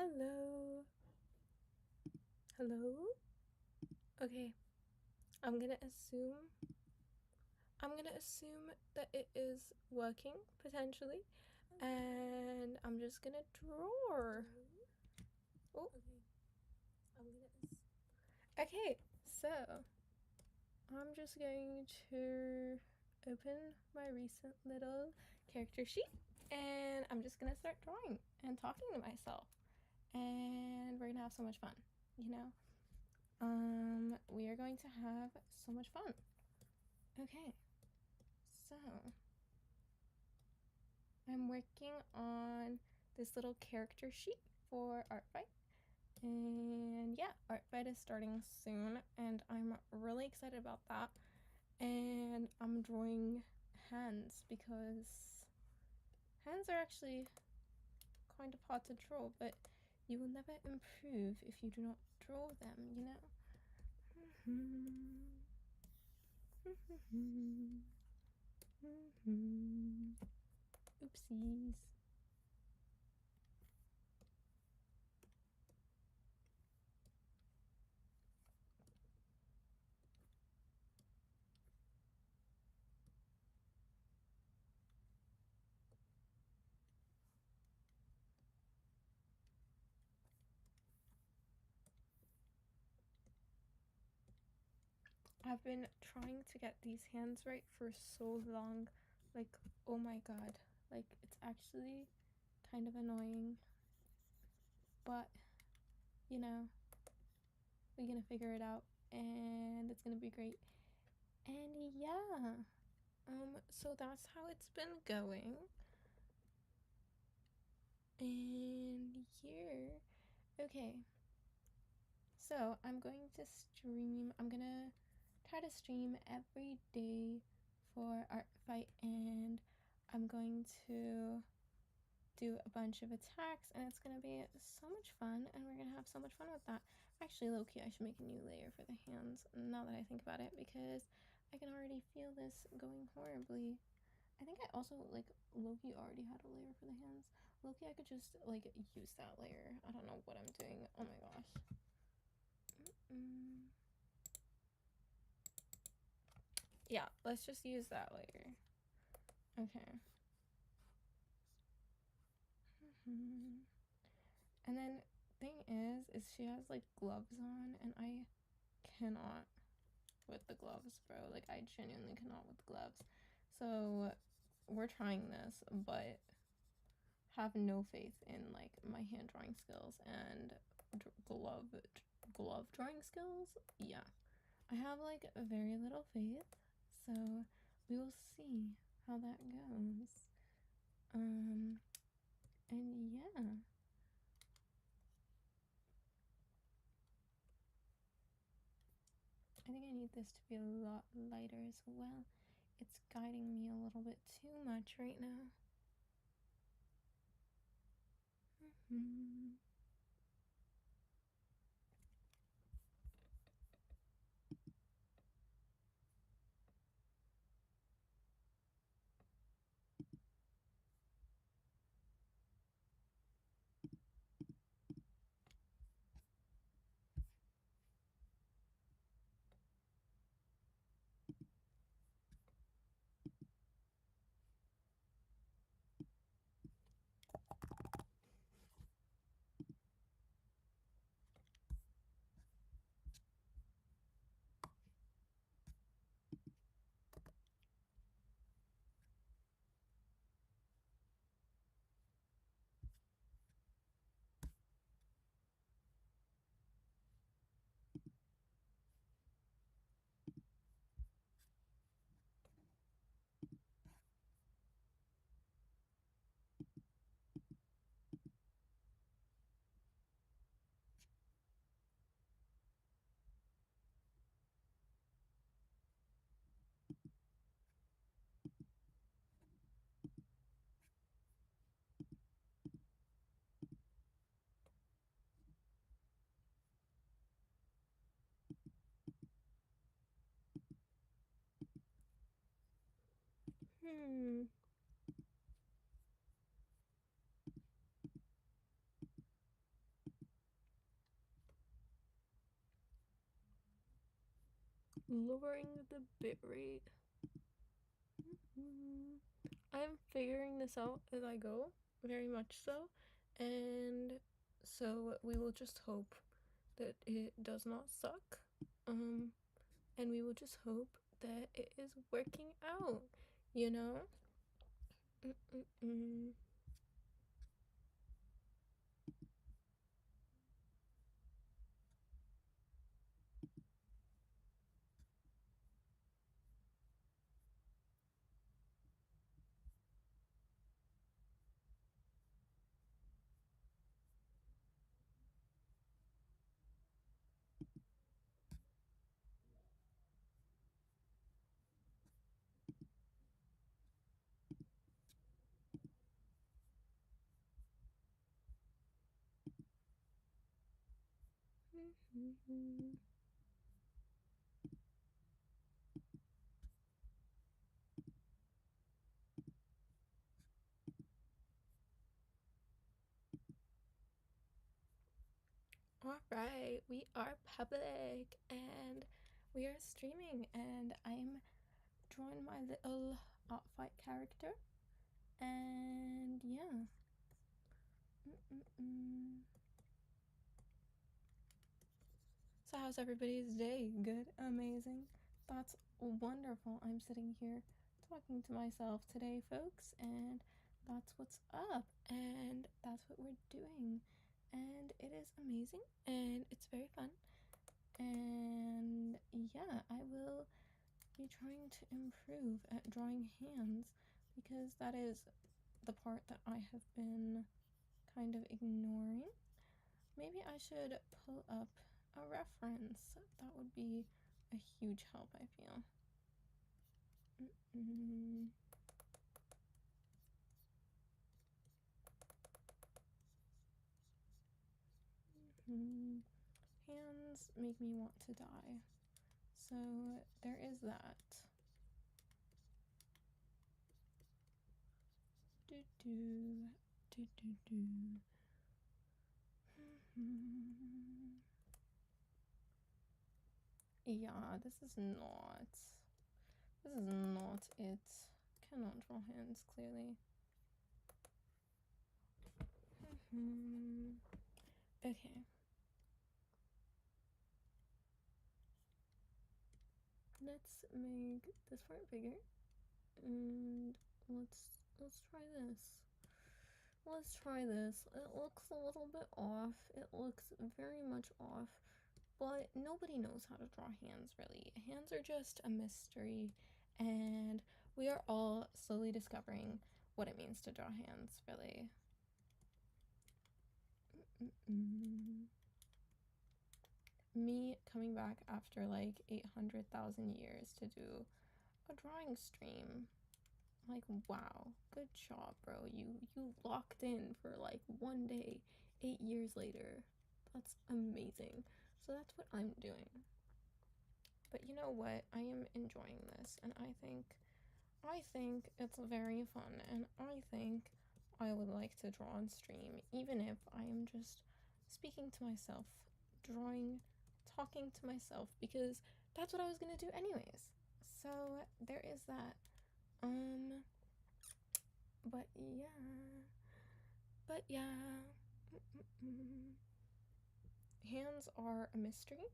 Hello. Hello? Okay, I'm gonna assume that it is working potentially, and I'm just gonna draw. Oh, okay, so I'm just going to open my recent little character sheet, and I'm just gonna start drawing and talking to myself, and we're gonna have so much fun, you know? We are going to have so much fun. Okay, so I'm working on this little character sheet for artfight, and yeah, artfight is starting soon, and I'm really excited about that. And I'm drawing hands because hands are actually kind of hard to draw, but you will never improve if you do not draw them, you know? Oopsies. I've been trying to get these hands right for so long. Like, oh my god. Like, it's actually kind of annoying. But, you know, we're gonna figure it out. And it's gonna be great. And yeah. So that's how it's been going. And here. Okay. So I'm going to stream. I'm gonna try to stream every day for artfight, and I'm going to do a bunch of attacks, and it's gonna be so much fun, and we're gonna have so much fun with that. Actually, low-key, I should make a new layer for the hands now that I think about it, because I can already feel this going horribly. I think I also, like, low-key already had a layer for the hands. Low-key, I could just, like, use that layer. I don't know what I'm doing. Oh my gosh. Yeah, let's just use that later. Okay. And then thing is she has like gloves on, and I cannot with the gloves, bro. Like, I genuinely cannot with the gloves. So we're trying this, but have no faith in like my hand drawing skills and glove drawing skills. Yeah, I have like very little faith, so we will see how that goes. And yeah, I think I need this to be a lot lighter as well. It's guiding me a little bit too much right now. Hmm. lowering the bitrate. I'm figuring this out as I go, very much so, and so we will just hope that it does not suck, and we will just hope that it is working out, you know? Alright, we are public and we are streaming, and I'm drawing my little artfight character, and yeah. So how's everybody's day? Good? Amazing? That's wonderful. I'm sitting here talking to myself today, folks, and that's what's up, and that's what we're doing, and it is amazing, and it's very fun, and yeah, I will be trying to improve at drawing hands, because that is the part that I have been kind of ignoring. Maybe I should pull up a reference. That would be a huge help, I feel. Hands make me want to die. So there is that. Yeah, this is not it. Cannot draw hands, clearly. Okay. Let's make this part bigger, and let's try this. Let's try this. It looks a little bit off. It looks very much off, but nobody knows how to draw hands, really. Hands are just a mystery, and we are all slowly discovering what it means to draw hands, really. Me coming back after like 800,000 years to do a drawing stream. Like, wow, good job, bro. You locked in for like one day, 8 years later. That's amazing. So that's what I'm doing. But you know what? I am enjoying this, and I think it's very fun, and I think I would like to draw on stream, even if I am just speaking to myself, drawing, talking to myself, because that's what I was gonna do anyways. So there is that. But yeah. Hands are a mystery,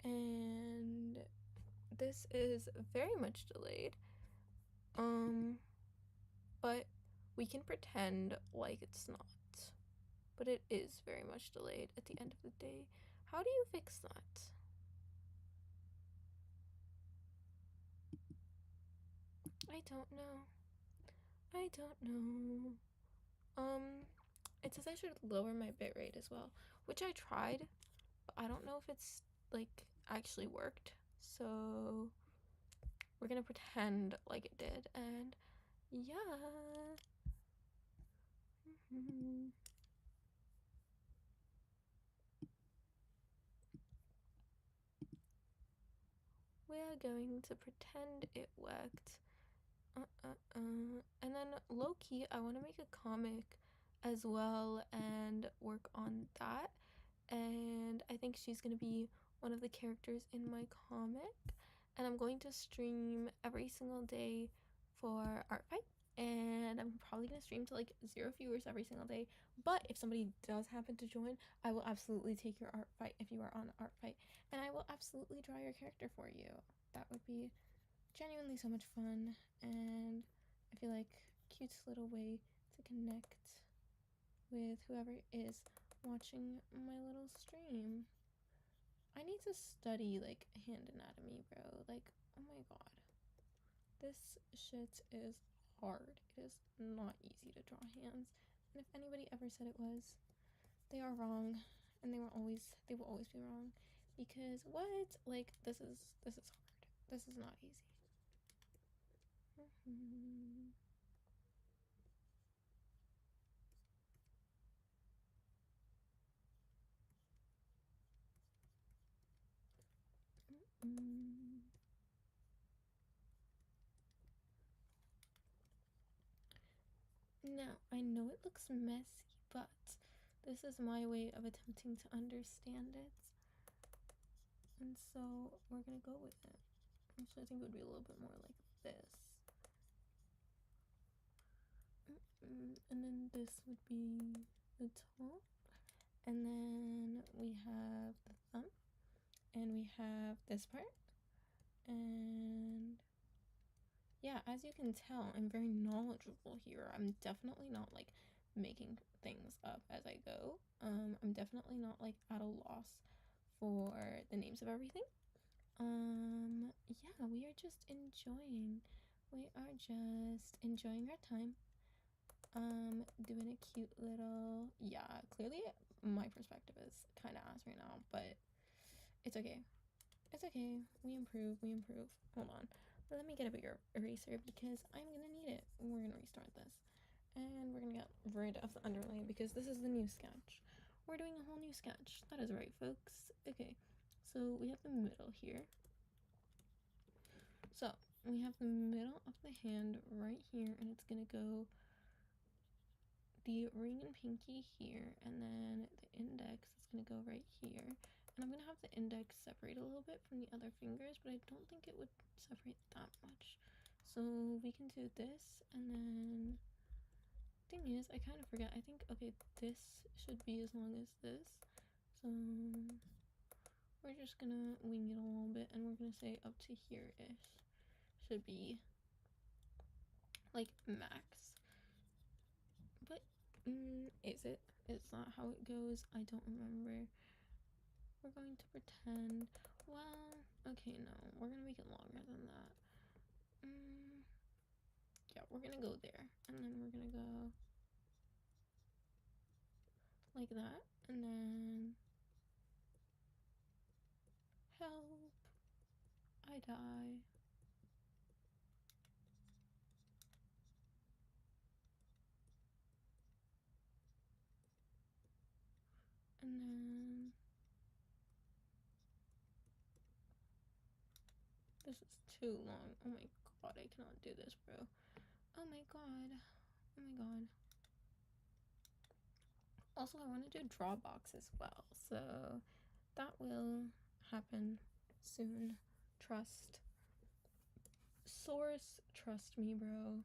and this is very much delayed. But we can pretend like it's not. But it is very much delayed at the end of the day. How do you fix that? I don't know. It says I should lower my bitrate as well, which I tried, but I don't know if it's like actually worked. So we're gonna pretend like it did, and yeah. We are going to pretend it worked. And then low-key, I want to make a comic as well and work on that. And I think she's gonna be one of the characters in my comic, and I'm going to stream every single day for artfight. And I'm probably gonna stream to like 0 viewers every single day. But if somebody does happen to join, I will absolutely take your artfight if you are on artfight, and I will absolutely draw your character for you. That would be genuinely so much fun, and I feel like cute little way to connect with whoever is watching my little stream. I need to study like hand anatomy, bro. Like, oh my god, this shit is hard. It is not easy to draw hands, and if anybody ever said it was, they are wrong, and they will always be wrong, because what, like, this is hard. This is not easy. Now, I know it looks messy, but this is my way of attempting to understand it, and so we're gonna go with it. So I think it would be a little bit more like this. And then this would be the top, and then we have the thumb, and we have this part, and yeah, as you can tell, I'm very knowledgeable here. I'm definitely not like making things up as I go. I'm definitely not like at a loss for the names of everything. Yeah, we are just enjoying. We are just enjoying our time. Doing a cute little, yeah, clearly my perspective is kind of ass right now, but it's okay. It's okay. We improve. Hold on. Let me get a bigger eraser because I'm gonna need it. We're gonna restart this. And we're gonna get rid of the underlay because this is the new sketch. We're doing a whole new sketch. That is right, folks. Okay, so we have the middle here. So we have the middle of the hand right here, and it's gonna go the ring and pinky here, and then the index is gonna go right here. And I'm gonna have the index separate a little bit from the other fingers, but I don't think it would separate that much. So we can do this, and then thing is, I kind of forget. I think, okay, this should be as long as this. So we're just gonna wing it a little bit, and we're gonna say up to here-ish should be like max. But is it? It's not how it goes. I don't remember. We're going to pretend. Well, okay, no, we're gonna make it longer than that. Yeah, we're gonna go there, and then we're gonna go like that, and then help, I die. And then this is too long. Oh my god, I cannot do this, bro. Oh my god. Oh my god. Also, I want to do draw box as well, so that will happen soon. Trust. Source, trust me, bro.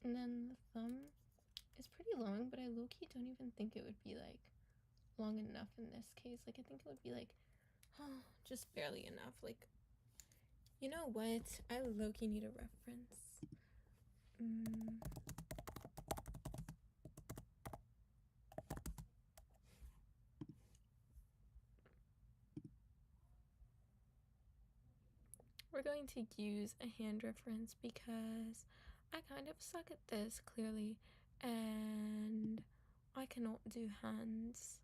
And then the thumb is pretty long, but I low-key don't even think it would be like long enough in this case. Like, I think it would be like, just barely enough. Like, you know what? I low-key need a reference. We're going to use a hand reference because I kind of suck at this, clearly, and I cannot do hands.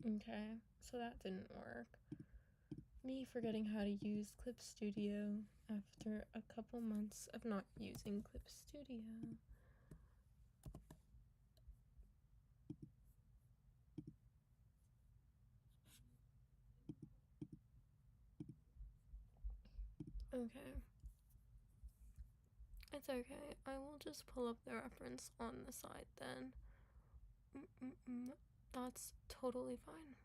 Okay, so that didn't work. Me forgetting how to use Clip Studio after a couple months of not using Clip Studio. Okay. It's okay. I will just pull up the reference on the side then. That's totally fine.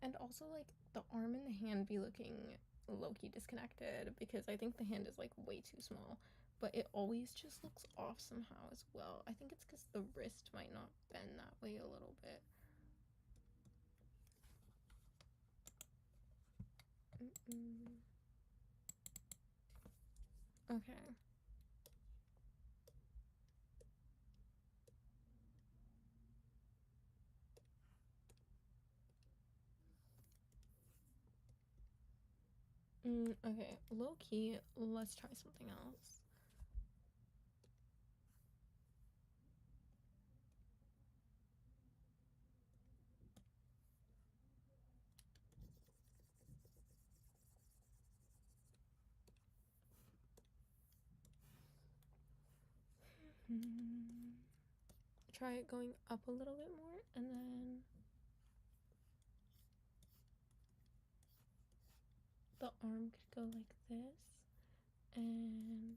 And also, like, the arm and the hand be looking low-key disconnected because I think the hand is, like, way too small. But it always just looks off somehow as well. I think it's because the wrist might not bend that way a little bit. Okay. Okay, low key, let's try something else. Try it going up a little bit more, and then the arm could go like this, and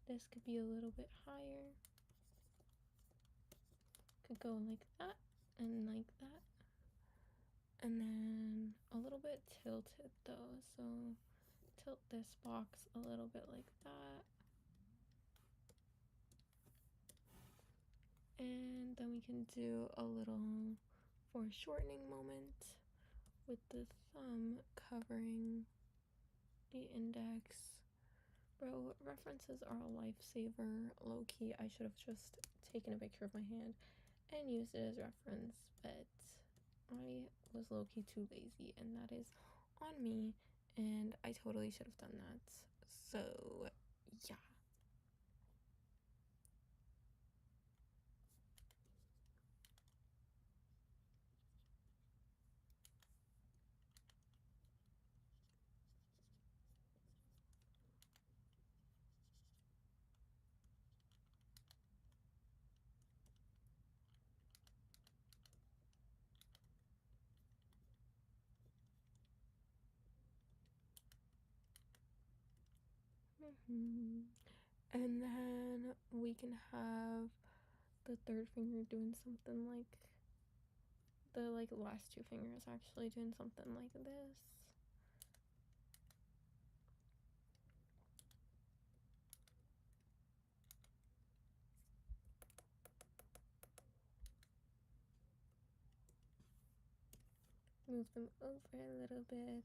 this could be a little bit higher. Could go like that, and like that. And then a little bit tilted though, so tilt this box a little bit like that. And then we can do a little foreshortening moment with the thumb covering the index. Bro, references are a lifesaver. Low-key, I should have just taken a picture of my hand and used it as reference, but I was low-key too lazy, and that is on me, and I totally should have done that. So, yeah. And then we can have the third finger doing something like the last two fingers actually doing something like this. Move them over a little bit.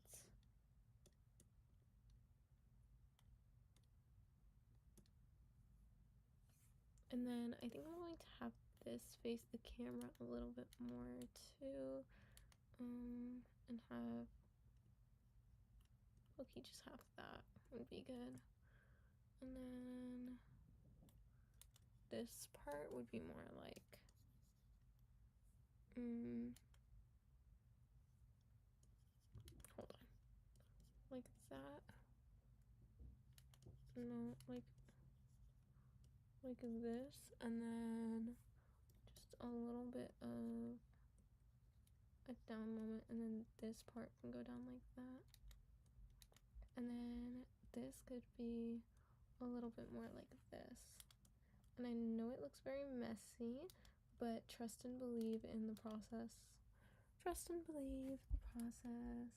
And then I think I'm going to have this face the camera a little bit more too. And have, okay, just have that would be good. And then this part would be more like, hold on, like that. No, like this, and then just a little bit of a down moment, and then this part can go down like that, and then this could be a little bit more like this. And I know it looks very messy, but trust and believe in the process. Trust and believe the process.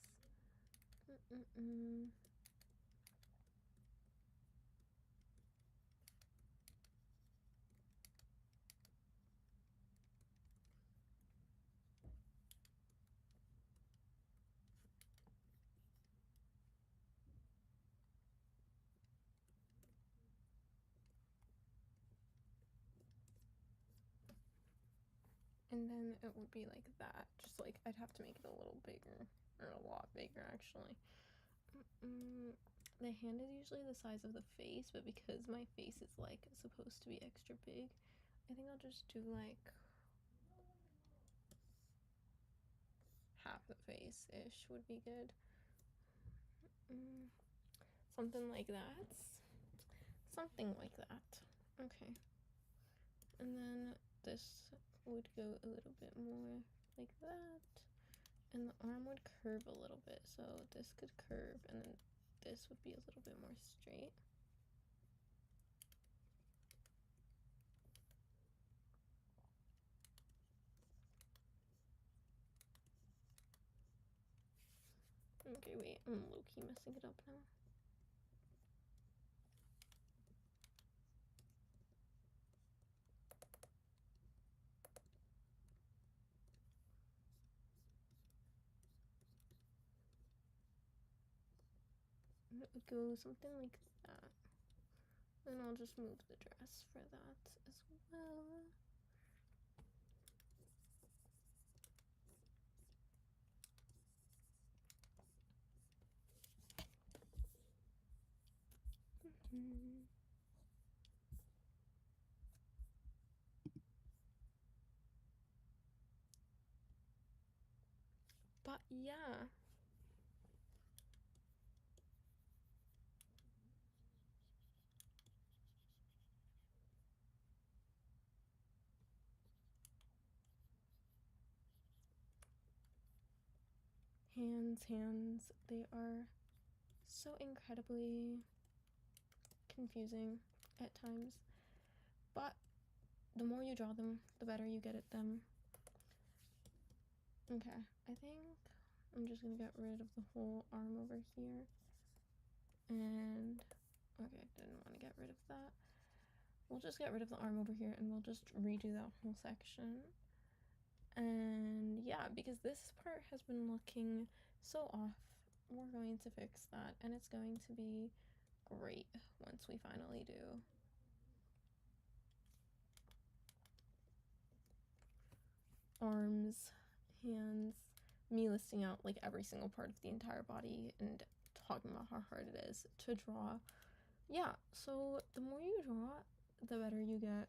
And And then it would be like that. Just like I'd have to make it a little bigger, or a lot bigger actually. The hand is usually the size of the face, but because my face is like supposed to be extra big, I think I'll just do like half the face-ish would be good. Something like that. Something like that. Okay. And then this would go a little bit more like that. And the arm would curve a little bit, so this could curve, and then this would be a little bit more straight. Okay, wait, I'm low-key messing it up now. It would go something like that. And I'll just move the dress for that as well. But yeah. Hands, they are so incredibly confusing at times, but the more you draw them, the better you get at them. Okay, I think I'm just gonna get rid of the whole arm over here, and okay, didn't want to get rid of that. We'll just get rid of the arm over here, and we'll just redo that whole section. And yeah, because this part has been looking so off, we're going to fix that, and it's going to be great once we finally do. Arms, hands, me listing out like every single part of the entire body and talking about how hard it is to draw. Yeah, so the more you draw, the better you get.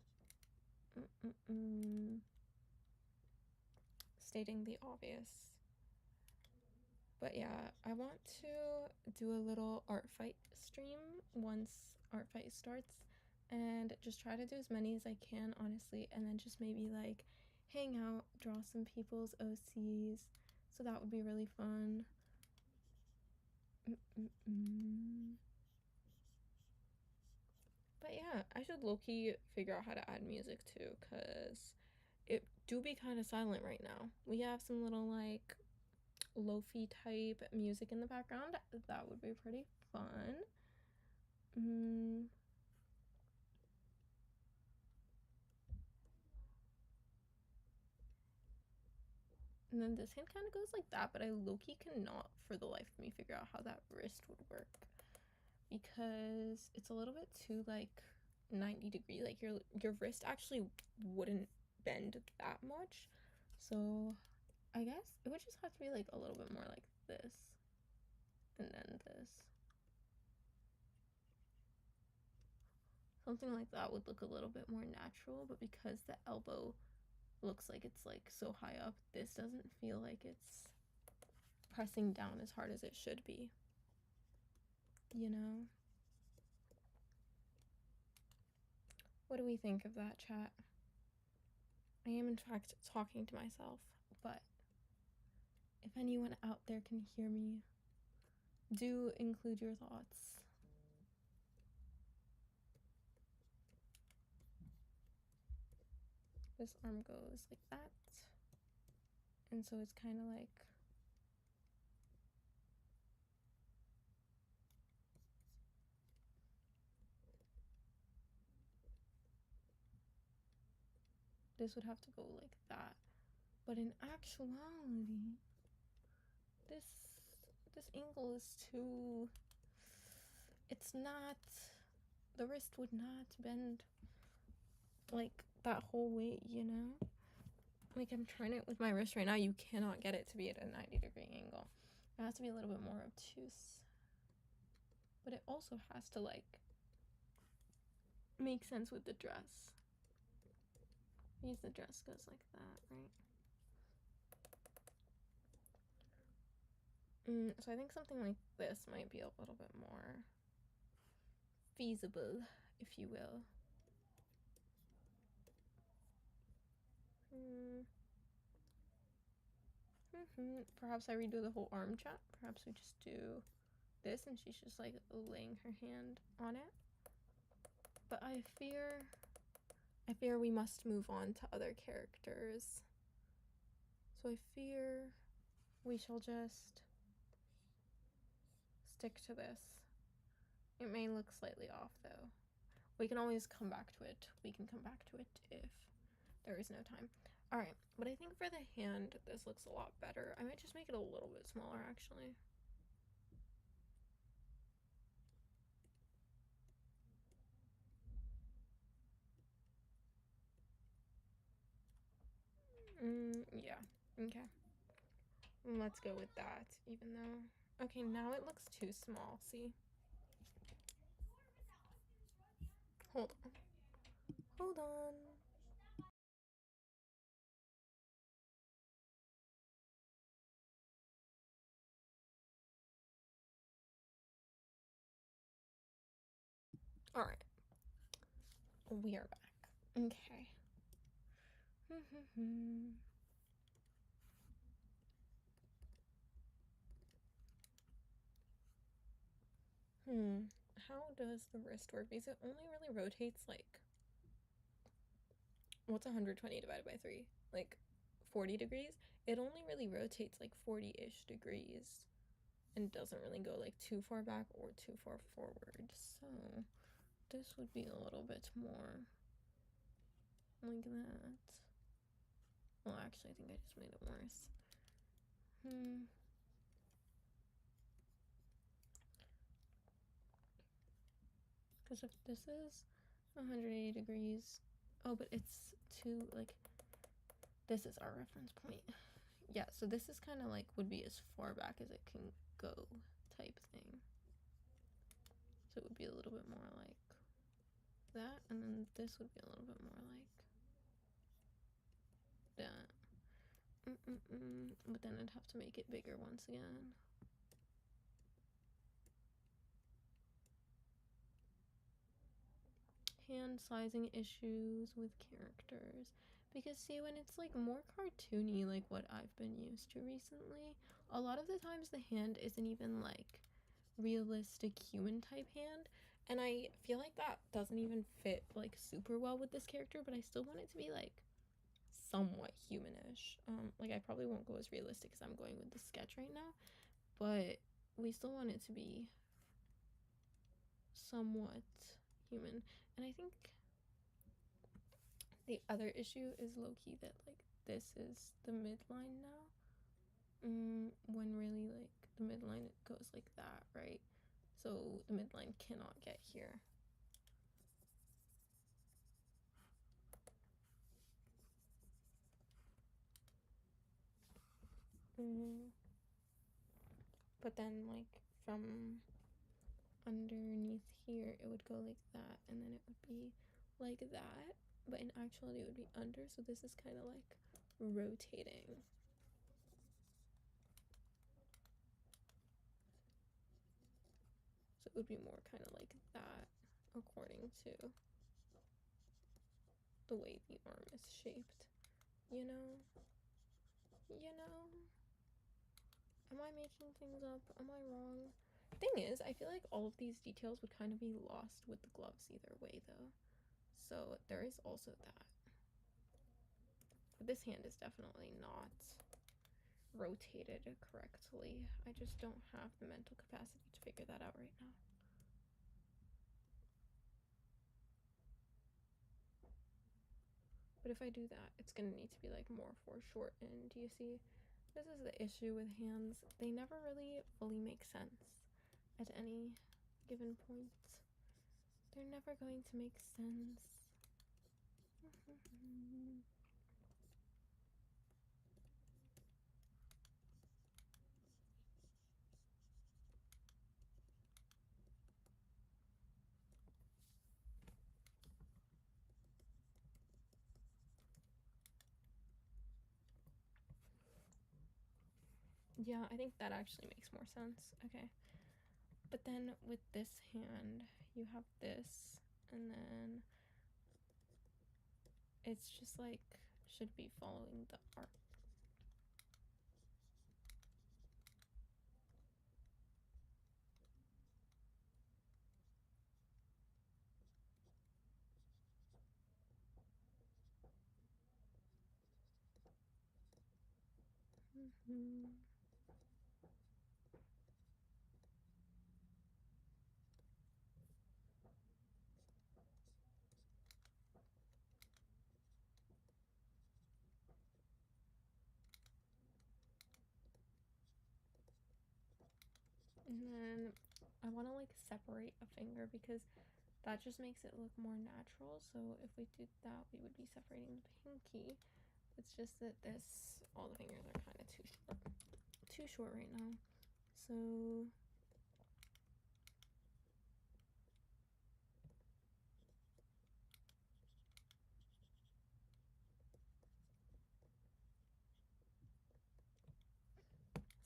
Stating the obvious. But yeah, I want to do a little art fight stream once art fight starts, and just try to do as many as I can, honestly, and then just maybe like hang out, draw some people's OCs, so that would be really fun. But yeah, I should low-key figure out how to add music too, because it do be kind of silent right now. We have some little like lo-fi type music in the background. That would be pretty fun. And then this hand kind of goes like that, but I low-key cannot for the life of me figure out how that wrist would work, because it's a little bit too like 90-degree. Like your wrist actually wouldn't bend that much, so I guess it would just have to be like a little bit more like this, and then this. Something like that would look a little bit more natural, but because the elbow looks like it's like so high up, this doesn't feel like it's pressing down as hard as it should be, you know? What do we think of that, chat? I am in fact talking to myself, but if anyone out there can hear me, do include your thoughts. This arm goes like that, and so it's kind of like this would have to go like that, but in actuality, this angle is too, it's not, the wrist would not bend like that whole way, you know? like I'm trying it with my wrist right now, you cannot get it to be at a 90-degree angle. It has to be a little bit more obtuse. But it also has to like make sense with the dress. Because the dress goes like that, right? So I think something like this might be a little bit more feasible, if you will. Perhaps I redo the whole arm chat. Perhaps we just do this and she's just like laying her hand on it. But I fear we must move on to other characters. So I fear we shall just stick to this. It may look slightly off though. We can always come back to it. We can come back to it if there is no time. Alright, but I think for the hand, this looks a lot better. I might just make it a little bit smaller actually. Yeah, okay. Let's go with that, even though... Okay, now it looks too small, see? Hold on. Hold on. Alright. We are back. Okay. How does the wrist work? Because it only really rotates like... What's 120 divided by 3? Like 40 degrees? It only really rotates like 40-ish degrees and doesn't really go like too far back or too far forward. So this would be a little bit more like that. Well, actually, I think I just made it worse. Because if this is 180 degrees... Oh, but it's too, like... This is our reference point. Yeah, so this is kind of like would be as far back as it can go type thing. So it would be a little bit more like that, and then this would be a little bit more like that. But then I'd have to make it bigger once again. Hand sizing issues with characters. Because see, when it's like more cartoony, like what I've been used to recently, a lot of the times the hand isn't even like realistic human type hand, and I feel like that doesn't even fit like super well with this character, but I still want it to be like somewhat humanish. Like I probably won't go as realistic as I'm going with the sketch right now, but we still want it to be somewhat human. And I think the other issue is low-key that like this is the midline now, when really like the midline goes like that, right? So the midline cannot get here. But then like from underneath here it would go like that, and then it would be like that, but in actuality it would be under, so this is kind of like rotating. So it would be more kind of like that according to the way the arm is shaped, you know? Am I making things up? Am I wrong? Thing is, I feel like all of these details would kind of be lost with the gloves either way though. So there is also that. But this hand is definitely not rotated correctly. I just don't have the mental capacity to figure that out right now. But if I do that, it's gonna need to be like more foreshortened. Do you see? This is the issue with hands. They never really fully make sense at any given point. They're never going to make sense. Yeah, I think that actually makes more sense. Okay. But then with this hand, you have this, and then it's just like should be following the art. And then I want to like separate a finger because that just makes it look more natural. So if we did that, we would be separating the pinky. It's just that all the fingers are kind of too short right now. So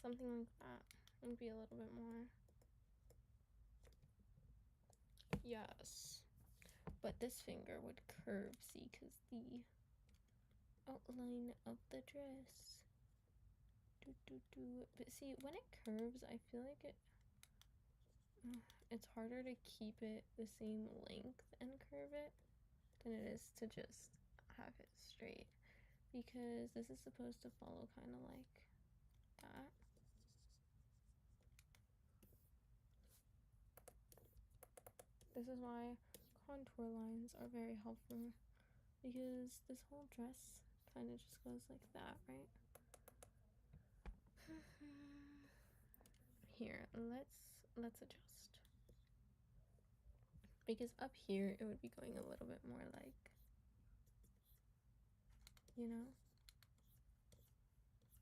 something like that would be a little bit more. Yes. But this finger would curve, see, because the outline of the dress. But see, when it curves, I feel like it's harder to keep it the same length and curve it than it is to just have it straight. Because this is supposed to follow kind of like that. This is why contour lines are very helpful, because this whole dress kind of just goes like that, right? Here, let's adjust. Because up here it would be going a little bit more like, you know?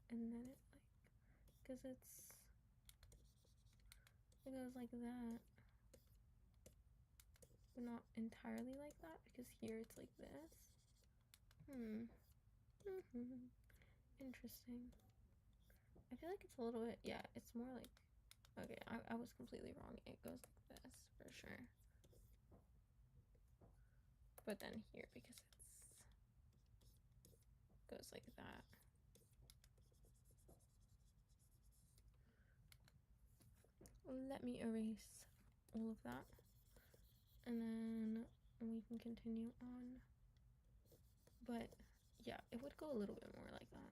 And then it like, because it goes like that. But not entirely like that, because here it's like this. Interesting. I feel like it's a little bit, yeah, it's more like, okay, I was completely wrong. It goes like this for sure. But then here, because it goes like that. Let me erase all of that. And then we can continue on. But yeah, it would go a little bit more like that.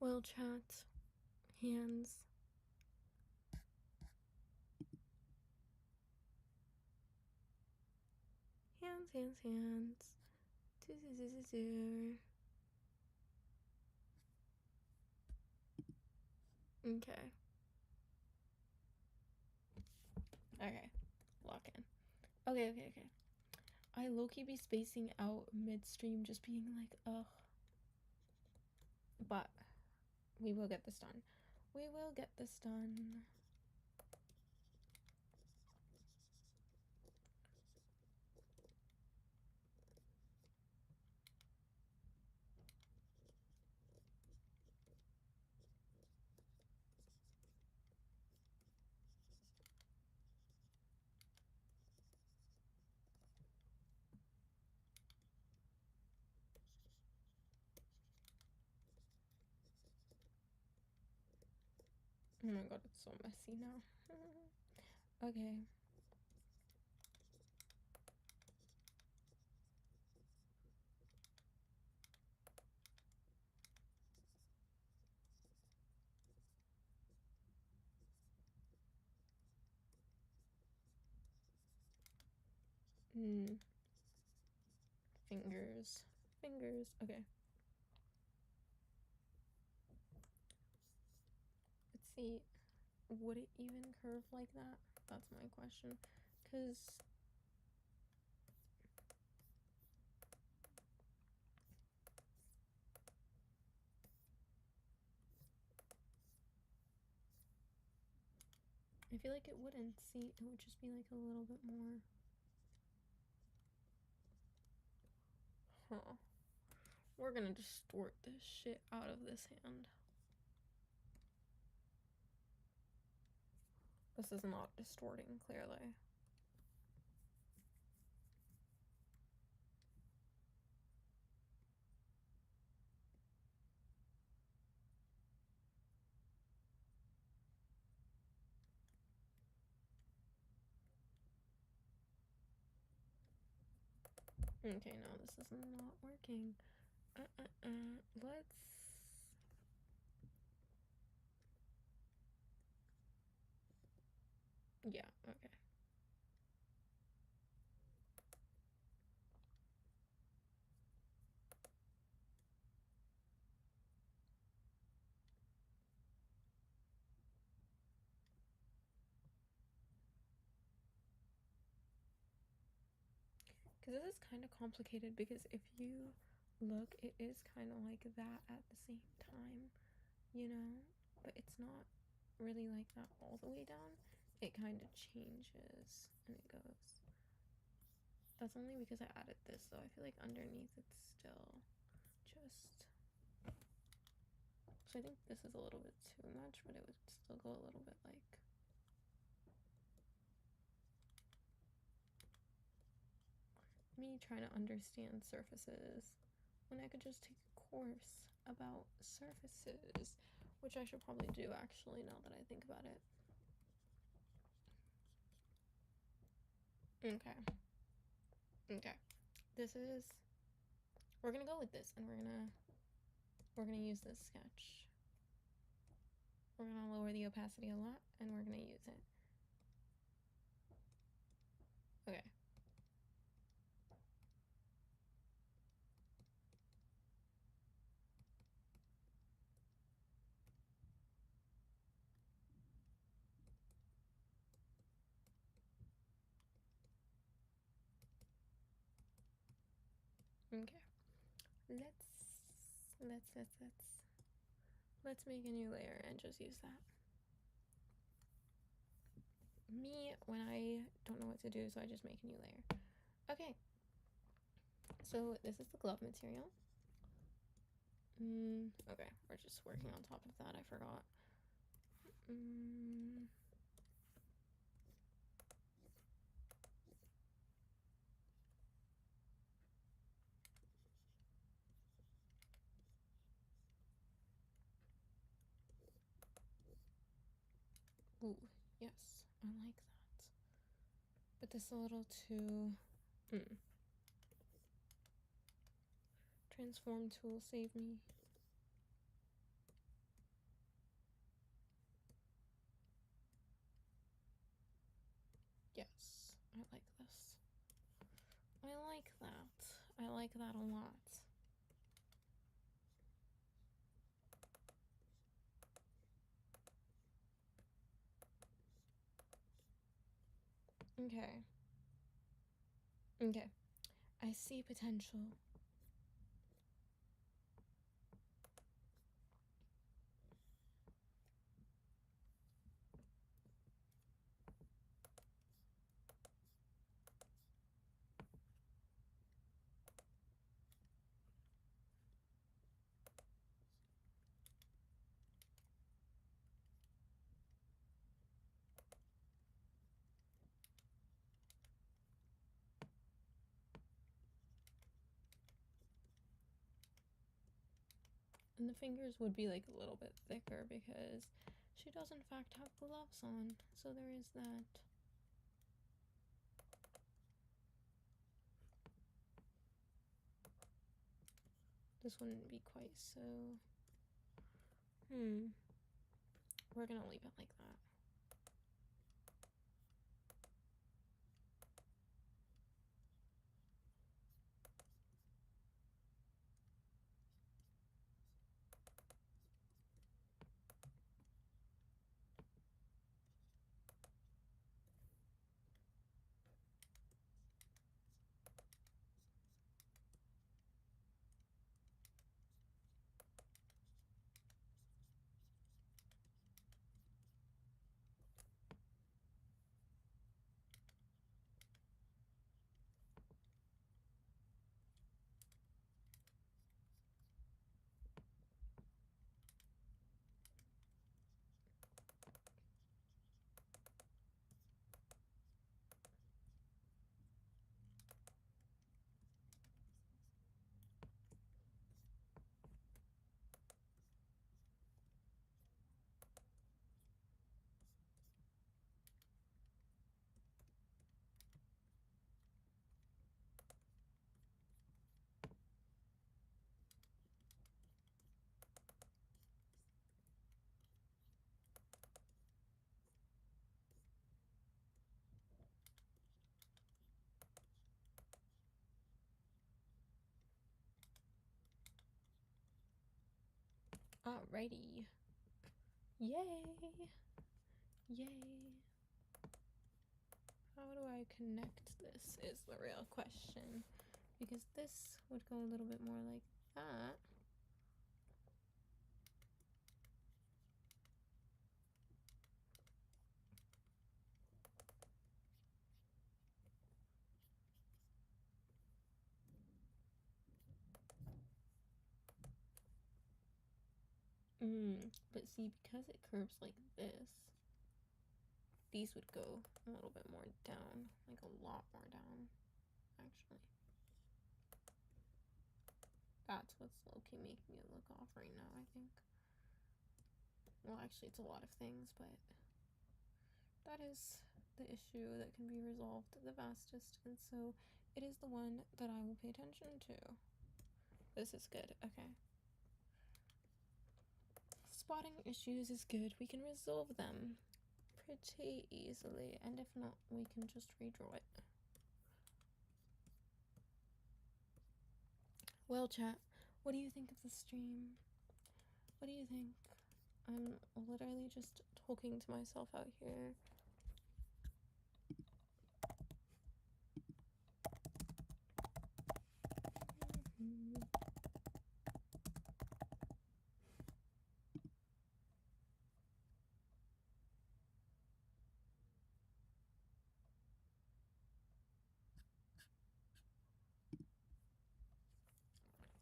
Well, chat, hands. Hands. Okay. Okay. Lock in. Okay. I low-key be spacing out midstream, just being like, ugh. But we will get this done. We will get this done. Oh my god, it's so messy now. Okay. Fingers. Okay. Let's see. Would it even curve like that? That's my question. Because I feel like it wouldn't. See, it would just be like a little bit more. Huh. We're gonna distort this shit out of this hand. This is not distorting, clearly. Okay, no, this is not working. Let's... Yeah, okay. Because this is kind of complicated, because if you look, it is kind of like that at the same time, you know? But it's not really like that all the way down. It kind of changes and it goes. That's only because I added this, though. I feel like underneath it's still just... So I think this is a little bit too much, but it would still go a little bit like... Me trying to understand surfaces when I could just take a course about surfaces, which I should probably do actually now that I think about it. Okay. This is... We're gonna go with this, and we're gonna use this sketch. We're gonna lower the opacity a lot, and we're gonna use it. Okay. Okay. Let's make a new layer and just use that. Me, when I don't know what to do, so I just make a new layer. Okay. So this is the glove material. Okay, we're just working on top of that. I forgot. Ooh, yes, I like that. But this is a little too... Transform tool, save me. Yes, I like this. I like that. I like that a lot. Okay. Okay. I see potential. And the fingers would be like a little bit thicker because She does in fact have gloves on, so there is that. This wouldn't be quite so... We're gonna leave it like that. Alrighty. Yay! Yay! How do I connect this is the real question. Because this would go a little bit more like that. But see, because it curves like this, these would go a little bit more down, like a lot more down, actually. That's what's low-key making it look off right now, I think. Well, actually, it's a lot of things, but that is the issue that can be resolved the fastest, and so it is the one that I will pay attention to. This is good. Okay. Spotting issues is good. We can resolve them pretty easily, and if not, we can just redraw it. Well, chat, what do you think of the stream? What do you think? I'm literally just talking to myself out here.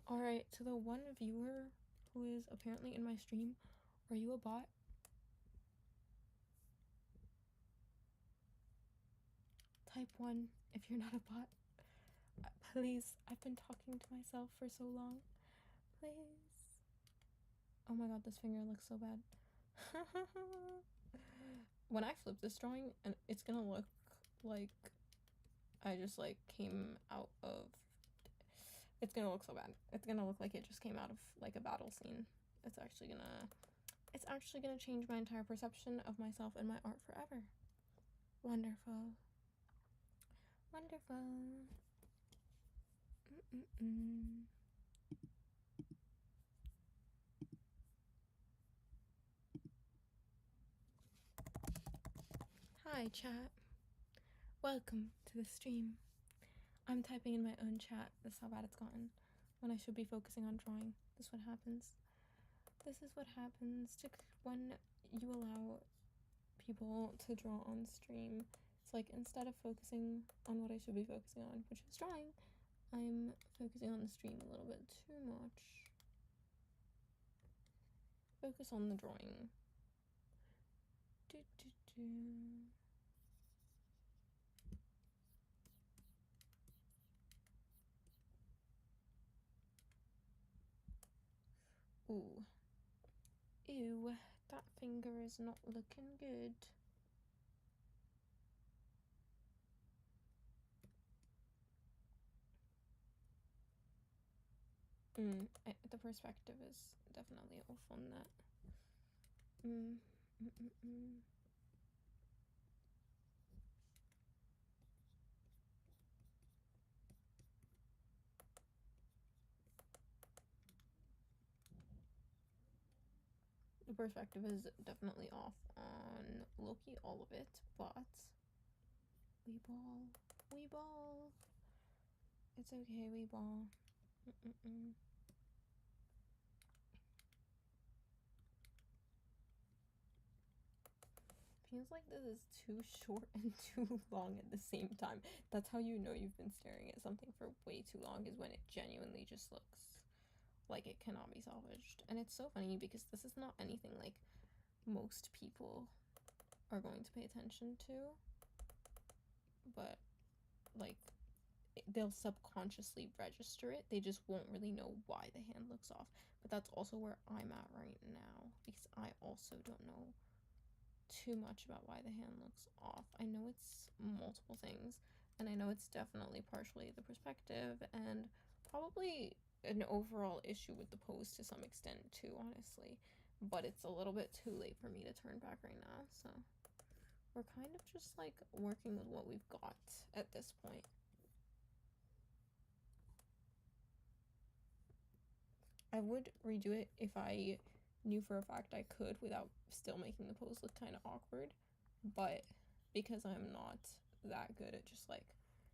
Alright, to the one viewer who is apparently in my stream, are you a bot? Type 1 if you're not a bot. Please, I've been talking to myself for so long. Please. Oh my god, this finger looks so bad. When I flip this drawing, and it's gonna look like I just like came out of... It's gonna look so bad. It's gonna look like it just came out of like a battle scene. It's actually gonna change my entire perception of myself and my art forever. Wonderful. Wonderful. Hi, chat. Welcome to the stream. I'm typing in my own chat. This is how bad it's gotten. When I should be focusing on drawing. This is what happens. This is what happens when you allow people to draw on stream. It's like, instead of focusing on what I should be focusing on, which is drawing, I'm focusing on the stream a little bit too much. Focus on the drawing. Ooh. Ew. That finger is not looking good. The perspective is definitely off on that. The perspective is definitely off on Loki, all of it, but we ball. It's okay, we ball. Feels like this is too short and too long at the same time. That's how you know you've been staring at something for way too long, is when it genuinely just looks like it cannot be salvaged. And it's so funny because this is not anything like most people are going to pay attention to, but like they'll subconsciously register it. They just won't really know why the hand looks off. But that's also where I'm at right now, because I also don't know too much about why the hand looks off. I know it's multiple things, and I know it's definitely partially the perspective and probably an overall issue with the pose to some extent too, honestly. But it's a little bit too late for me to turn back right now, so we're kind of just like working with what we've got at this point. I would redo it if I knew for a fact I could without still making the pose look kind of awkward, but because I'm not that good at just like,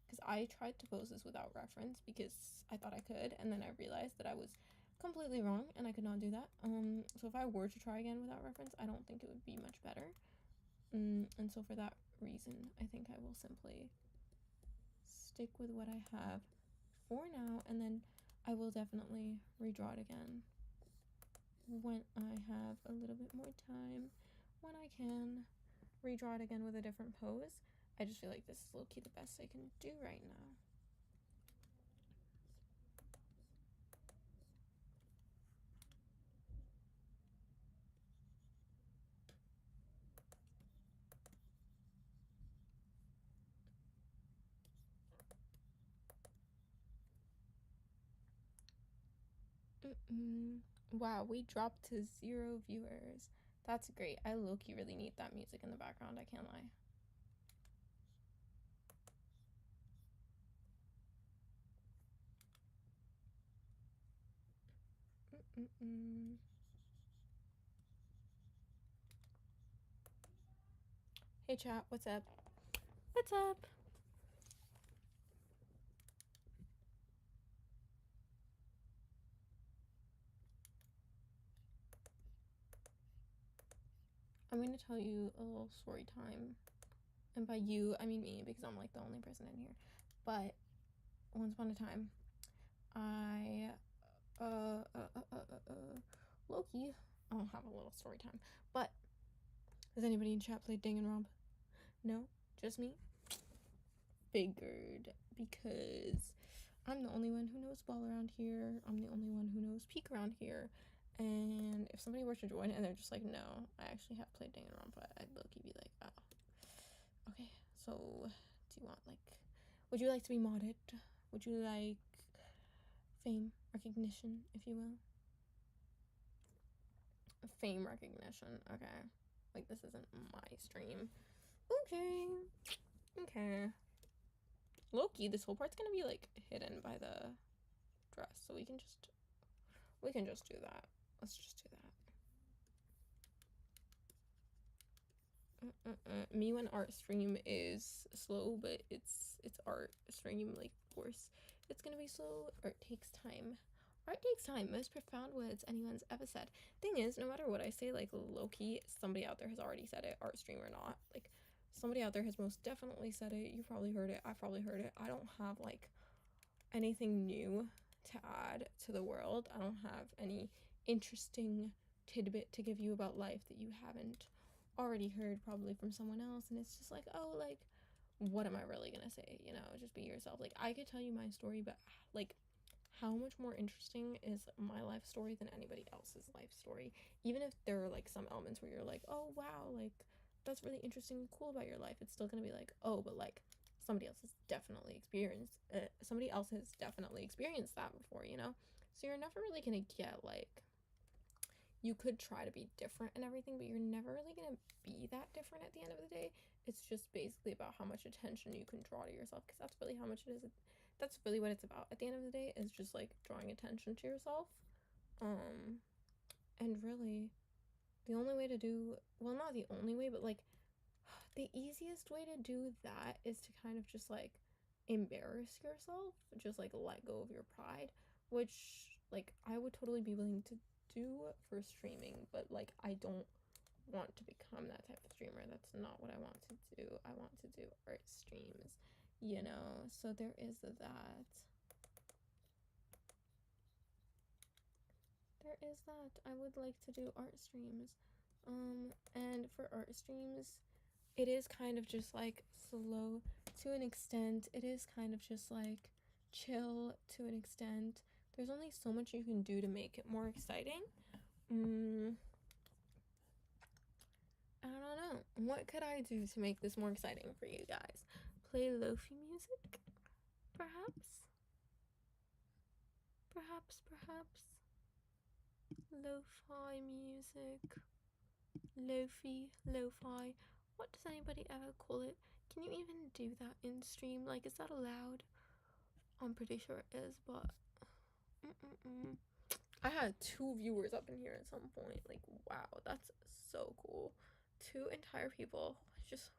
because I tried to pose this without reference because I thought I could, and then I realized that I was completely wrong and I could not do that. So if I were to try again without reference, I don't think it would be much better. And so for that reason, I think I will simply stick with what I have for now, and then I will definitely redraw it again when I have a little bit more time, when I can redraw it again with a different pose. I just feel like this is low-key the best I can do right now. Wow, we dropped to 0 viewers. That's great. I low-key really need that music in the background, I can't lie. Hey chat, what's up? What's up? I'm gonna tell you a little story time. And by you, I mean me, because I'm like the only person in here. But once upon a time, I Loki. I'll have a little story time. But has anybody in chat played Danganronpa? No? Just me? Figured, because I'm the only one who knows ball around here. I'm the only one who knows peak around here. And if somebody were to join and they're just like, no, I actually have played Danganronpa, I'd low-key be like, oh. Okay, so do you want like, would you like to be modded? Would you like fame, recognition, if you will? Fame recognition, okay. Like, this isn't my stream. Okay. Loki, this whole part's gonna be like hidden by the dress, so we can just do that. Let's just do that. Me when art stream is slow, but it's art stream, like of course it's gonna be slow. Art takes time. Most profound words anyone's ever said. Thing is, no matter what I say, like low-key, somebody out there has already said it, art stream or not. Like, somebody out there has most definitely said it. You probably heard it. I've probably heard it. I don't have like anything new to add to the world. I don't have any interesting tidbit to give you about life that you haven't already heard probably from someone else. And it's just like, oh, like, what am I really gonna say? You know, just be yourself. Like, I could tell you my story, but like, how much more interesting is my life story than anybody else's life story. Even if there are like some elements where you're like, oh wow, like that's really interesting and cool about your life, it's still gonna be like, oh, but like somebody else has definitely experienced that before, you know? So you're never really gonna get like, you could try to be different and everything, but you're never really gonna be that different at the end of the day. It's just basically about how much attention you can draw to yourself, because that's really how much it is. That's really what it's about at the end of the day, is just like drawing attention to yourself. And really, the only way to do, well, not the only way, but like the easiest way to do that is to kind of just like embarrass yourself, just like let go of your pride, which like I would totally be willing to do for streaming, but like I don't want to become that type of streamer. That's not what I want to do. I want to do art streams, you know? So there is that. I would like to do art streams. And for art streams, it is kind of just like slow to an extent. It is kind of just like chill to an extent. There's only so much you can do to make it more exciting. I don't know. What could I do to make this more exciting for you guys? Play lo-fi music? Perhaps? Perhaps. Lo-fi music. Lo-fi. What does anybody ever call it? Can you even do that in stream? Like, is that allowed? I'm pretty sure it is, but I had 2 viewers up in here at some point. Like, wow, that's so cool. 2 entire people just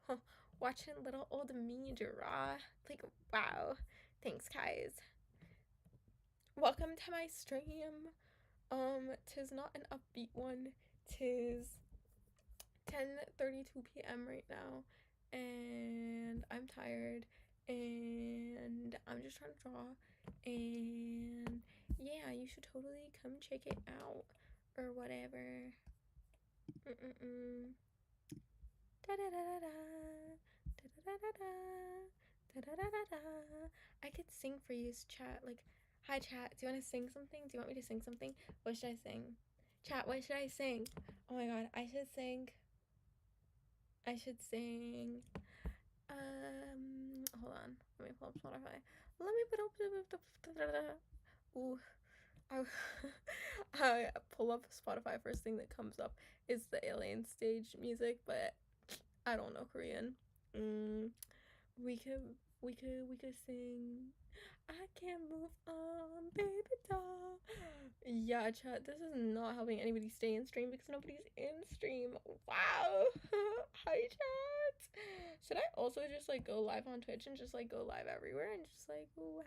watching little old me draw. Like, wow. Thanks, guys. Welcome to my stream. Tis not an upbeat one. Tis 10:32 p.m. right now, and I'm tired, and I'm just trying to draw, and yeah, you should totally come check it out or whatever. Da da da da da da da da da da da da. I could sing for you, chat. Like, hi chat, do you want to sing something? Do you want me to sing something? What should I sing? Chat, what should I sing? Oh my god, I should sing hold on, let me pull up Spotify. Let me put up ooh, I pull up Spotify, first thing that comes up is the Alien stage music, but I don't know Korean. We could sing I can't move on, baby doll. Yeah, chat, this is not helping anybody stay in stream because nobody's in stream. Wow. Hi, chat. Should I also just like go live on Twitch and just like go live everywhere and just like wow.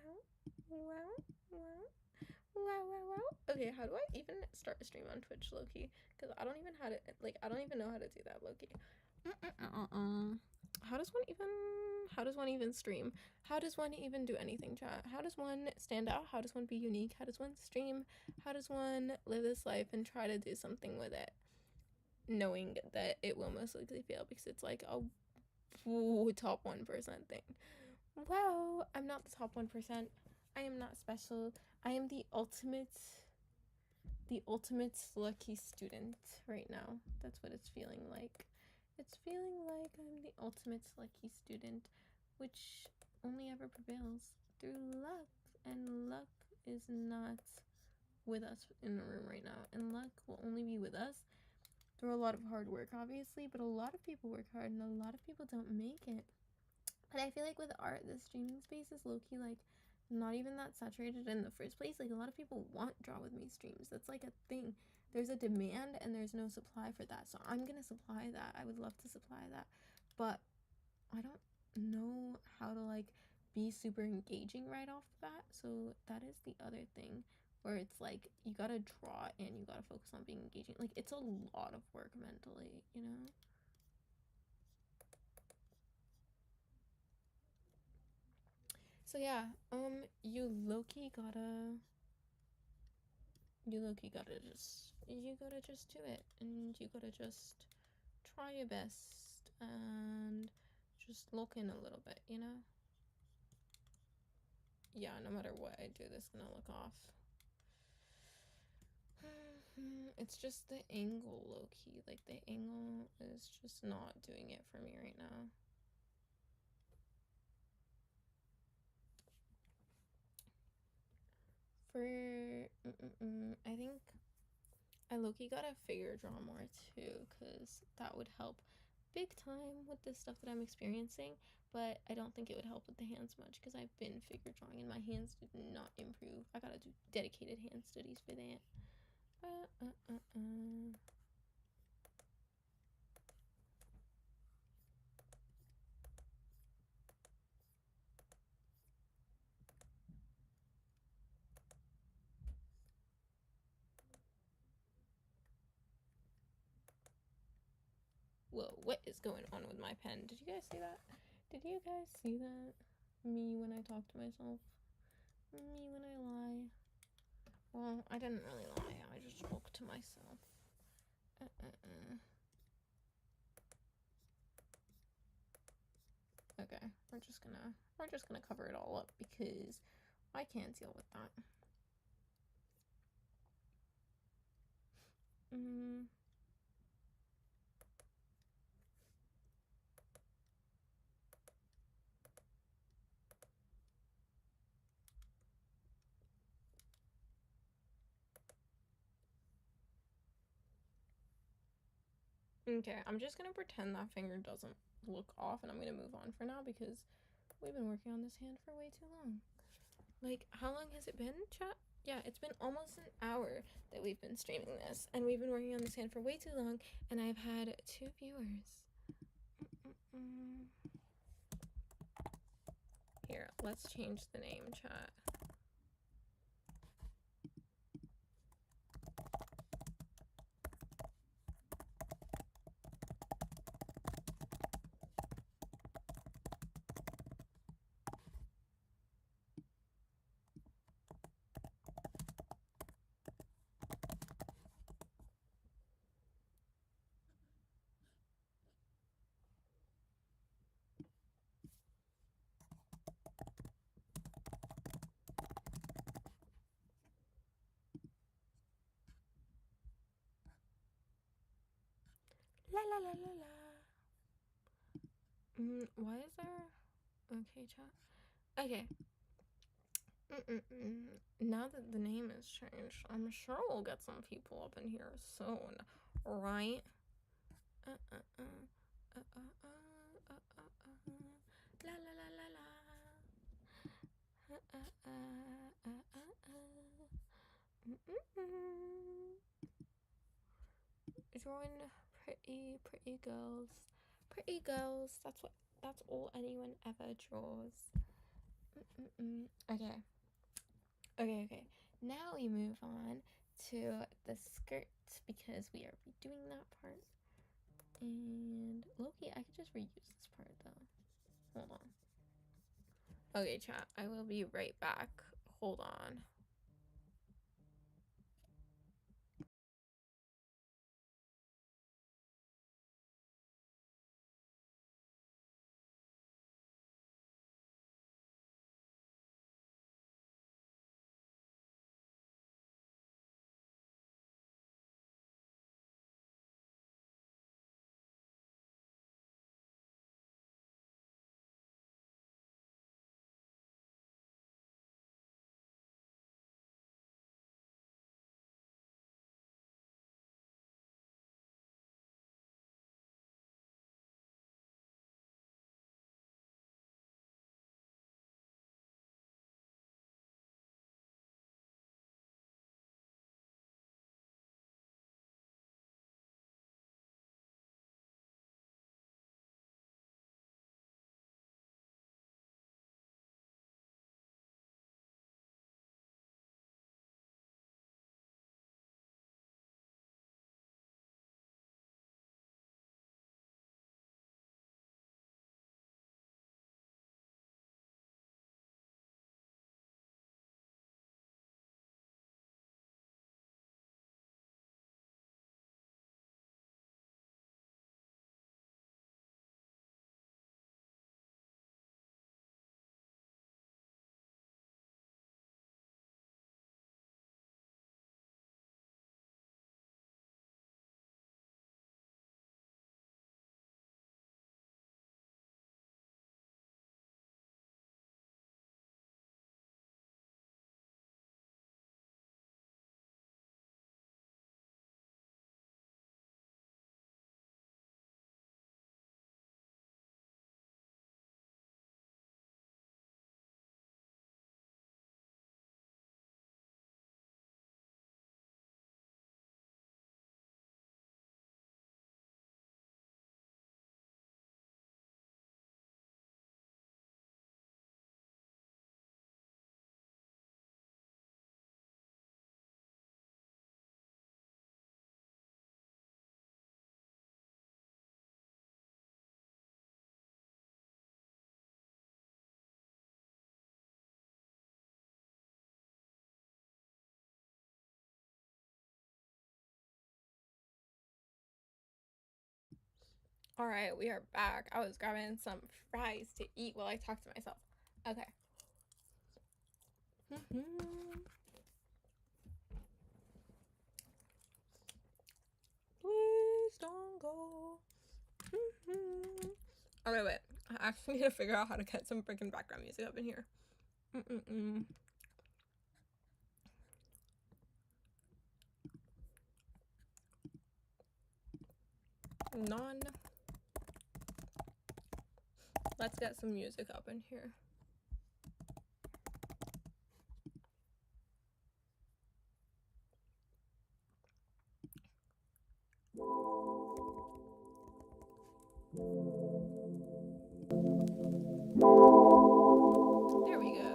Okay, how do I even start a stream on Twitch, low-key? Because I don't even know how to do that, low-key. How does one even stream? How does one even do anything, chat? How does one stand out? How does one be unique? How does one stream? How does one live this life and try to do something with it, knowing that it will most likely fail because it's like a top 1% thing? Wow, I'm not the top 1%. I am not special. I am the ultimate lucky student right now. That's what it's feeling like. It's feeling like I'm the ultimate lucky student, which only ever prevails through luck, and luck is not with us in the room right now, and luck will only be with us through a lot of hard work, obviously, but a lot of people work hard and a lot of people don't make it. But I feel like with art, the streaming space is low-key like not even that saturated in the first place. Like, a lot of people want draw with me streams. That's like a thing. There's a demand and there's no supply for that, so I'm gonna supply that. I would love to supply that, but I don't know how to like be super engaging right off the bat. So that is the other thing, where it's like you gotta draw and you gotta focus on being engaging. Like, it's a lot of work mentally, you know? So yeah, you low-key gotta just do it, and you gotta just try your best and just look in a little bit, you know? yeah, no matter what I do, this is gonna look off. It's just the angle, low-key. Like, the angle is just not doing it for me right now. I think I low-key gotta figure draw more too, because that would help big time with the stuff that I'm experiencing, but I don't think it would help with the hands much because I've been figure drawing and my hands did not improve. I gotta do dedicated hand studies for that. Whoa, what is going on with my pen? Did you guys see that? Did you guys see that? Me when I talk to myself. Me when I lie. Well, I didn't really lie. I just spoke to myself. Okay, we're just gonna cover it all up because I can't deal with that. Okay, I'm just gonna pretend that finger doesn't look off and I'm gonna move on for now because we've been working on this hand for way too long. Like, how long has it been, chat? Yeah, it's been almost an hour that we've been streaming this, and we've been working on this hand for way too long, and I've had 2 viewers. Here, let's change the name, chat. La la la la la. Why is there? Okay, chat. Okay. Now that the name has changed, I'm sure we'll get some people up in here soon, right? La la la la la. Join pretty girls. Pretty girls. That's all anyone ever draws. Okay. Now we move on to the skirt because we are redoing that part. And Loki, I could just reuse this part though. Hold on. Okay, chat. I will be right back. Hold on. All right, we are back. I was grabbing some fries to eat while I talk to myself. Okay. Please don't go. Okay, wait. I actually need to figure out how to get some freaking background music up in here. None. Let's get some music up in here. There we go.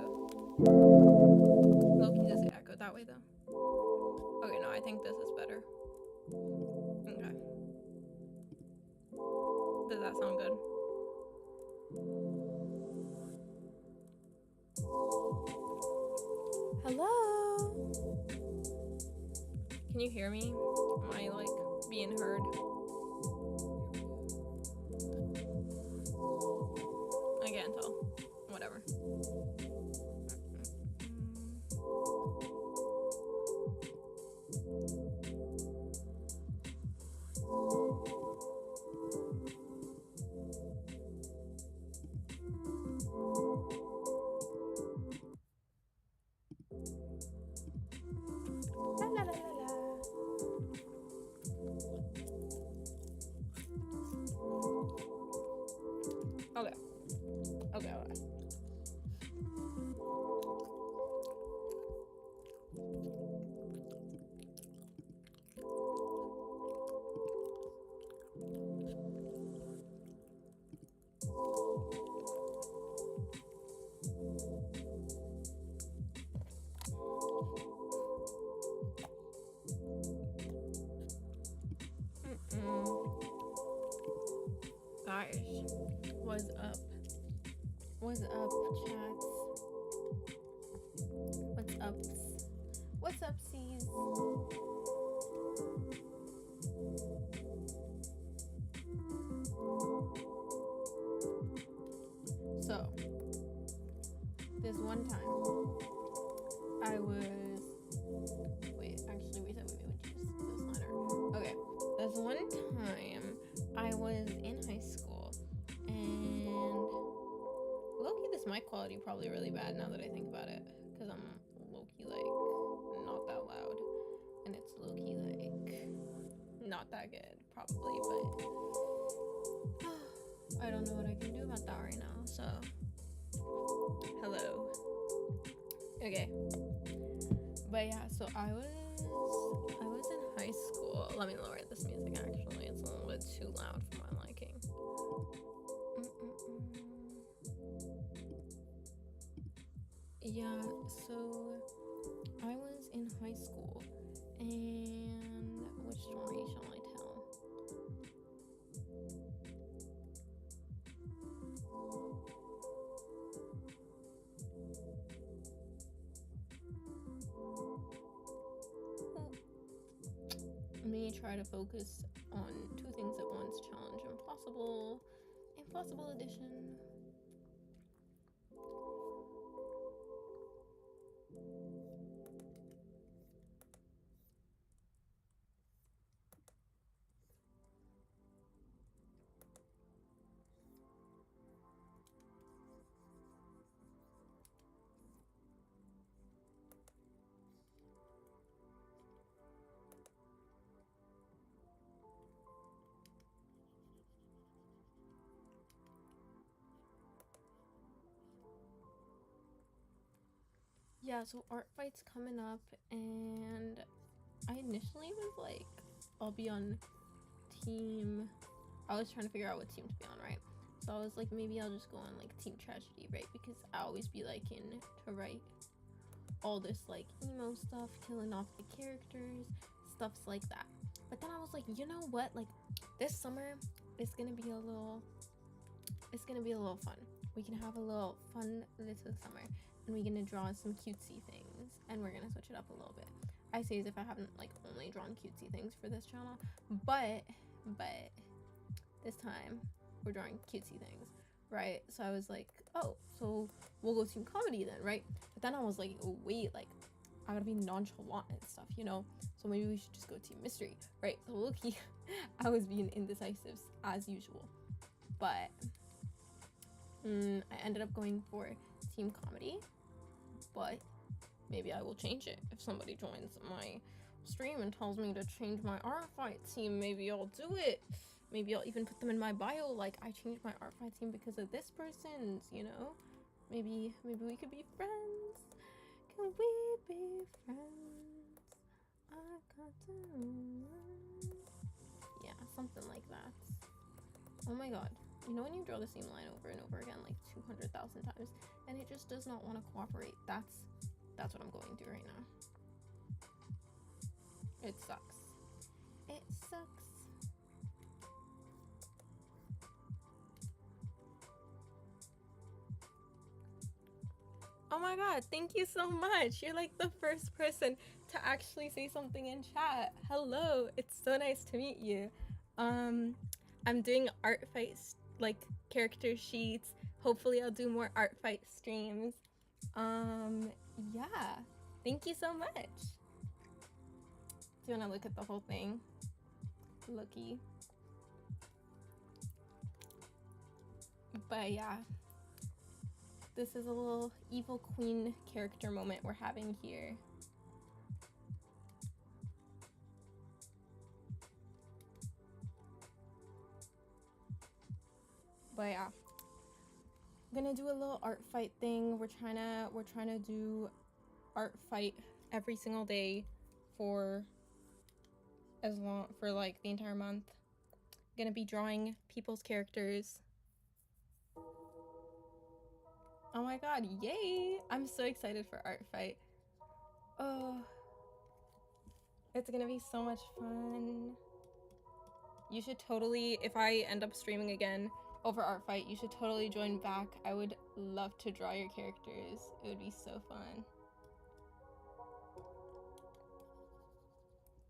Loki does it echo that way though. Okay, no, I think this is better. Okay. Does that sound good? Hello? Can you hear me? Am I like being heard? I can't tell. Whatever. La la la la la. Okay. Okay. Guys, what's up? What's up, chats? What's up? What's up, C's? So, this one time, I was... Wait, actually, we said we would use this liner. Okay, this one time, I was in high school, and low-key, this mic quality probably really bad now that I think about it, because I'm low-key, like, not that loud, and it's low-key, like, not that good, probably, but I don't know what I can do about that right now, so, hello. Okay, but yeah, so I was in high school. Let me lower this music, actually, it's a little bit too loud for my liking. Yeah, so I was in high school, and which story shall I tell? Me try to focus on two things at once. Challenge Impossible edition. Yeah, so art fight's coming up, and I initially was like, I'll be on team. I was trying to figure out what team to be on, right? So I was like, maybe I'll just go on like team tragedy, right? Because I always be liking to write all this like emo stuff, killing off the characters, stuffs like that. But then I was like, you know what? Like this summer, it's gonna be a little fun. We can have a little fun this summer, and we're gonna draw some cutesy things, and we're gonna switch it up a little bit. I say as if I haven't like only drawn cutesy things for this channel, but this time we're drawing cutesy things, right? So I was like, oh, so we'll go team comedy then, right? But then I was like, oh, wait, like I gotta be nonchalant and stuff, you know? So maybe we should just go team mystery, right? So low-key, I was being indecisive as usual, but I ended up going for team comedy, but maybe I will change it if somebody joins my stream and tells me to change my artfight team. Maybe I'll do it. Maybe I'll even put them in my bio, like I changed my artfight team because of this person's, you know? Maybe we could be friends. Can we be friends? I got to yeah, something like that. Oh my god. You know when you draw the same line over and over again like 200,000 times and it just does not want to cooperate? That's what I'm going through right now. It sucks. It sucks. Oh my god, thank you so much. You're like the first person to actually say something in chat. Hello, it's so nice to meet you. I'm doing art fights, like character sheets. Hopefully I'll do more art fight streams. Yeah, thank you so much. Do you want to look at the whole thing? Looky. But yeah, this is a little evil queen character moment we're having here. But yeah, I'm gonna do a little art fight thing. We're trying to do art fight every single day for like the entire month. I'm gonna be drawing people's characters. Oh my god, yay! I'm so excited for art fight. Oh, it's gonna be so much fun. You should totally, if I end up streaming again over art fight, you should totally join back. I would love to draw your characters. It would be so fun.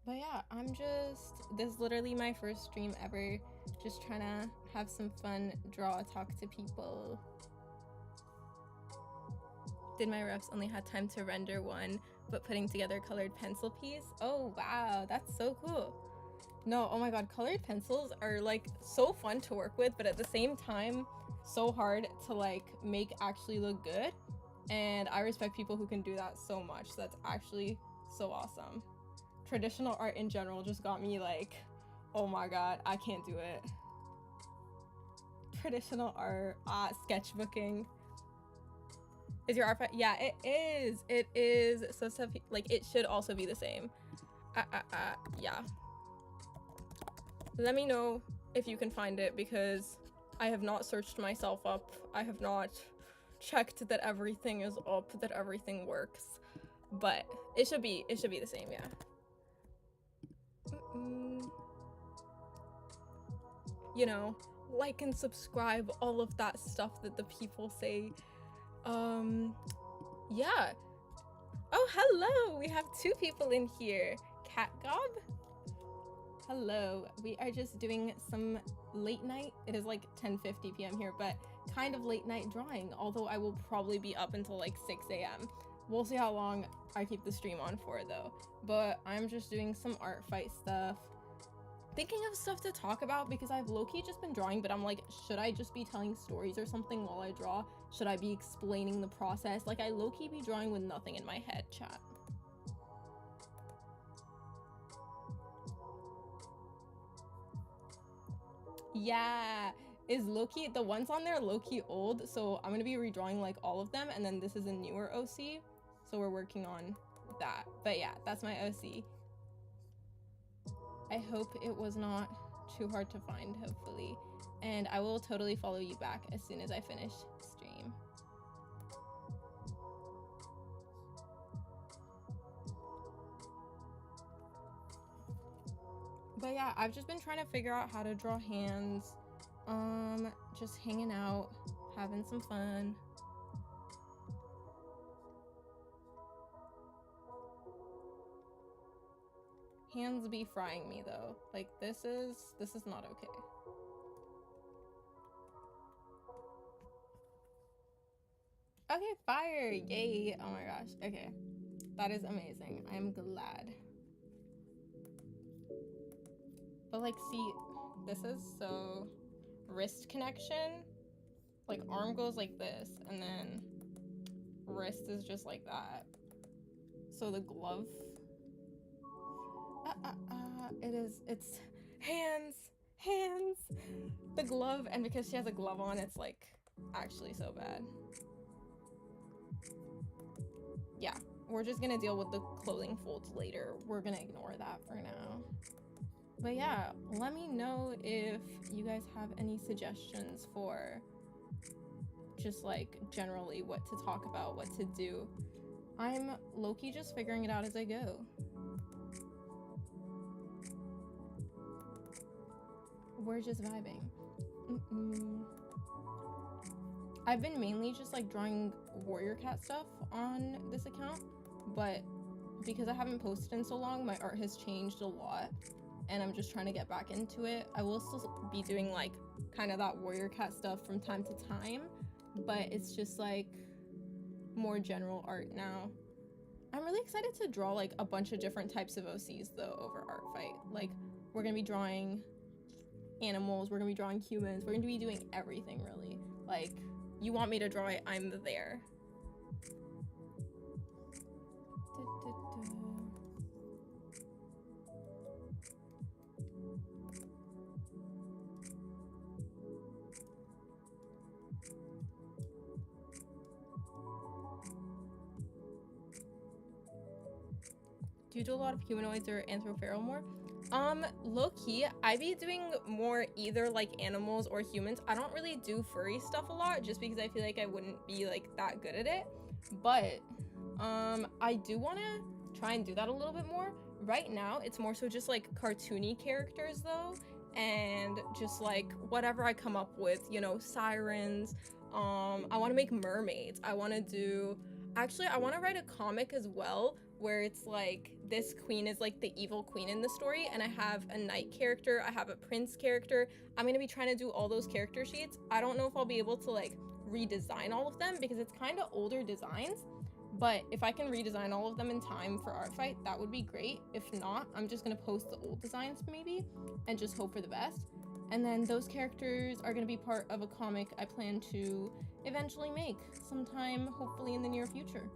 But yeah, this is literally my first stream ever. Just trying to have some fun, draw, talk to people. Did my refs only had time to render one, but putting together colored pencil piece? Oh wow, that's so cool. No, oh my god, colored pencils are like so fun to work with, but at the same time, so hard to like make actually look good. And I respect people who can do that so much. That's actually so awesome. Traditional art in general just got me like, oh my god, I can't do it. Traditional art, sketchbooking. Is your art fight? Yeah, it is. It is. So stuff like it should also be the same. Yeah. Let me know if you can find it because I have not searched myself up. I have not checked that everything is up, that everything works. But it should be the same, yeah. You know, like and subscribe, all of that stuff that the people say. Yeah. Oh, hello! We have 2 people in here. Cat Gob? Hello. We are just doing some late night. It is like 10:50 p.m. here, but kind of late night drawing, although I will probably be up until like 6 a.m. We'll see how long I keep the stream on for though. But I'm just doing some art fight stuff. Thinking of stuff to talk about because I've low-key just been drawing, but I'm like, should I just be telling stories or something while I draw? Should I be explaining the process? Like, I low-key be drawing with nothing in my head, chat. Yeah, is low-key, the ones on there low-key old, so I'm gonna be redrawing like all of them, and then this is a newer OC, so we're working on that. But yeah, that's my OC. I hope it was not too hard to find, hopefully. And I will totally follow you back as soon as I finish stream. But yeah, I've just been trying to figure out how to draw hands. Just hanging out, having some fun. Hands be frying me though. Like this is not okay. Okay, fire! Yay! Oh my gosh. Okay. That is amazing. I am glad. But like, see, this is so wrist connection. Like arm goes like this, and then wrist is just like that. So the glove, it's hands, the glove, and because she has a glove on, it's like actually so bad. Yeah, we're just gonna deal with the clothing folds later. We're gonna ignore that for now. But yeah, let me know if you guys have any suggestions for just like generally what to talk about, what to do. I'm low-key just figuring it out as I go. We're just vibing. I've been mainly just like drawing warrior cat stuff on this account, but because I haven't posted in so long, my art has changed a lot and I'm just trying to get back into it. I will still be doing like kind of that warrior cat stuff from time to time, but it's just like more general art now. I'm really excited to draw like a bunch of different types of OCs though over artfight. Like we're gonna be drawing animals, we're gonna be drawing humans, we're gonna be doing everything really. Like you want me to draw it, I'm there. Do you do a lot of humanoids or anthropomorph? Low-key, I be doing more either like animals or humans. I don't really do furry stuff a lot just because I feel like I wouldn't be like that good at it. But I do want to try and do that a little bit more. Right now, it's more so just like cartoony characters though, and just like whatever I come up with, you know, sirens. I want to make mermaids. I want to do, actually, I want to write a comic as well where it's like this queen is like the evil queen in the story, and I have a knight character, I have a prince character. I'm gonna be trying to do all those character sheets. I don't know if I'll be able to like redesign all of them because it's kind of older designs, but if I can redesign all of them in time for artfight, that would be great. If not, I'm just gonna post the old designs maybe and just hope for the best. And then those characters are gonna be part of a comic I plan to eventually make sometime, hopefully in the near future.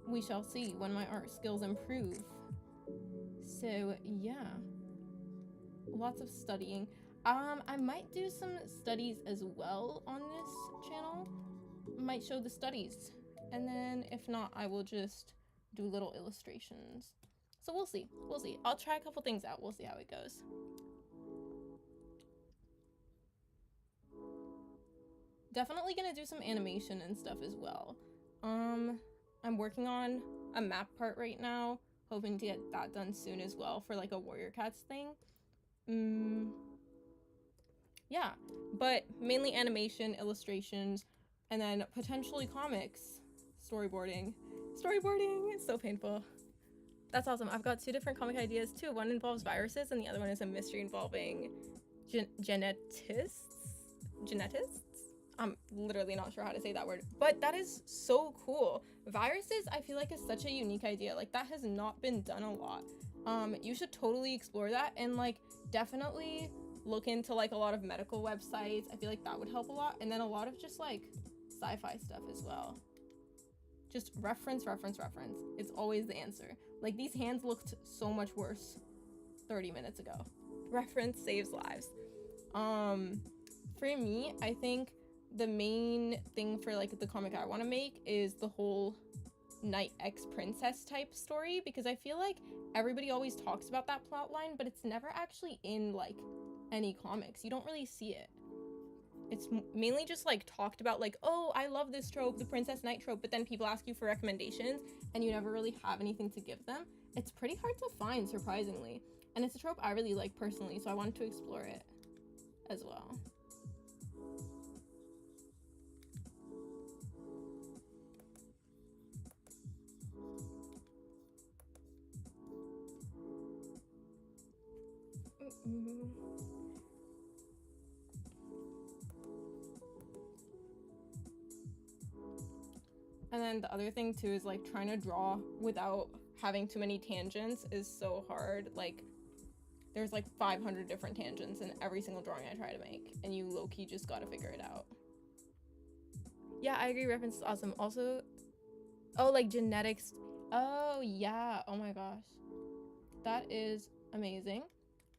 We shall see when my art skills improve. So yeah, lots of studying. I might do some studies as well on this channel. Might show the studies, and then if not, I will just do little illustrations. So we'll see. We'll see. I'll try a couple things out. We'll see how it goes. Definitely gonna do some animation and stuff as well. I'm working on a map part right now, hoping to get that done soon as well for like a Warrior Cats thing. Yeah, but mainly animation, illustrations, and then potentially comics. Storyboarding. Storyboarding! It's so painful. That's awesome. I've got 2 different comic ideas too. One involves viruses and the other one is a mystery involving genetists? I'm literally not sure how to say that word, but that is so cool. Viruses, I feel like, is such a unique idea. Like, that has not been done a lot. You should totally explore that and like definitely look into like a lot of medical websites. I feel like that would help a lot, and then a lot of just like sci-fi stuff as well. Just reference. It's always the answer. Like, these hands looked so much worse 30 minutes ago. Reference saves lives. For me, I think the main thing for like the comic I want to make is the whole knight x princess type story, because I feel like everybody always talks about that plot line, but it's never actually in like any comics. You don't really see it. It's mainly just like talked about like, oh, I love this trope, the princess knight trope, but then people ask you for recommendations and you never really have anything to give them. It's pretty hard to find, surprisingly, and it's a trope I really like personally, so I wanted to explore it as well. And then the other thing too is like trying to draw without having too many tangents is so hard. Like there's like 500 different tangents in every single drawing I try to make, and you low-key just gotta figure it out. Yeah, I agree, reference is awesome. Also, oh, like genetics. Oh yeah, oh my gosh, that is amazing.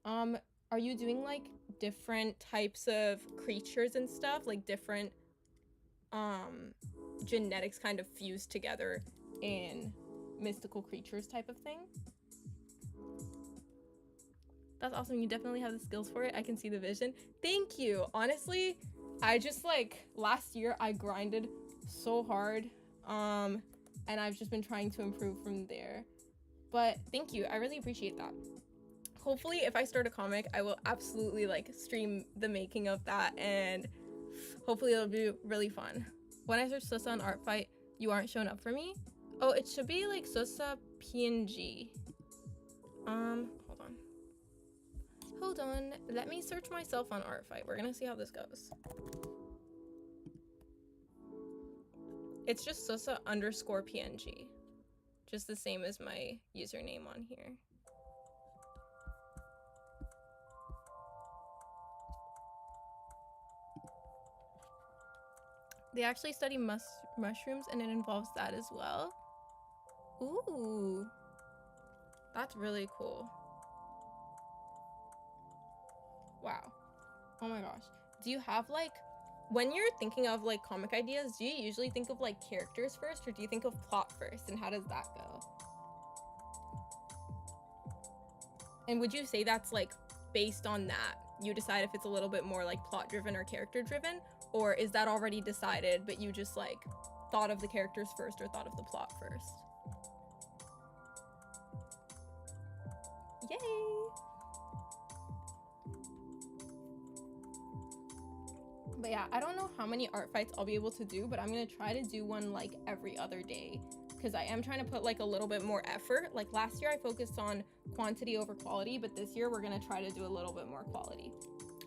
Are you doing like different types of creatures and stuff, like different genetics kind of fused together in mystical creatures type of thing? That's awesome. You definitely have the skills for it. I can see the vision. Thank you. Honestly, I just like last year I grinded so hard, and I've just been trying to improve from there. But thank you. I really appreciate that. Hopefully if I start a comic, I will absolutely like stream the making of that, and hopefully it'll be really fun. When I search Sosa on Artfight, you aren't showing up for me? Oh, it should be like Sosa PNG. Hold on. Let me search myself on Artfight. We're gonna see how this goes. It's just Sosa underscore PNG. Just the same as my username on here. They actually study mushrooms, and it involves that as well. Ooh, that's really cool. Wow. Oh my gosh. Do you have like, when you're thinking of like comic ideas, do you usually think of like characters first, or do you think of plot first, and how does that go? And would you say that's like based on that you decide if it's a little bit more like plot driven or character driven, or is that already decided but you just like thought of the characters first or thought of the plot first? Yay! But yeah, I don't know how many art fights I'll be able to do, but I'm gonna try to do one like every other day, because I am trying to put like a little bit more effort. Like last year I focused on quantity over quality, but this year we're gonna try to do a little bit more quality.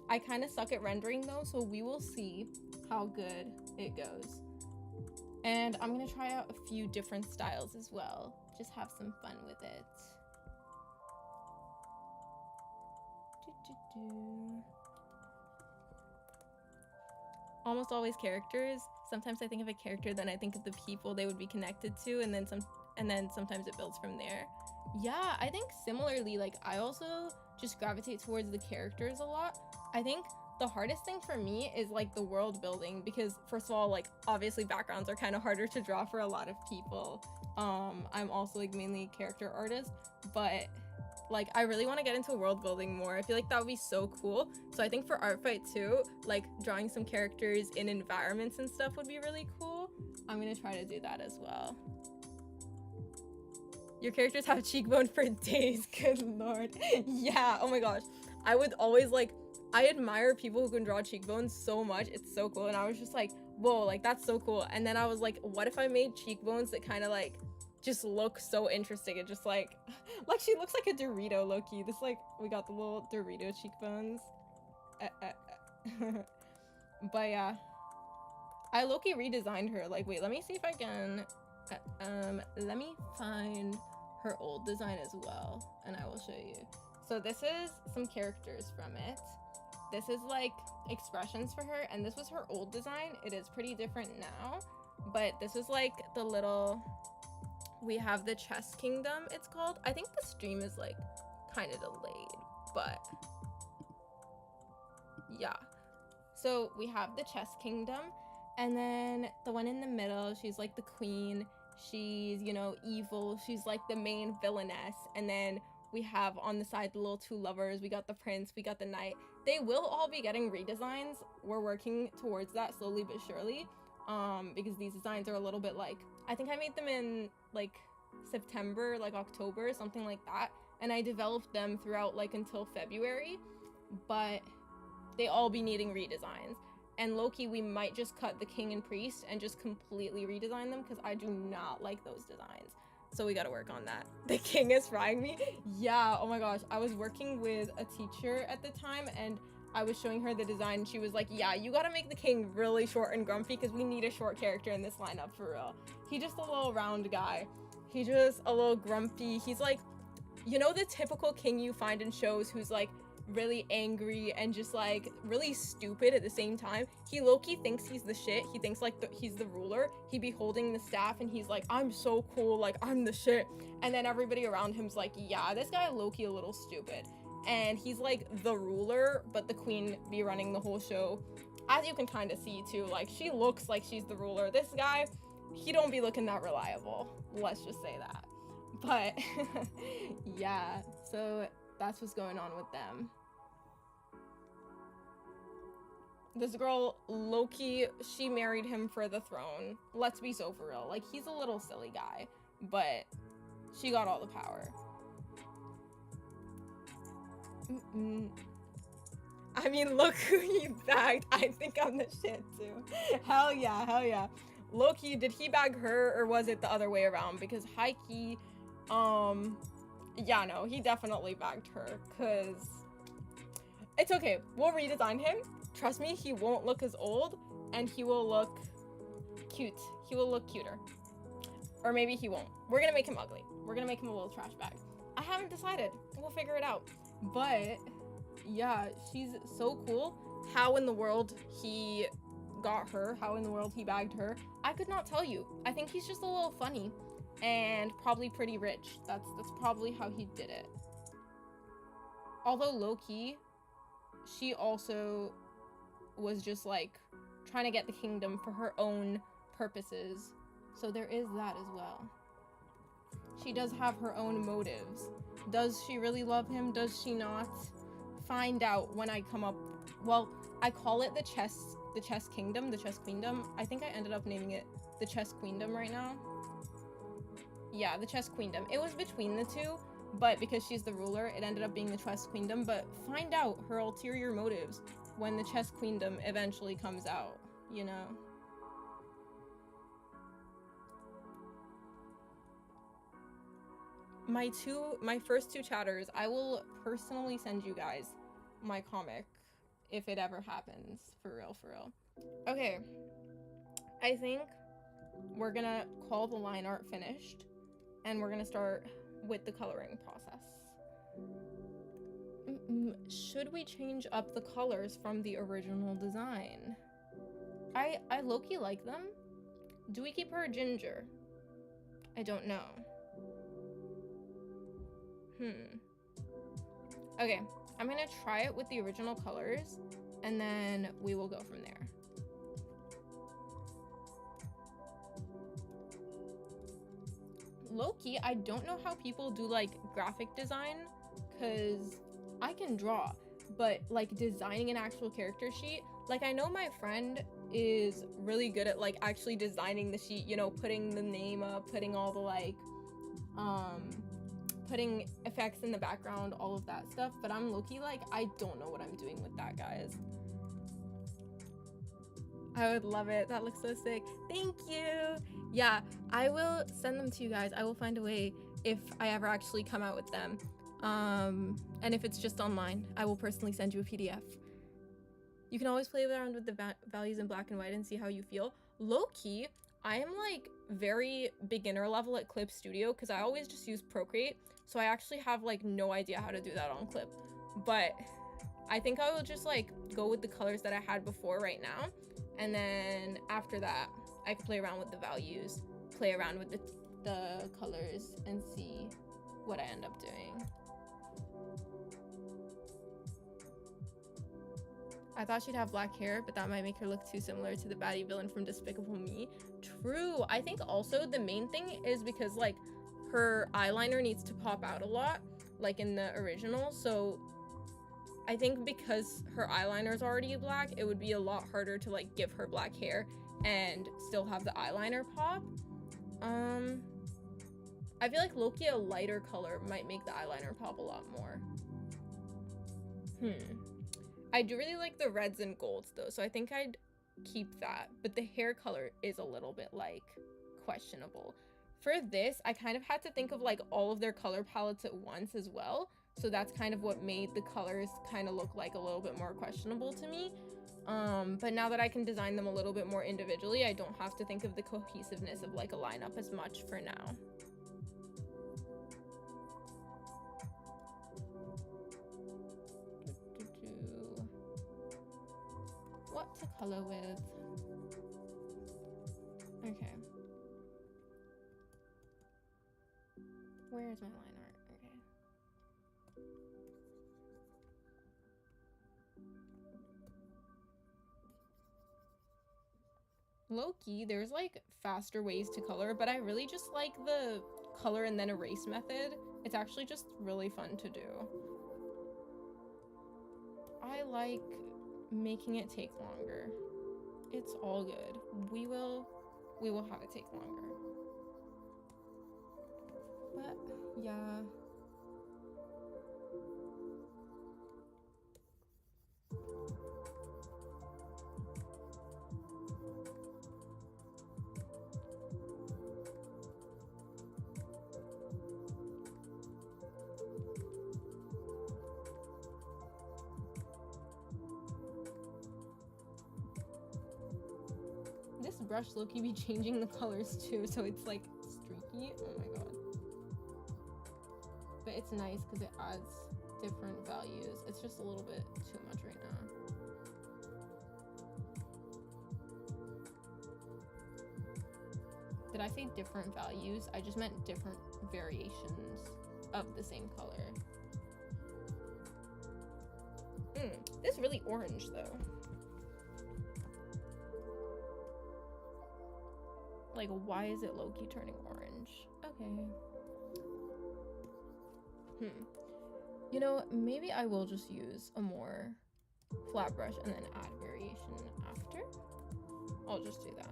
I kind of suck at rendering though, so we will see how good it goes. And I'm gonna try out a few different styles as well. Just have some fun with it. Almost always characters. Sometimes I think of a character, then I think of the people they would be connected to, and then sometimes it builds from there. Yeah, I think similarly, like I also just gravitate towards the characters a lot. I think the hardest thing for me is like the world building, because first of all, like obviously backgrounds are kind of harder to draw for a lot of people. I'm also like mainly a character artist, but like I really want to get into world building more. I feel like that would be so cool. So I think for Artfight too, like drawing some characters in environments and stuff would be really cool. I'm gonna try to do that as well. Your characters have cheekbone for days. Good lord. Yeah, oh my gosh. I would always like, I admire people who can draw cheekbones so much. It's so cool. And I was just like, whoa, like that's so cool. And then I was like, what if I made cheekbones that kind of like just look so interesting? It just like she looks like a Dorito, low-key. This like, we got the little Dorito cheekbones. But yeah, I low-key redesigned her. Like, wait, let me see if I can, let me find her old design as well, and I will show you. So this is some characters from it. This is like expressions for her, and this was her old design. It is pretty different now, but this is like the little, we have the chess kingdom, it's called. I think the stream is like kind of delayed, but yeah. So we have the chess kingdom, and then the one in the middle, she's like the queen. She's, you know, evil. She's like the main villainess. And then we have on the side the little two lovers. We got the prince, we got the knight. They will all be getting redesigns. We're working towards that slowly but surely, because these designs are a little bit like, I think I made them in like September, like October, something like that, and I developed them throughout like until February, but they all be needing redesigns. And low-key, we might just cut the king and priest and just completely redesign them, because I do not like those designs. So we gotta work on that. The king is frying me. Yeah, oh my gosh. I was working with a teacher at the time, and I was showing her the design, and she was like, yeah, you gotta make the king really short and grumpy because we need a short character in this lineup for real. He's just a little round guy. He's just a little grumpy. He's like, you know, the typical king you find in shows who's like really angry and just like really stupid at the same time. He low-key thinks he's the shit. He thinks like he's the ruler. He'd be holding the staff and he's like, I'm so cool, like I'm the shit. And then everybody around him's like, yeah, this guy low-key a little stupid. And he's like the ruler, but the queen be running the whole show. As you can kind of see too, like she looks like she's the ruler. This guy, he don't be looking that reliable. Let's just say that. But yeah, so that's what's going on with them. This girl, Loki, she married him for the throne. Let's be so for real. Like, he's a little silly guy, but she got all the power. I mean, look who he bagged. I think I'm the shit too. Hell yeah, hell yeah. Loki, did he bag her or was it the other way around? Because Heike, yeah, no, he definitely bagged her because it's okay. We'll redesign him. Trust me, he won't look as old and he will look cute. He will look cuter. Or maybe he won't. We're gonna make him ugly. We're gonna make him a little trash bag. I haven't decided. We'll figure it out. But yeah, she's so cool. How in the world he got her, how in the world he bagged her, I could not tell you. I think he's just a little funny and probably pretty rich. That's probably how he did it. Although low-key, she also was just like trying to get the kingdom for her own purposes. So there is that as well. She does have her own motives. Does she really love him? Does she not? Find out when I come up. Well, I call it the chess kingdom, the chess queendom. I think I ended up naming it the chess queendom right now. Yeah, the chess queendom. It was between the two, but because she's the ruler, it ended up being the chess queendom. But find out her ulterior motives when the chess queendom eventually comes out, you know? My first two chatters, I will personally send you guys my comic if it ever happens, for real, for real. Okay, I think we're gonna call the line art finished and we're gonna start with the coloring process. Should we change up the colors from the original design? I low-key like them. Do we keep her ginger? I don't know. Okay, I'm gonna try it with the original colors and then we will go from there. Low-key, I don't know how people do like graphic design because I can draw, but like designing an actual character sheet, like I know my friend is really good at like actually designing the sheet, you know, putting the name up, putting all the like putting effects in the background, all of that stuff, but I'm low-key like I don't know what I'm doing with that, guys. I would love it. That looks so sick. Thank you. Yeah, I will send them to you guys. I will find a way if I ever actually come out with them. And if it's just online, I will personally send you a PDF. You can always play around with the values in black and white and see how you feel. Low-key, I am like very beginner level at Clip Studio because I always just use Procreate. So I actually have like no idea how to do that on Clip. But I think I will just like go with the colors that I had before right now. And then after that, I can play around with the values, play around with the colors and see what I end up doing. I thought she'd have black hair, but that might make her look too similar to the baddie villain from Despicable Me. True. I think also the main thing is because like her eyeliner needs to pop out a lot, like in the original. So I think because her eyeliner is already black, it would be a lot harder to like give her black hair and still have the eyeliner pop. I feel like low-key a lighter color might make the eyeliner pop a lot more. I do really like the reds and golds though, so I think I'd keep that, but the hair color is a little bit like questionable. For this, I kind of had to think of like all of their color palettes at once as well, So that's kind of what made the colors kind of look like a little bit more questionable to me. But now that I can design them a little bit more individually, I don't have to think of the cohesiveness of like a lineup as much for now. What to color with? Okay. Where's my line art? Okay. Low-key, there's like faster ways to color, but I really just like the color and then erase method. It's actually just really fun to do. I like making it take longer. It's all good. We will have it take longer. But yeah. This brush low-key be changing the colors too, so it's like streaky. Oh my god. But it's nice because it adds different values. It's just a little bit too much right now. Did I say different values? I just meant different variations of the same color. This really orange though. Like, why is it low-key turning orange? Okay. You know, maybe I will just use a more flat brush and then add variation after. I'll just do that.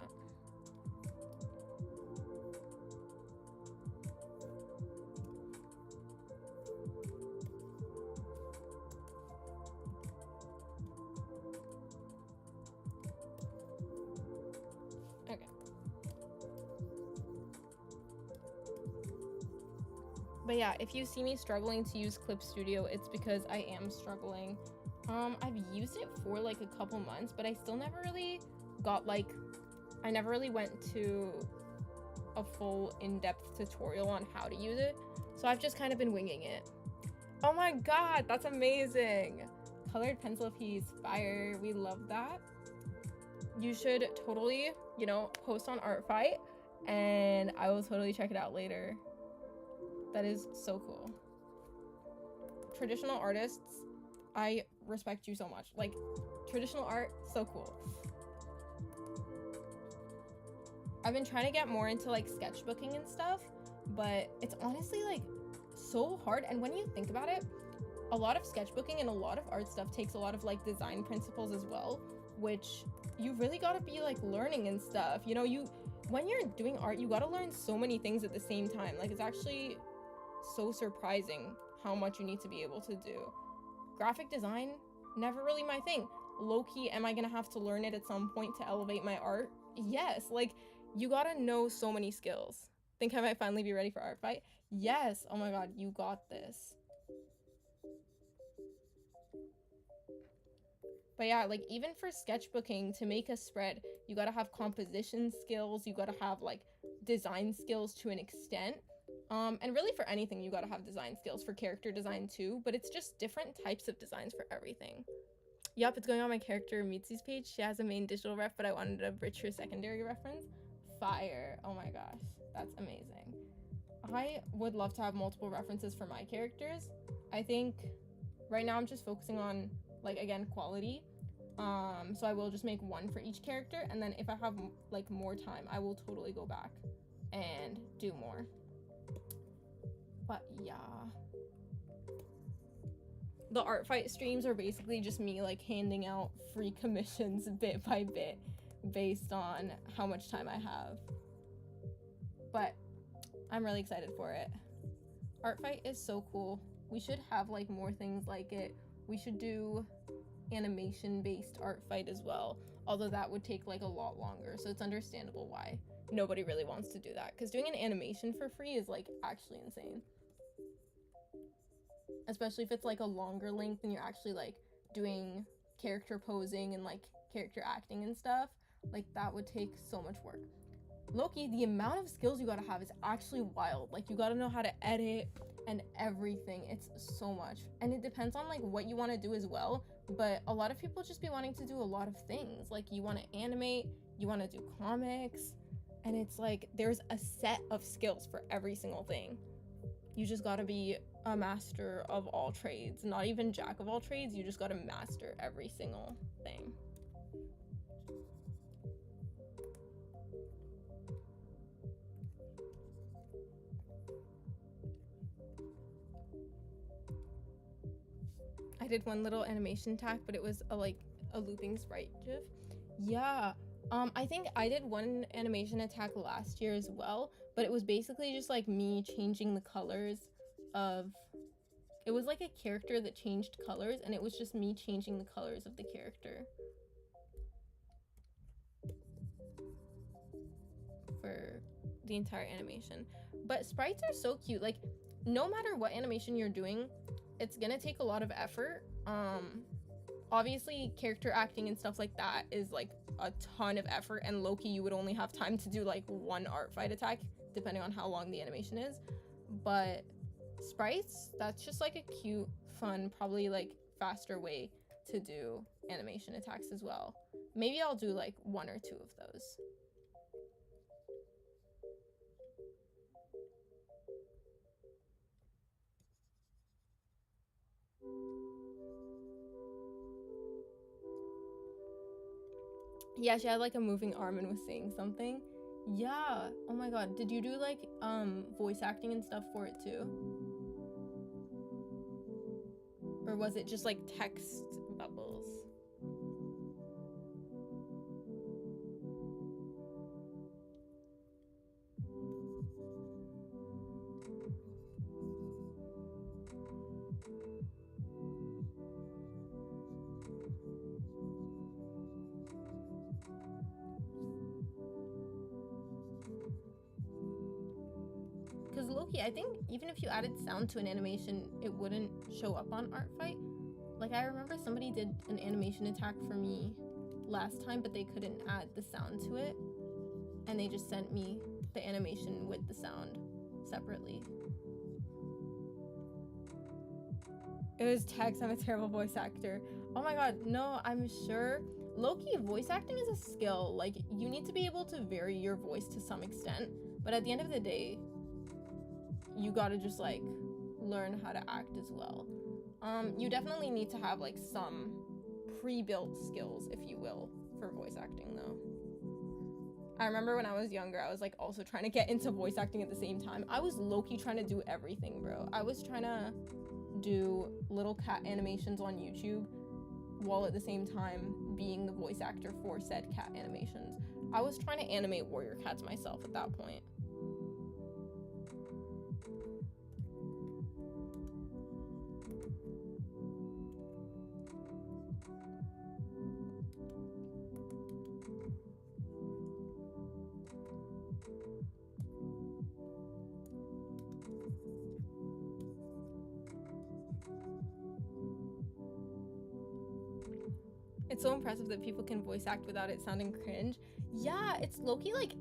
But yeah, if you see me struggling to use Clip Studio, it's because I am struggling. I've used it for like a couple months, but I still never really got like, I never really went to a full in-depth tutorial on how to use it. So I've just kind of been winging it. Oh my god, that's amazing. Colored pencil piece, fire, we love that. You should totally, you know, post on Artfight and I will totally check it out later. That is so cool. Traditional artists, I respect you so much. Like, traditional art, so cool. I've been trying to get more into like sketchbooking and stuff, but it's honestly like so hard. And when you think about it, a lot of sketchbooking and a lot of art stuff takes a lot of like design principles as well, which you really gotta be like learning and stuff. You know, when you're doing art, you gotta learn so many things at the same time. Like, it's actually so surprising how much you need to be able to do. Graphic design, never really my thing. Low-key, am I gonna have to learn it at some point to elevate my art? Yes, like, you gotta know so many skills. Think I might finally be ready for Artfight? Yes, oh my god, you got this. But yeah, like, even for sketchbooking, to make a spread, you gotta have composition skills, you gotta have like design skills to an extent. And really for anything, you gotta have design skills, for character design too, but it's just different types of designs for everything. Yup, it's going on my character Mitsu's page. She has a main digital ref, but I wanted a richer secondary reference. Fire. Oh my gosh, that's amazing. I would love to have multiple references for my characters. I think right now I'm just focusing on, like, again, quality. So I will just make one for each character, and then if I have like more time, I will totally go back and do more. But yeah, the Artfight streams are basically just me like handing out free commissions bit by bit based on how much time I have. But I'm really excited for it. Artfight is so cool. We should have like more things like it. We should do animation-based Artfight as well, although that would take like a lot longer, so it's understandable why nobody really wants to do that, because doing an animation for free is like actually insane. especially if it's like a longer length and you're actually like doing character posing and like character acting and stuff. Like that would take so much work. Loki, the amount of skills you gotta have is actually wild. Like you gotta know how to edit and everything. It's so much, and it depends on like what you want to do as well. But a lot of people just be wanting to do a lot of things. Like you want to animate, you want to do comics, and it's like there's a set of skills for every single thing. You just gotta be a master of all trades, not even jack of all trades. You just gotta master every single thing. I did one little animation attack, but it was a looping sprite gif. Yeah. I think I did one animation attack last year as well, but it was basically just like me changing the colors of, it was like a character that changed colors, and it was just me changing the colors of the character for the entire animation. But sprites are so cute. Like no matter what animation you're doing, it's gonna take a lot of effort. Obviously character acting and stuff like that is like a ton of effort, and low-key you would only have time to do like one art fight attack depending on how long the animation is. But sprites, that's just like a cute, fun, probably like faster way to do animation attacks as well. Maybe I'll do like one or two of those. Yeah, she had like a moving arm and was saying something. Yeah. Oh my god. Did you do like voice acting and stuff for it too? Or was it just like text bubbles? Because Loki, I think even if you added sound to an animation, it wouldn't show up on Artfight. Like I remember somebody did an animation attack for me last time, but they couldn't add the sound to it, and they just sent me the animation with the sound separately. It was text. I'm a terrible voice actor. Oh my god, no, I'm sure. Low-key, voice acting is a skill. Like, you need to be able to vary your voice to some extent, but at the end of the day, you gotta just like learn how to act as well. You definitely need to have like some pre-built skills, if you will, for voice acting though. I remember when I was younger, I was like also trying to get into voice acting at the same time. I was low-key trying to do everything, bro. I was trying to do little cat animations on YouTube while at the same time being the voice actor for said cat animations. I was trying to animate warrior cats myself at that point. It's so impressive that people can voice act without it sounding cringe. Yeah, it's low-key like,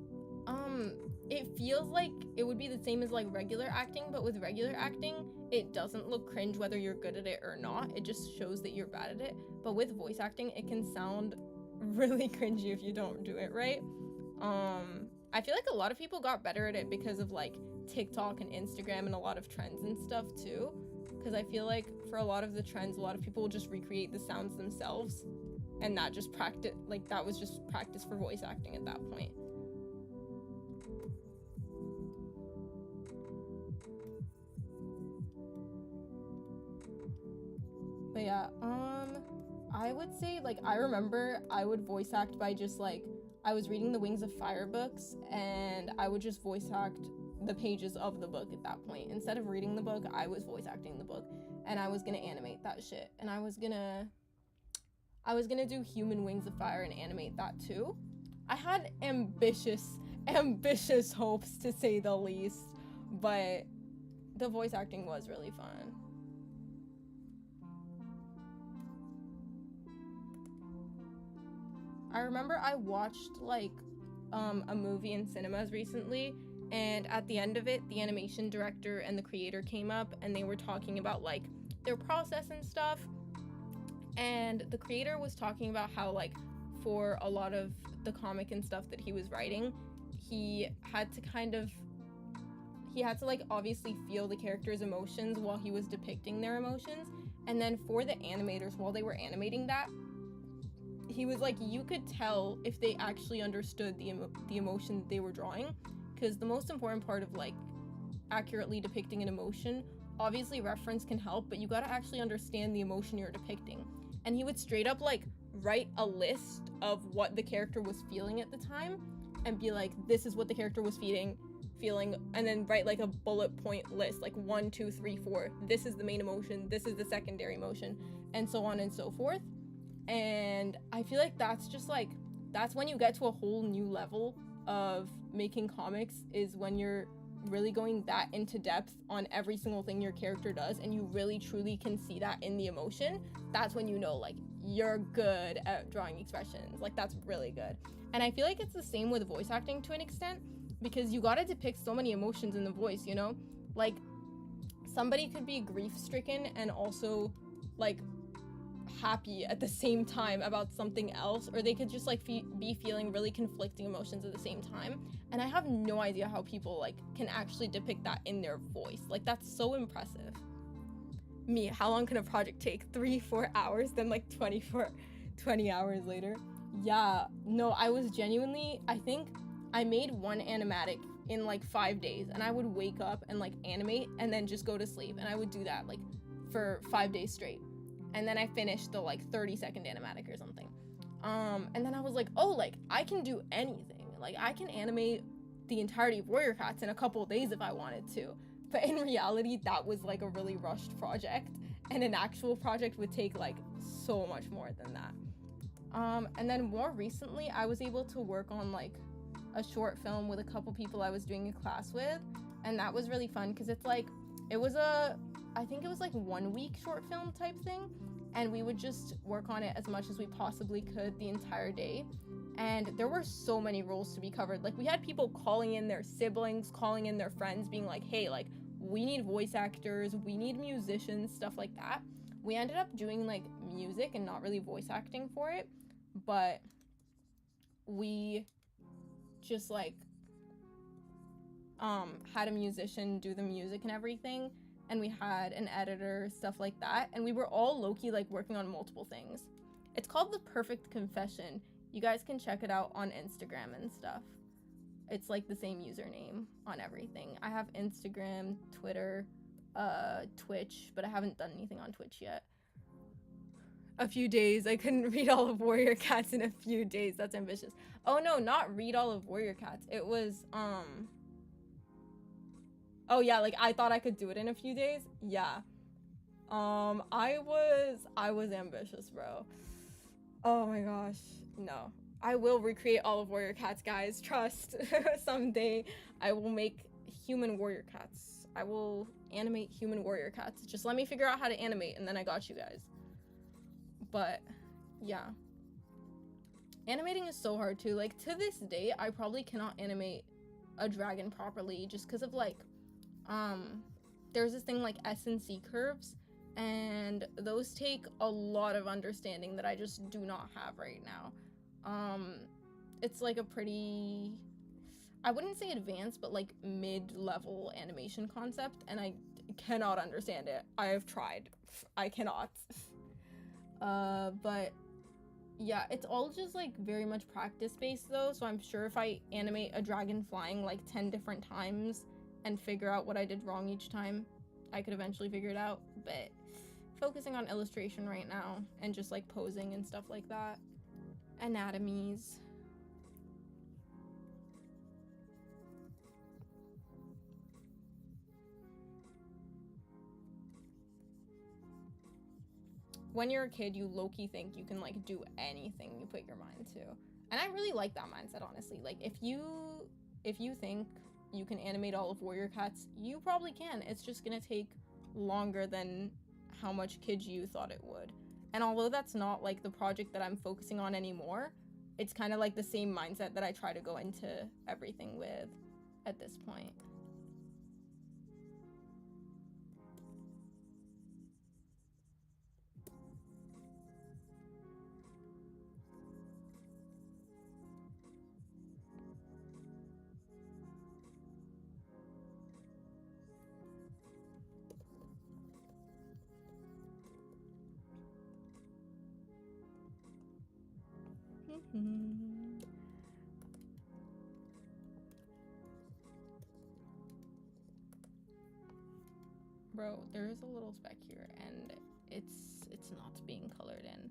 it feels like it would be the same as like regular acting, but with regular acting, it doesn't look cringe whether you're good at it or not. It just shows that you're bad at it. But with voice acting, it can sound really cringy if you don't do it right. I feel like a lot of people got better at it because of like TikTok and Instagram and a lot of trends and stuff too. Because I feel like for a lot of the trends, a lot of people will just recreate the sounds themselves. And that just practice, like that was just practice for voice acting at that point. But yeah, I would say like I remember I would voice act by just like I was reading the Wings of Fire books, and I would just voice act the pages of the book at that point. Instead of reading the book, I was voice acting the book, and I was gonna animate that shit, and I was gonna do Human Wings of Fire and animate that too. I had ambitious hopes, to say the least, but the voice acting was really fun. I remember I watched like a movie in cinemas recently, and at the end of it, the animation director and the creator came up and they were talking about like their process and stuff. And the creator was talking about how like for a lot of the comic and stuff that he was writing, he had to like obviously feel the characters' emotions while he was depicting their emotions. And then for the animators, while they were animating that, he was like, you could tell if they actually understood the emotion that they were drawing, because the most important part of like accurately depicting an emotion, obviously reference can help, but you gotta actually understand the emotion you're depicting. And he would straight up like write a list of what the character was feeling at the time and be like, this is what the character was feeling, and then write like a bullet point list, like 1, 2, 3, 4, this is the main emotion, this is the secondary emotion, and so on and so forth. And I feel like that's just like, that's when you get to a whole new level of making comics, is when you're really going that into depth on every single thing your character does, and you really truly can see that in the emotion. That's when you know like you're good at drawing expressions. Like that's really good. And I feel like it's the same with voice acting to an extent, because you gotta depict so many emotions in the voice, you know? Like somebody could be grief stricken and also like happy at the same time about something else, or they could just like be feeling really conflicting emotions at the same time. And I have no idea how people like can actually depict that in their voice. Like that's so impressive. Me, how long can a project take? 3-4 hours, then like 20 hours later. Yeah, no, I was genuinely, I think I made one animatic in like 5 days, and I would wake up and like animate and then just go to sleep, and I would do that like for 5 days straight. And then I finished the like 30-second animatic or something. And then I was like, oh, like I can do anything. Like I can animate the entirety of Warrior Cats in a couple of days if I wanted to. But in reality, that was like a really rushed project, and an actual project would take like so much more than that. And then more recently, I was able to work on like a short film with a couple people I was doing a class with, and that was really fun because it's like, I think it was like 1 week short film type thing, and we would just work on it as much as we possibly could the entire day. And there were so many roles to be covered. Like we had people calling in their siblings, calling in their friends, being like, hey, like we need voice actors, we need musicians, stuff like that. We ended up doing like music and not really voice acting for it, but we just like had a musician do the music and everything, and we had an editor, stuff like that, and we were all low-key like working on multiple things. It's called The Perfect Confession. You guys can check it out on Instagram and stuff. It's like the same username on everything. I have Instagram, Twitter, Twitch, but I haven't done anything on Twitch yet. A few days. I couldn't read all of Warrior Cats in a few days. That's ambitious. Oh no, not read all of Warrior Cats. It was, oh yeah, like I thought I could do it in a few days. Yeah. I was ambitious, bro. Oh my gosh. No. I will recreate all of Warrior Cats, guys. Trust. Someday I will make human Warrior Cats. I will animate human Warrior Cats. Just let me figure out how to animate, and then I got you guys. But yeah. Animating is so hard too. Like to this day, I probably cannot animate a dragon properly just because of like, there's this thing like S and C curves, and those take a lot of understanding that I just do not have right now. It's like a pretty, I wouldn't say advanced, but like mid-level animation concept, and I cannot understand it. I have tried. I cannot. But yeah, it's all just like very much practice based though, so I'm sure if I animate a dragon flying like 10 different times and figure out what I did wrong each time, I could eventually figure it out. But focusing on illustration right now and just like posing and stuff like that. Anatomies. When you're a kid, you low-key think you can like do anything you put your mind to. And I really like that mindset, honestly. Like if you think you can animate all of Warrior Cats, you probably can. It's just gonna take longer than how much Kid You thought it would. And although that's not like the project that I'm focusing on anymore, it's kind of like the same mindset that I try to go into everything with at this point. Bro, there is a little speck here and it's not being colored in.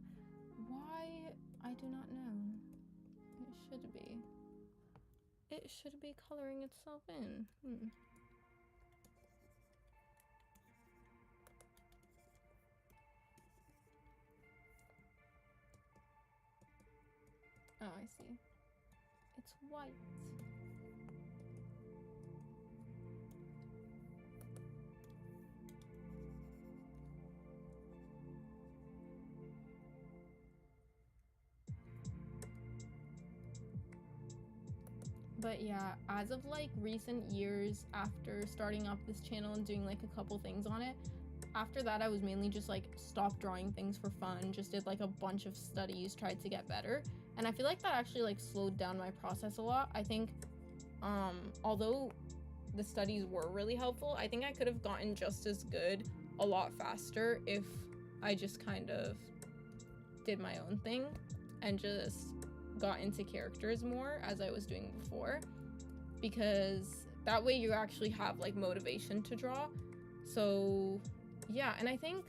Why? I do not know. It should be. It should be coloring itself in. Oh, I see. It's white. But yeah, as of like recent years after starting up this channel and doing like a couple things on it, after that I was mainly just like stopped drawing things for fun, just did like a bunch of studies, tried to get better. And I feel like that actually like slowed down my process a lot. I think although the studies were really helpful, I think I could have gotten just as good a lot faster if I just kind of did my own thing and just got into characters more as I was doing before, because that way you actually have like motivation to draw. So yeah, and I think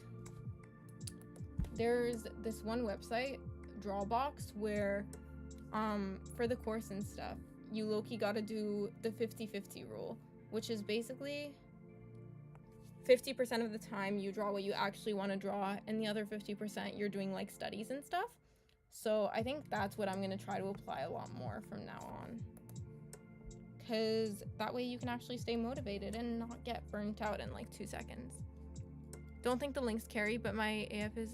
there's this one website, Drawbox, where for the course and stuff, you low-key gotta do the 50-50 rule, which is basically 50% of the time you draw what you actually want to draw, and the other 50% you're doing like studies and stuff. So I think that's what I'm going to try to apply a lot more from now on, because that way you can actually stay motivated and not get burnt out in like 2 seconds. Don't think the links carry, but my AF is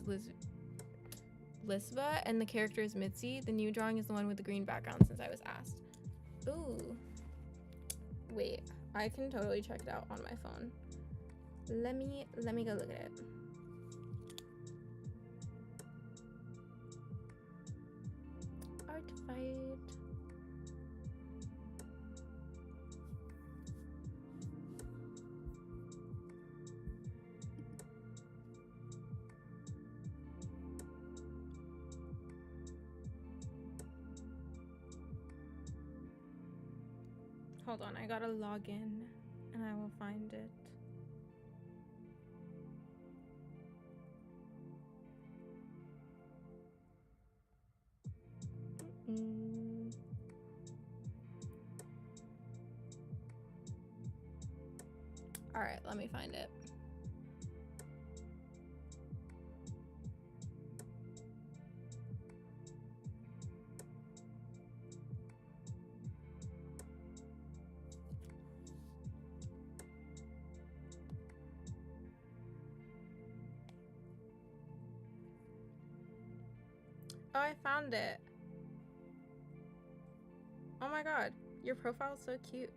Lisva and the character is Mitzi. The new drawing is the one with the green background since I was asked. Ooh. Wait, I can totally check it out on my phone. Let me go look at it. Artfight. Hold on, I gotta log in and I will find it. All right, let me find it. Oh, I found it. Oh my god, your profile's so cute.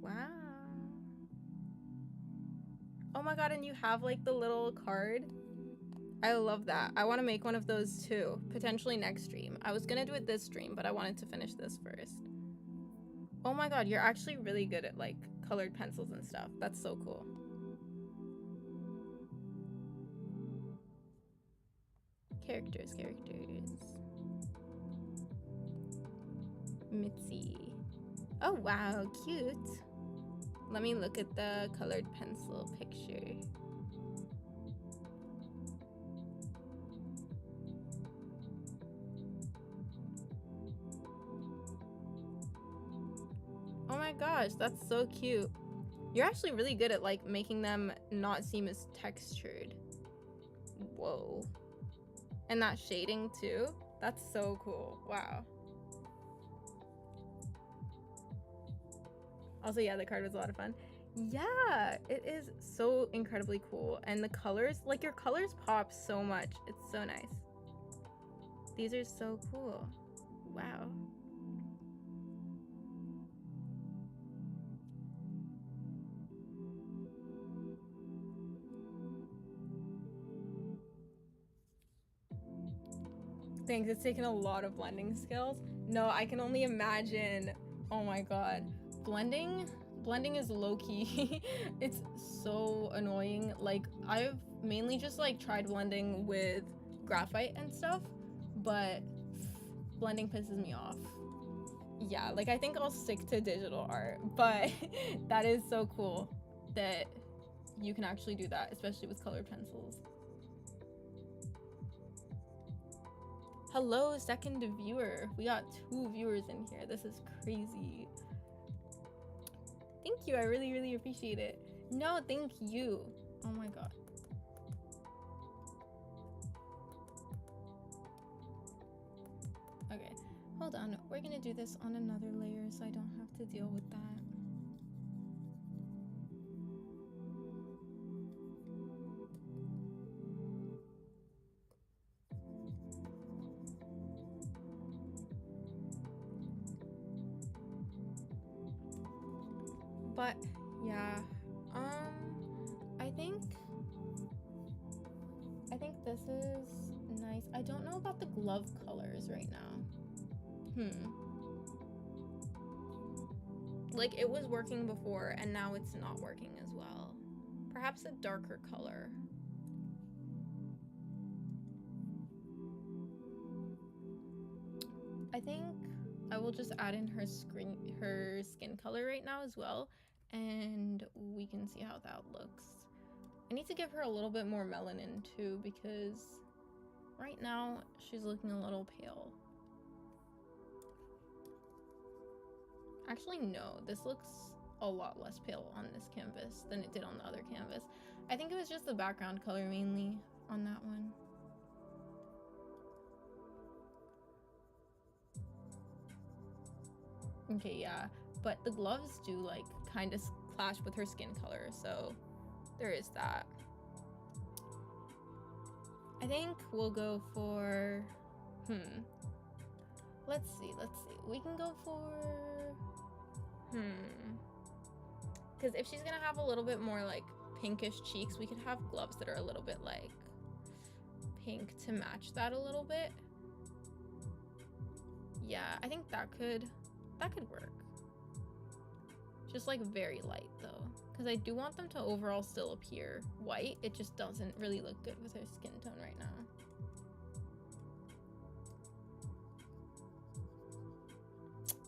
Wow. Oh my god, and you have like the little card. I love that. I want to make one of those too, potentially next stream. I was gonna do it this stream, but I wanted to finish this first. Oh my god, you're actually really good at like colored pencils and stuff. That's so cool. Characters. Mitzi. Oh wow, cute. Let me look at the colored pencil picture. Oh my gosh, that's so cute. You're actually really good at like making them not seem as textured. Whoa. And that shading too. That's so cool. Wow. Also, yeah, the card was a lot of fun. Yeah, it is so incredibly cool. And the colors, like your colors pop so much. It's so nice. These are so cool. Wow. Thanks, it's taken a lot of blending skills. No, I can only imagine. Oh my god. Blending is low-key. It's so annoying. Like, I've mainly just like tried blending with graphite and stuff, but blending pisses me off. Yeah, like I think I'll stick to digital art, but that is so cool that you can actually do that, especially with colored pencils. Hello, second viewer. We got 2 viewers in here. This is crazy. Thank you. I really, really appreciate it. No, thank you. Oh my god. Okay, hold on. We're gonna do this on another layer so I don't have to deal with that. But yeah, I think this is nice. I don't know about the glove colors right now. Like it was working before and now it's not working as well. Perhaps a darker color. I think I will just add in her skin color right now as well, and we can see how that looks. I need to give her a little bit more melanin too because right now she's looking a little pale. Actually, no, this looks a lot less pale on this canvas than it did on the other canvas. I think it was just the background color mainly on that one. Okay, yeah, but the gloves do like kind of clash with her skin color, so there is that. I think we'll go for, let's see. We can go for, because if she's gonna have a little bit more like pinkish cheeks, we could have gloves that are a little bit like pink to match that a little bit. Yeah, I think that could work. Just like very light though, because I do want them to overall still appear white. It just doesn't really look good with her skin tone right now.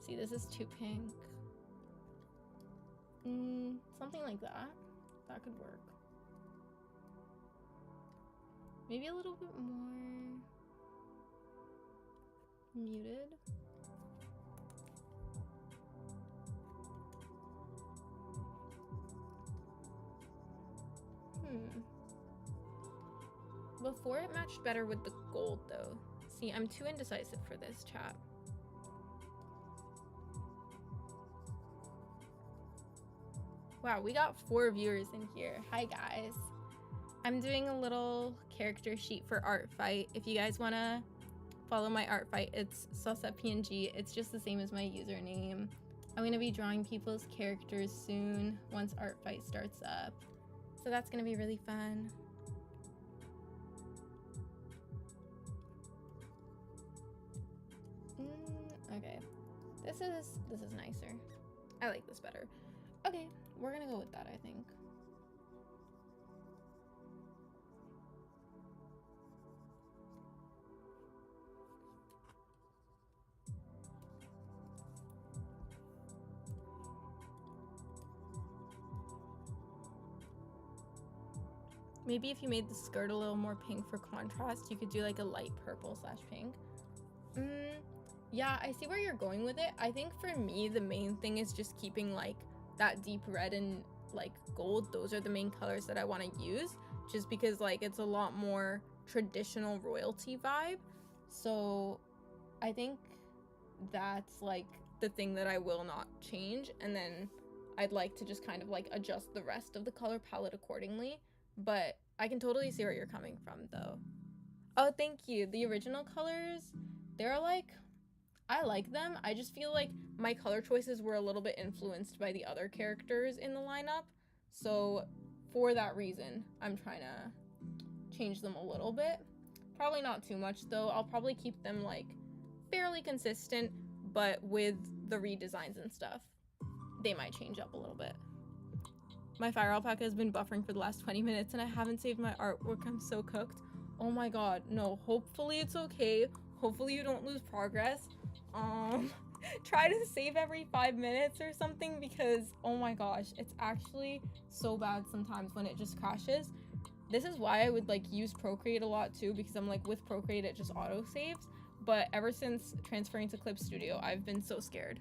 See, this is too pink. Something like that. That could work. Maybe a little bit more muted. Before it matched better with the gold though. See, I'm too indecisive for this, chat. Wow, we got 4 viewers in here. Hi guys. I'm doing a little character sheet for artfight. If you guys want to follow my artfight, it's saucepng. It's just the same as my username. I'm going to be drawing people's characters soon once artfight starts up. So that's going to be really fun. Okay. This is nicer. I like this better. Okay, we're gonna go with that, I think. Maybe if you made the skirt a little more pink for contrast, you could do like a light purple / pink. Yeah, I see where you're going with it. I think for me, the main thing is just keeping like that deep red and like gold. Those are the main colors that I want to use, just because like it's a lot more traditional royalty vibe. So I think that's like the thing that I will not change. And then I'd like to just kind of like adjust the rest of the color palette accordingly. But I can totally see where you're coming from though. Oh, thank you. The original colors, they're like, I like them. I just feel like my color choices were a little bit influenced by the other characters in the lineup. So for that reason, I'm trying to change them a little bit. Probably not too much though. I'll probably keep them like fairly consistent, but with the redesigns and stuff, they might change up a little bit. My fire alpaca has been buffering for the last 20 minutes and I haven't saved my artwork. I'm so cooked. Oh my god, no, hopefully it's okay. Hopefully you don't lose progress. Try to save every 5 minutes or something, because oh my gosh, it's actually so bad sometimes when it just crashes. This is why I would like use Procreate a lot too, because I'm like, with Procreate it just auto saves, but ever since transferring to Clip Studio I've been so scared.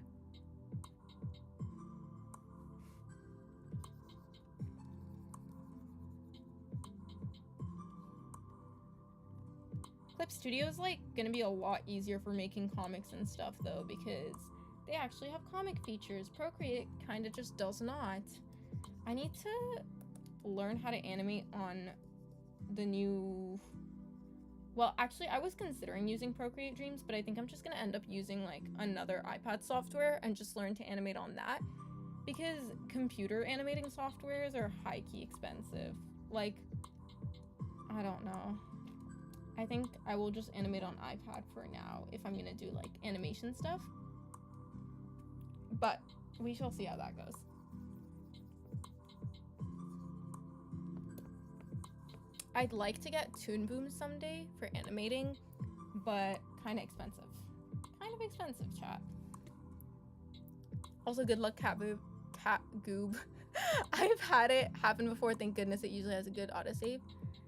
Clip Studio is like gonna be a lot easier for making comics and stuff though, because they actually have comic features. Procreate kind of just does not. I need to learn how to animate on the new, well actually I was considering using Procreate Dreams, but I think I'm just gonna end up using like another iPad software and just learn to animate on that, because computer animating softwares are high-key expensive. Like, I don't know. I think I will just animate on iPad for now if I'm gonna do like animation stuff, but we shall see how that goes. I'd like to get Toon Boom someday for animating, but kind of expensive. Kind of expensive, chat. Also, good luck, Cat Goob. I've had it happen before. Thank goodness it usually has a good autosave.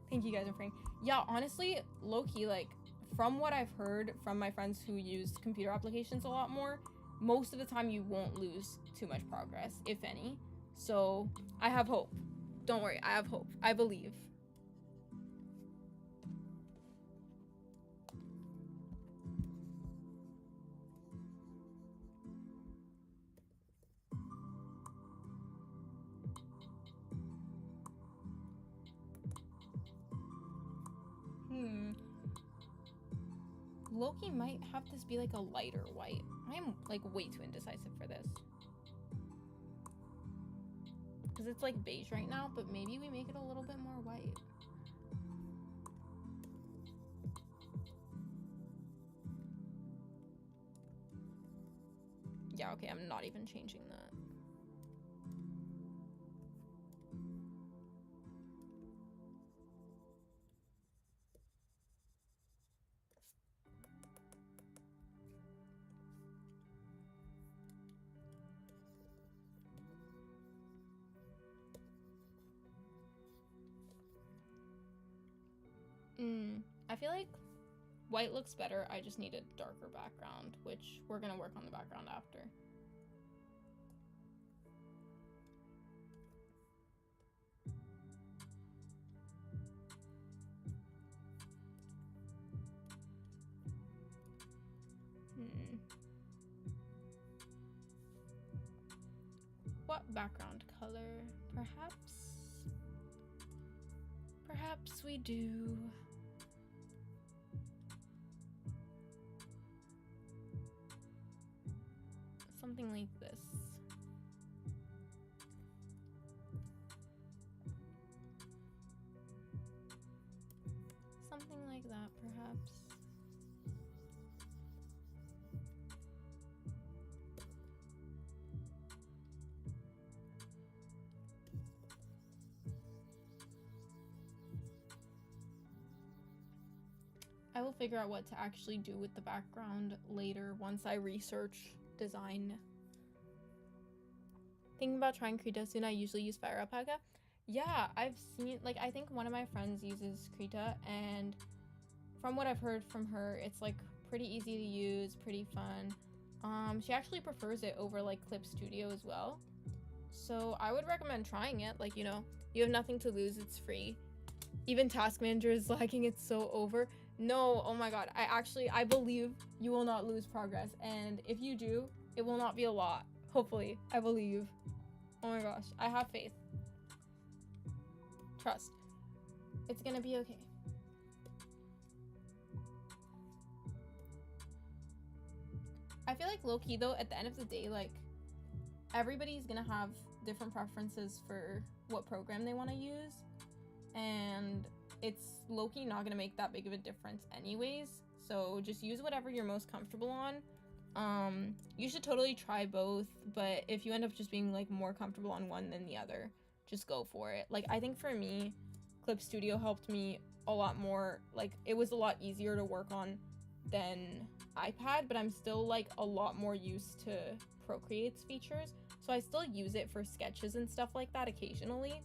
Thank you guys for praying. Yeah, honestly, low-key, like, from what I've heard from my friends who use computer applications a lot more, most of the time you won't lose too much progress, if any. So, I have hope. Don't worry, I have hope. I believe. Loki might have this be like a lighter white. I am like way too indecisive for this. Because it's like beige right now, but maybe we make it a little bit more white. Yeah, okay, I'm not even changing that. I feel like white looks better. I just need a darker background, which we're gonna work on the background after. What background color? Perhaps we do something like this. Something like that, perhaps. I will figure out what to actually do with the background later once I research design. Thinking about trying Krita soon. I usually use Fire Alpaca. Yeah, I've seen, like, I think one of my friends uses Krita, and from what I've heard from her, it's like pretty easy to use, pretty fun. She actually prefers it over like Clip Studio as well. So I would recommend trying it. Like, you know, you have nothing to lose, it's free. Even Task Manager is lagging, it's so over. No, oh my god, I believe you will not lose progress, and if you do, it will not be a lot. Hopefully, I believe. Oh my gosh, I have faith. Trust. It's gonna be okay. I feel like low-key though, at the end of the day, like, everybody's gonna have different preferences for what program they want to use, and it's low-key not gonna make that big of a difference anyways, so just use whatever you're most comfortable on. You should totally try both, but if you end up just being like more comfortable on one than the other, just go for it. Like, I think for me, Clip Studio helped me a lot more. Like, it was a lot easier to work on than iPad, but I'm still like a lot more used to Procreate's features, so I still use it for sketches and stuff like that occasionally,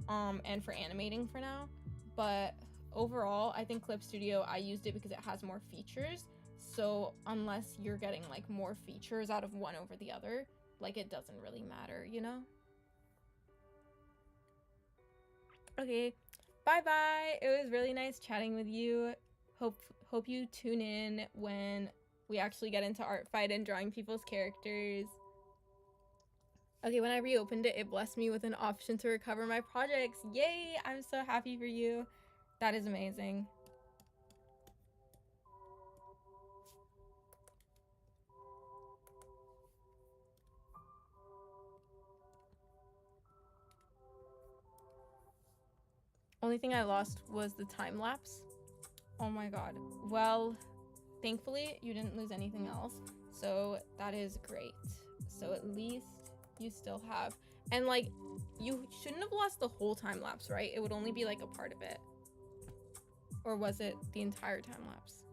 and for animating for now. But overall, I think Clip Studio, I used it because it has more features, so unless you're getting like more features out of one over the other, like, it doesn't really matter, you know? Okay, bye bye. It was really nice chatting with you. Hope you tune in when we actually get into Artfight and drawing people's characters. Okay, when I reopened it, it blessed me with an option to recover my projects. Yay! I'm so happy for you. That is amazing. Only thing I lost was the time lapse. Oh my god. Well, thankfully you didn't lose anything else, so that is great. So at least you still have, and like, you shouldn't have lost the whole time lapse, right? It would only be like a part of it. Or was it the entire time lapse?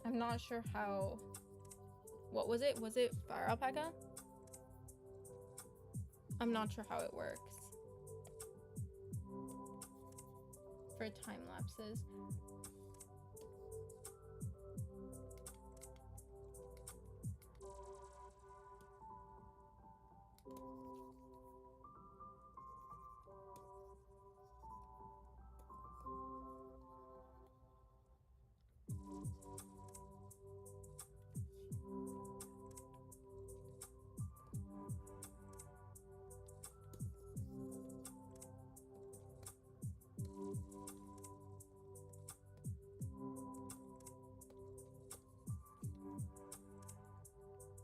I'm not sure how. What was it? Was it Fire Alpaca? I'm not sure how it works for time lapses.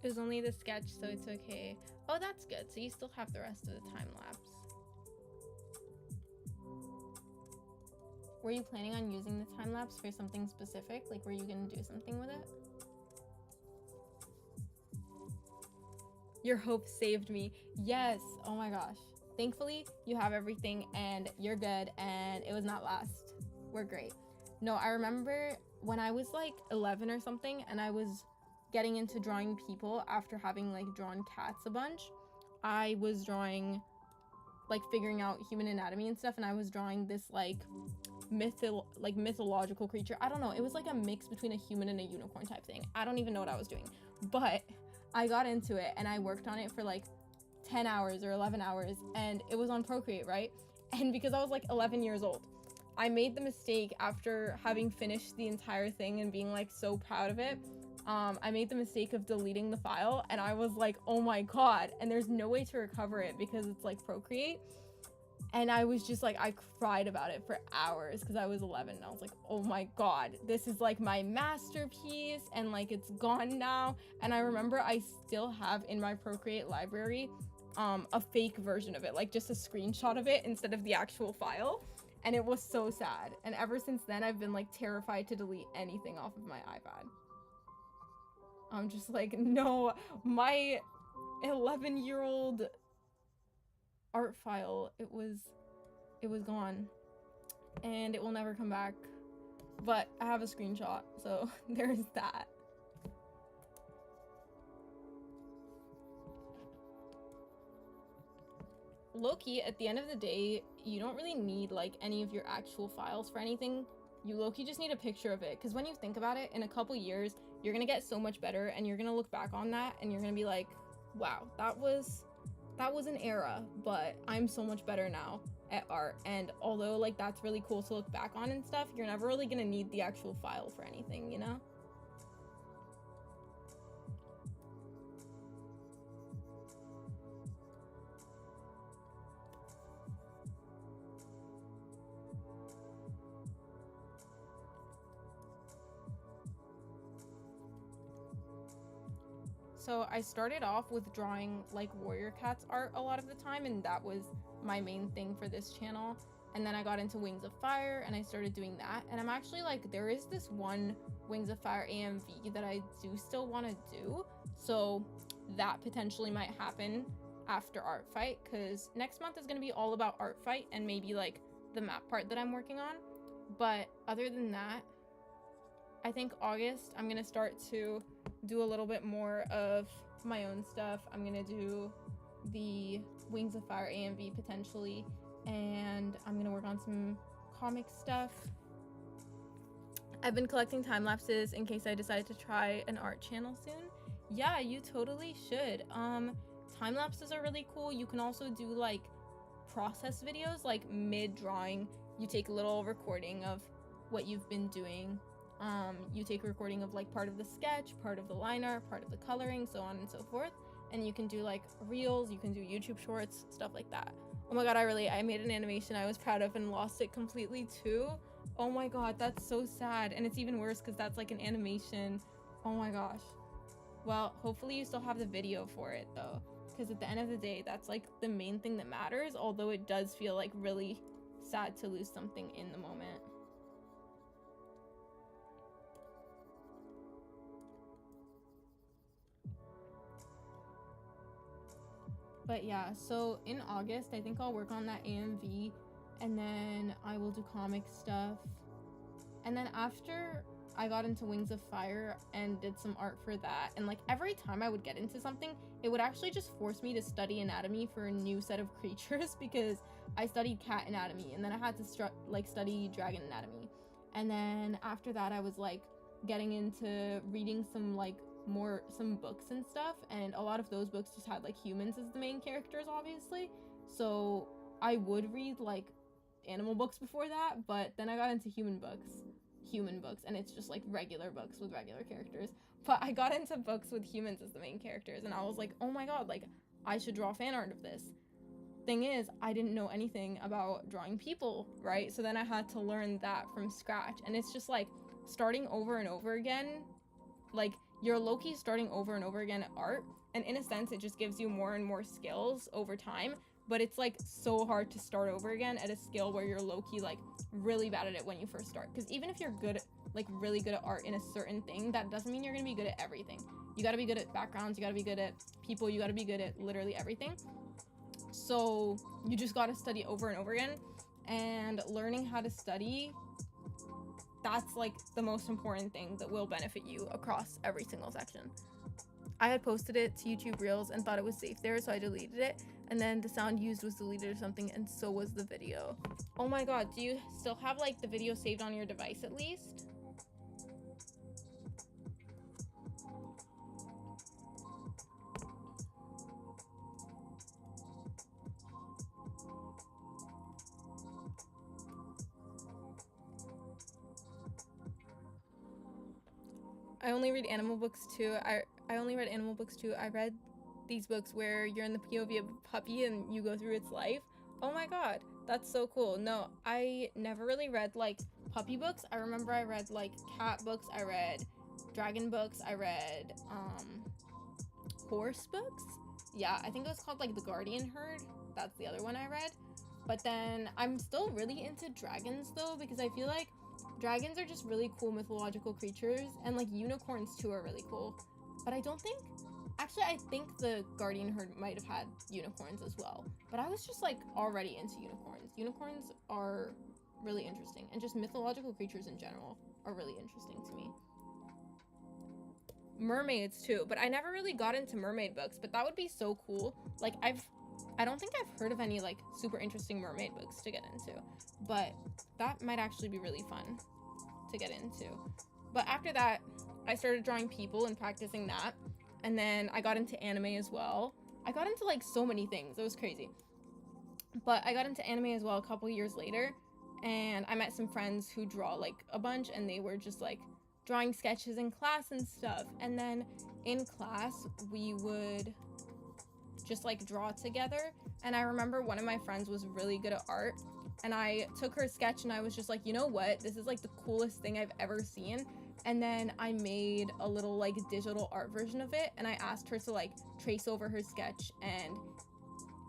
It was only the sketch, so it's okay. Oh, that's good. So you still have the rest of the time lapse. Were you planning on using the time lapse for something specific? Like, were you gonna do something with it? Your hope saved me. Yes. Oh my gosh. Thankfully, you have everything and you're good, and it was not lost. We're great. No, I remember when I was like 11 or something, and I was getting into drawing people after having like drawn cats a bunch. I was drawing, like, figuring out human anatomy and stuff, and I was drawing this like mythological creature. I don't know, it was like a mix between a human and a unicorn type thing. I don't even know what I was doing, but I got into it and I worked on it for like 10 hours or 11 hours, and it was on Procreate, right? And because I was like 11 years old, I made the mistake, after having finished the entire thing and being like so proud of it, I made the mistake of deleting the file, and I was like, oh my god, and there's no way to recover it because it's like Procreate. And I was just like, I cried about it for hours because I was 11, and I was like, oh my god, this is like my masterpiece, and like, it's gone now. And I remember I still have in my Procreate library a fake version of it, like just a screenshot of it instead of the actual file, and it was so sad. And ever since then, I've been like terrified to delete anything off of my iPad. I'm just like, no, my 11-year-old art file, it was gone, and it will never come back. But I have a screenshot, so there's that. Low-key, at the end of the day, you don't really need like any of your actual files for anything. You low-key just need a picture of it, because when you think about it, in a couple years, you're gonna get so much better, and you're gonna look back on that, and you're gonna be like, wow, that was an era, but I'm so much better now. at art. And although like that's really cool to look back on and stuff, you're never really gonna need the actual file for anything, you know? So I started off with drawing like warrior cats art a lot of the time, and that was my main thing for this channel. And then I got into Wings of Fire and I started doing that. And I'm actually like, there is this one Wings of Fire AMV that I do still want to do. So that potentially might happen after Artfight, because next month is going to be all about Artfight and maybe like the map part that I'm working on. But other than that, I think August I'm going to start to do a little bit more of my own stuff. I'm going to do the Wings of Fire AMV potentially, and I'm gonna work on some comic stuff. I've been collecting time lapses in case I decide to try an art channel soon. Yeah, you totally should. Time lapses are really cool. You can also do like process videos, like mid drawing. You take a little recording of what you've been doing. You take a recording of like part of the sketch, part of the line art, part of the coloring, so on and so forth. And you can do like reels, you can do YouTube shorts, stuff like that. Oh my god, I made an animation I was proud of and lost it completely too. Oh my god, that's so sad. And it's even worse because that's like an animation. Oh my gosh. Well, hopefully you still have the video for it though, because at the end of the day, that's like the main thing that matters, although it does feel like really sad to lose something in the moment. But yeah, so in August, I think I'll work on that AMV, and then I will do comic stuff. And then after I got into Wings of Fire and did some art for that, and like every time I would get into something, it would actually just force me to study anatomy for a new set of creatures, because I studied cat anatomy and then I had to study dragon anatomy. And then after that, I was like getting into reading some books and stuff, and a lot of those books just had like humans as the main characters, obviously. So I would read like animal books before that, but then I got into human books, and it's just like regular books with regular characters. But I got into books with humans as the main characters, and I was like, oh my god, like I should draw fan art of this. Thing is, I didn't know anything about drawing people, right? So then I had to learn that from scratch, and it's just like starting over and over again. Like, you're low-key starting over and over again at art, and in a sense it just gives you more and more skills over time, but it's like so hard to start over again at a skill where you're low-key like really bad at it when you first start. Because even if you're good at, like really good at art in a certain thing, that doesn't mean you're gonna be good at everything. You gotta be good at backgrounds, you gotta be good at people, you gotta be good at literally everything. So you just gotta study over and over again, and learning how to study, that's like the most important thing that will benefit you across every single section. I had posted it to YouTube Reels and thought it was safe there, so I deleted it, and then the sound used was deleted or something, and so was the video. Oh my god, do you still have like the video saved on your device at least? I only read animal books too. I only read animal books too. I read these books where you're in the POV of a puppy and you go through its life. Oh my god, that's so cool. No, I never really read like puppy books. I remember I read like cat books, I read dragon books, I read horse books. Yeah, I think it was called like The Guardian Herd. That's the other one I read. But then I'm still really into dragons though, because I feel like dragons are just really cool mythological creatures, and like unicorns too are really cool. But I don't think, actually I think the Guardian Herd might have had unicorns as well. But I was just like already into unicorns. Unicorns are really interesting, and just mythological creatures in general are really interesting to me. Mermaids too, but I never really got into mermaid books, but that would be so cool. Like I don't think I've heard of any like super interesting mermaid books to get into, but that might actually be really fun to get into. But after that, I started drawing people and practicing that, and then I got into anime as well. I got into like so many things. It was crazy. But I got into anime as well a couple years later, and I met some friends who draw like a bunch, and they were just like drawing sketches in class and stuff. And then in class, we would just like draw together. And I remember one of my friends was really good at art, and I took her sketch and I was just like, you know what, this is like the coolest thing I've ever seen. And then I made a little like digital art version of it, and I asked her to like trace over her sketch and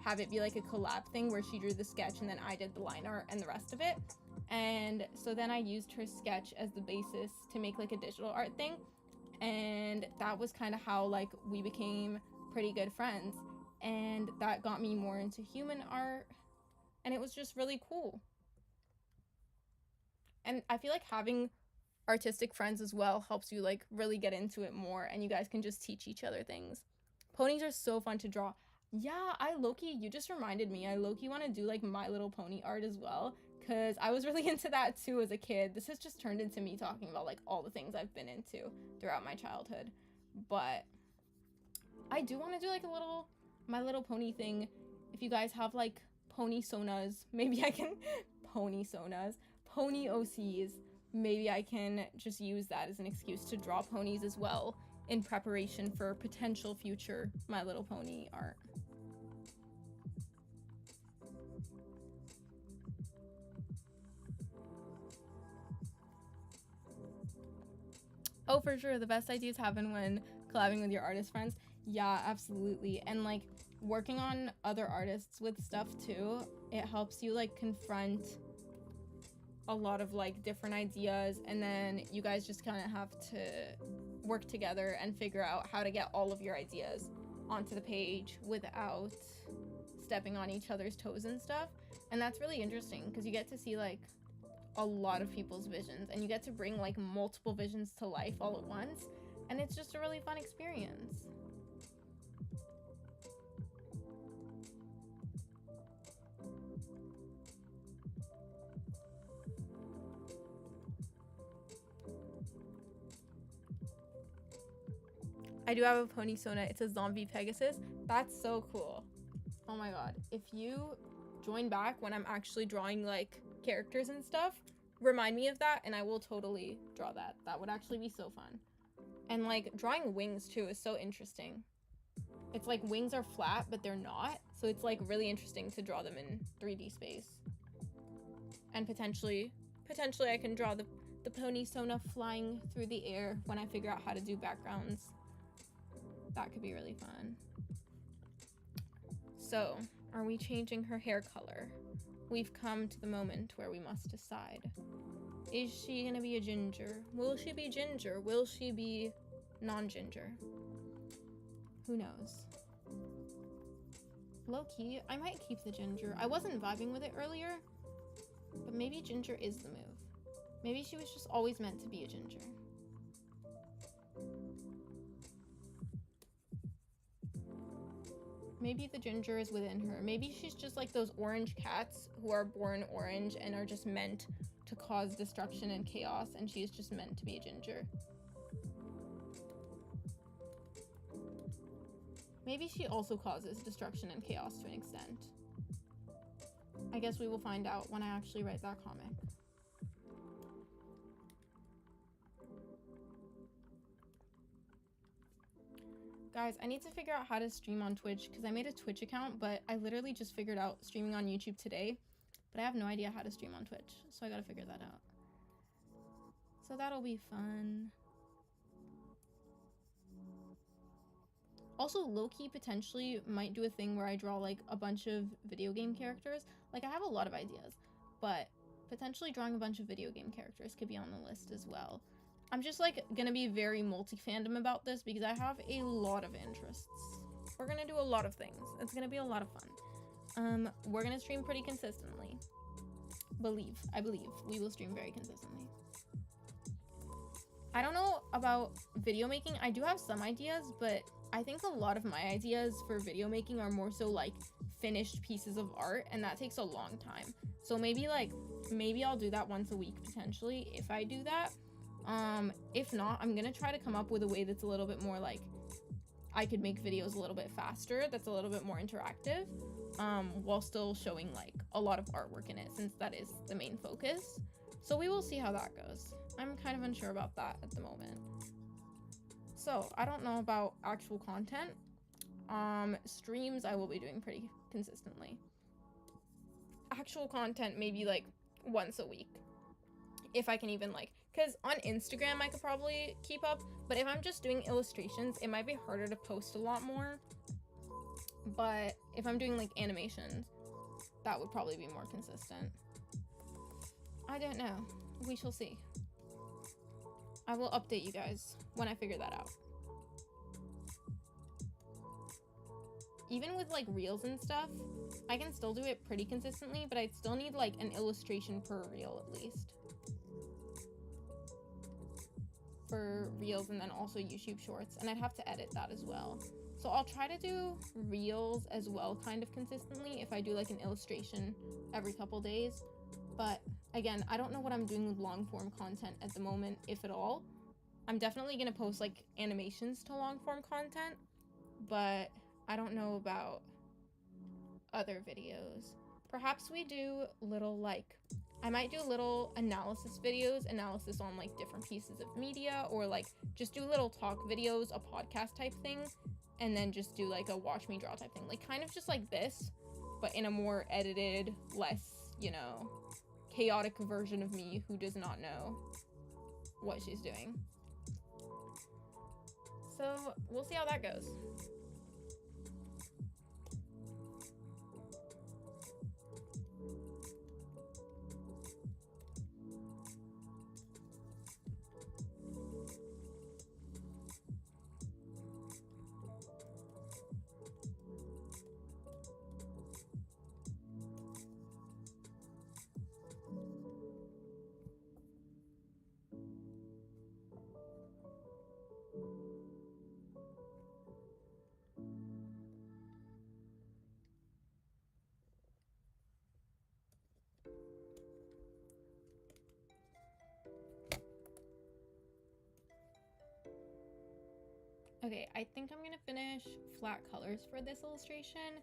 have it be like a collab thing where she drew the sketch and then I did the line art and the rest of it. And so then I used her sketch as the basis to make like a digital art thing, and that was kind of how like we became pretty good friends, and that got me more into human art, and it was just really cool. And I feel like having artistic friends as well helps you like really get into it more, and you guys can just teach each other things. Ponies are so fun to draw. Yeah, I low-key, you just reminded me, I low-key want to do like My Little Pony art as well, because I was really into that too as a kid. This has just turned into me talking about like all the things I've been into throughout my childhood. But I do want to do like a little My Little Pony thing. If you guys have like pony sonas, maybe I can pony sonas, pony OCs, maybe I can just use that as an excuse to draw ponies as well in preparation for potential future My Little Pony art. Oh, for sure. The best ideas happen when collabing with your artist friends. Yeah, absolutely. And like working on other artists with stuff too, it helps you like confront a lot of like different ideas, and then you guys just kind of have to work together and figure out how to get all of your ideas onto the page without stepping on each other's toes and stuff. And that's really interesting because you get to see like a lot of people's visions, and you get to bring like multiple visions to life all at once, and it's just a really fun experience. I do have a pony sona. It's a zombie Pegasus. That's so cool. Oh my god. If you join back when I'm actually drawing like characters and stuff, remind me of that and I will totally draw that. That would actually be so fun. And like drawing wings too is so interesting. It's like wings are flat, but they're not. So it's like really interesting to draw them in 3D space. And potentially I can draw the pony sona flying through the air when I figure out how to do backgrounds. That could be really fun. So, are we changing her hair color? We've come to the moment where we must decide. Is she gonna be a ginger? Will she be ginger? Will she be non-ginger? Who knows? Low-key, I might keep the ginger. I wasn't vibing with it earlier, but maybe ginger is the move. Maybe she was just always meant to be a ginger. Maybe the ginger is within her. Maybe she's just like those orange cats who are born orange and are just meant to cause destruction and chaos, and she's just meant to be a ginger. Maybe she also causes destruction and chaos to an extent. I guess we will find out when I actually write that comic. Guys, I need to figure out how to stream on Twitch because I made a Twitch account, but I literally just figured out streaming on YouTube today, but I have no idea how to stream on Twitch, so I gotta figure that out. So that'll be fun. Also, low-key potentially might do a thing where I draw like a bunch of video game characters. Like I have a lot of ideas, but potentially drawing a bunch of video game characters could be on the list as well. I'm just like gonna be very multi-fandom about this because I have a lot of interests. We're gonna do a lot of things. It's gonna be a lot of fun. We're gonna stream pretty consistently. I believe we will stream very consistently. I don't know about video making. I do have some ideas, but I think a lot of my ideas for video making are more so like finished pieces of art, and that takes a long time. So maybe I'll do that once a week potentially if I do that. If not, I'm gonna try to come up with a way that's a little bit more like I could make videos a little bit faster that's a little bit more interactive, while still showing like a lot of artwork in it, since that is the main focus. So we will see how that goes. I'm kind of unsure about that at the moment. So I don't know about actual content. Streams I will be doing pretty consistently. Actual content maybe like once a week, if I can even, like, because on Instagram I could probably keep up, but if I'm just doing illustrations, it might be harder to post a lot more. But if I'm doing like animations, that would probably be more consistent. I don't know. We shall see. I will update you guys when I figure that out. Even with like reels and stuff, I can still do it pretty consistently, but I'd still need like an illustration per reel at least. For reels, and then also YouTube shorts, and I'd have to edit that as well. So I'll try to do reels as well kind of consistently if I do like an illustration every couple days. But again, I don't know what I'm doing with long form content at the moment, if at all. I'm definitely gonna post like animations to long form content, but I don't know about other videos. Perhaps we do little like, I might do little analysis videos, analysis on like different pieces of media, or like just do little talk videos, a podcast type thing, and then just do like a watch me draw type thing. Like kind of just like this, but in a more edited, less, you know, chaotic version of me who does not know what she's doing. So we'll see how that goes. Okay, I think I'm gonna finish flat colors for this illustration,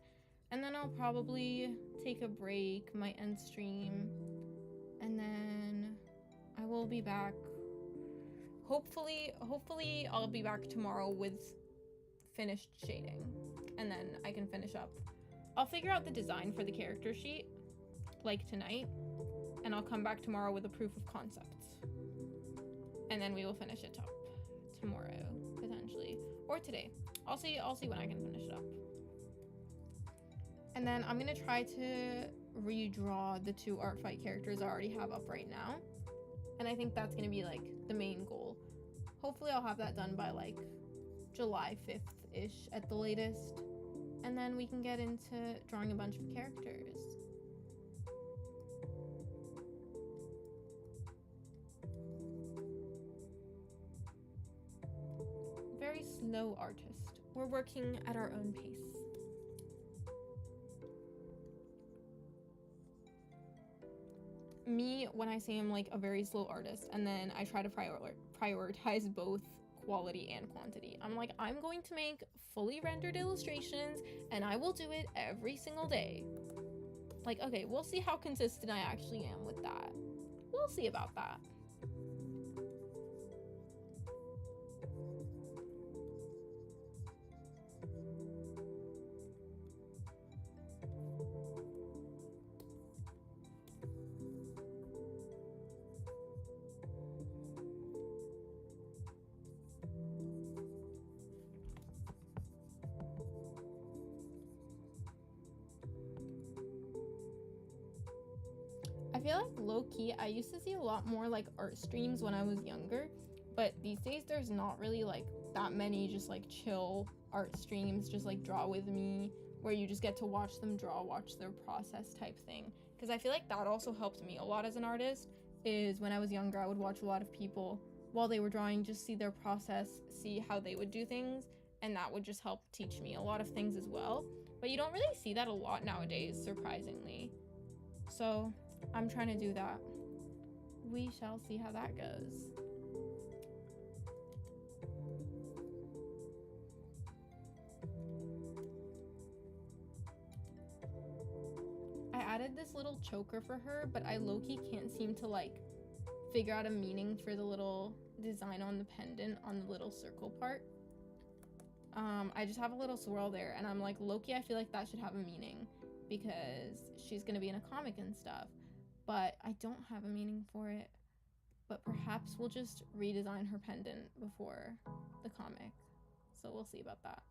and then I'll probably take a break, might end stream, and then I will be back. Hopefully I'll be back tomorrow with finished shading, and then I can finish up. I'll figure out the design for the character sheet, like tonight, and I'll come back tomorrow with a proof of concept. And then we will finish it up tomorrow, potentially. Or today. I'll see when I can finish it up. And then I'm gonna try to redraw the 2 art fight characters I already have up right now. And I think that's gonna be like the main goal. Hopefully I'll have that done by like July 5th-ish at the latest. And then we can get into drawing a bunch of characters. Very slow artist. We're working at our own pace. Me, when I say I'm like a very slow artist, and then I try to prioritize both quality and quantity. I'm like, I'm going to make fully rendered illustrations, and I will do it every single day. Like, okay, we'll see how consistent I actually am with that. We'll see about that. I feel like low-key, I used to see a lot more like art streams when I was younger, but these days there's not really like that many just like chill art streams, just like draw with me, where you just get to watch them draw, watch their process type thing. Because I feel like that also helped me a lot as an artist, is when I was younger I would watch a lot of people while they were drawing, just see their process, see how they would do things, and that would just help teach me a lot of things as well. But you don't really see that a lot nowadays, surprisingly. So I'm trying to do that. We shall see how that goes. added this little choker for her, but I low-key can't seem to like figure out a meaning for the little design on the pendant on the little circle part. I just have a little swirl there, and I'm like, low-key, I feel like that should have a meaning because she's gonna be in a comic and stuff, but I don't have a meaning for it. But perhaps we'll just redesign her pendant before the comic, so we'll see about that.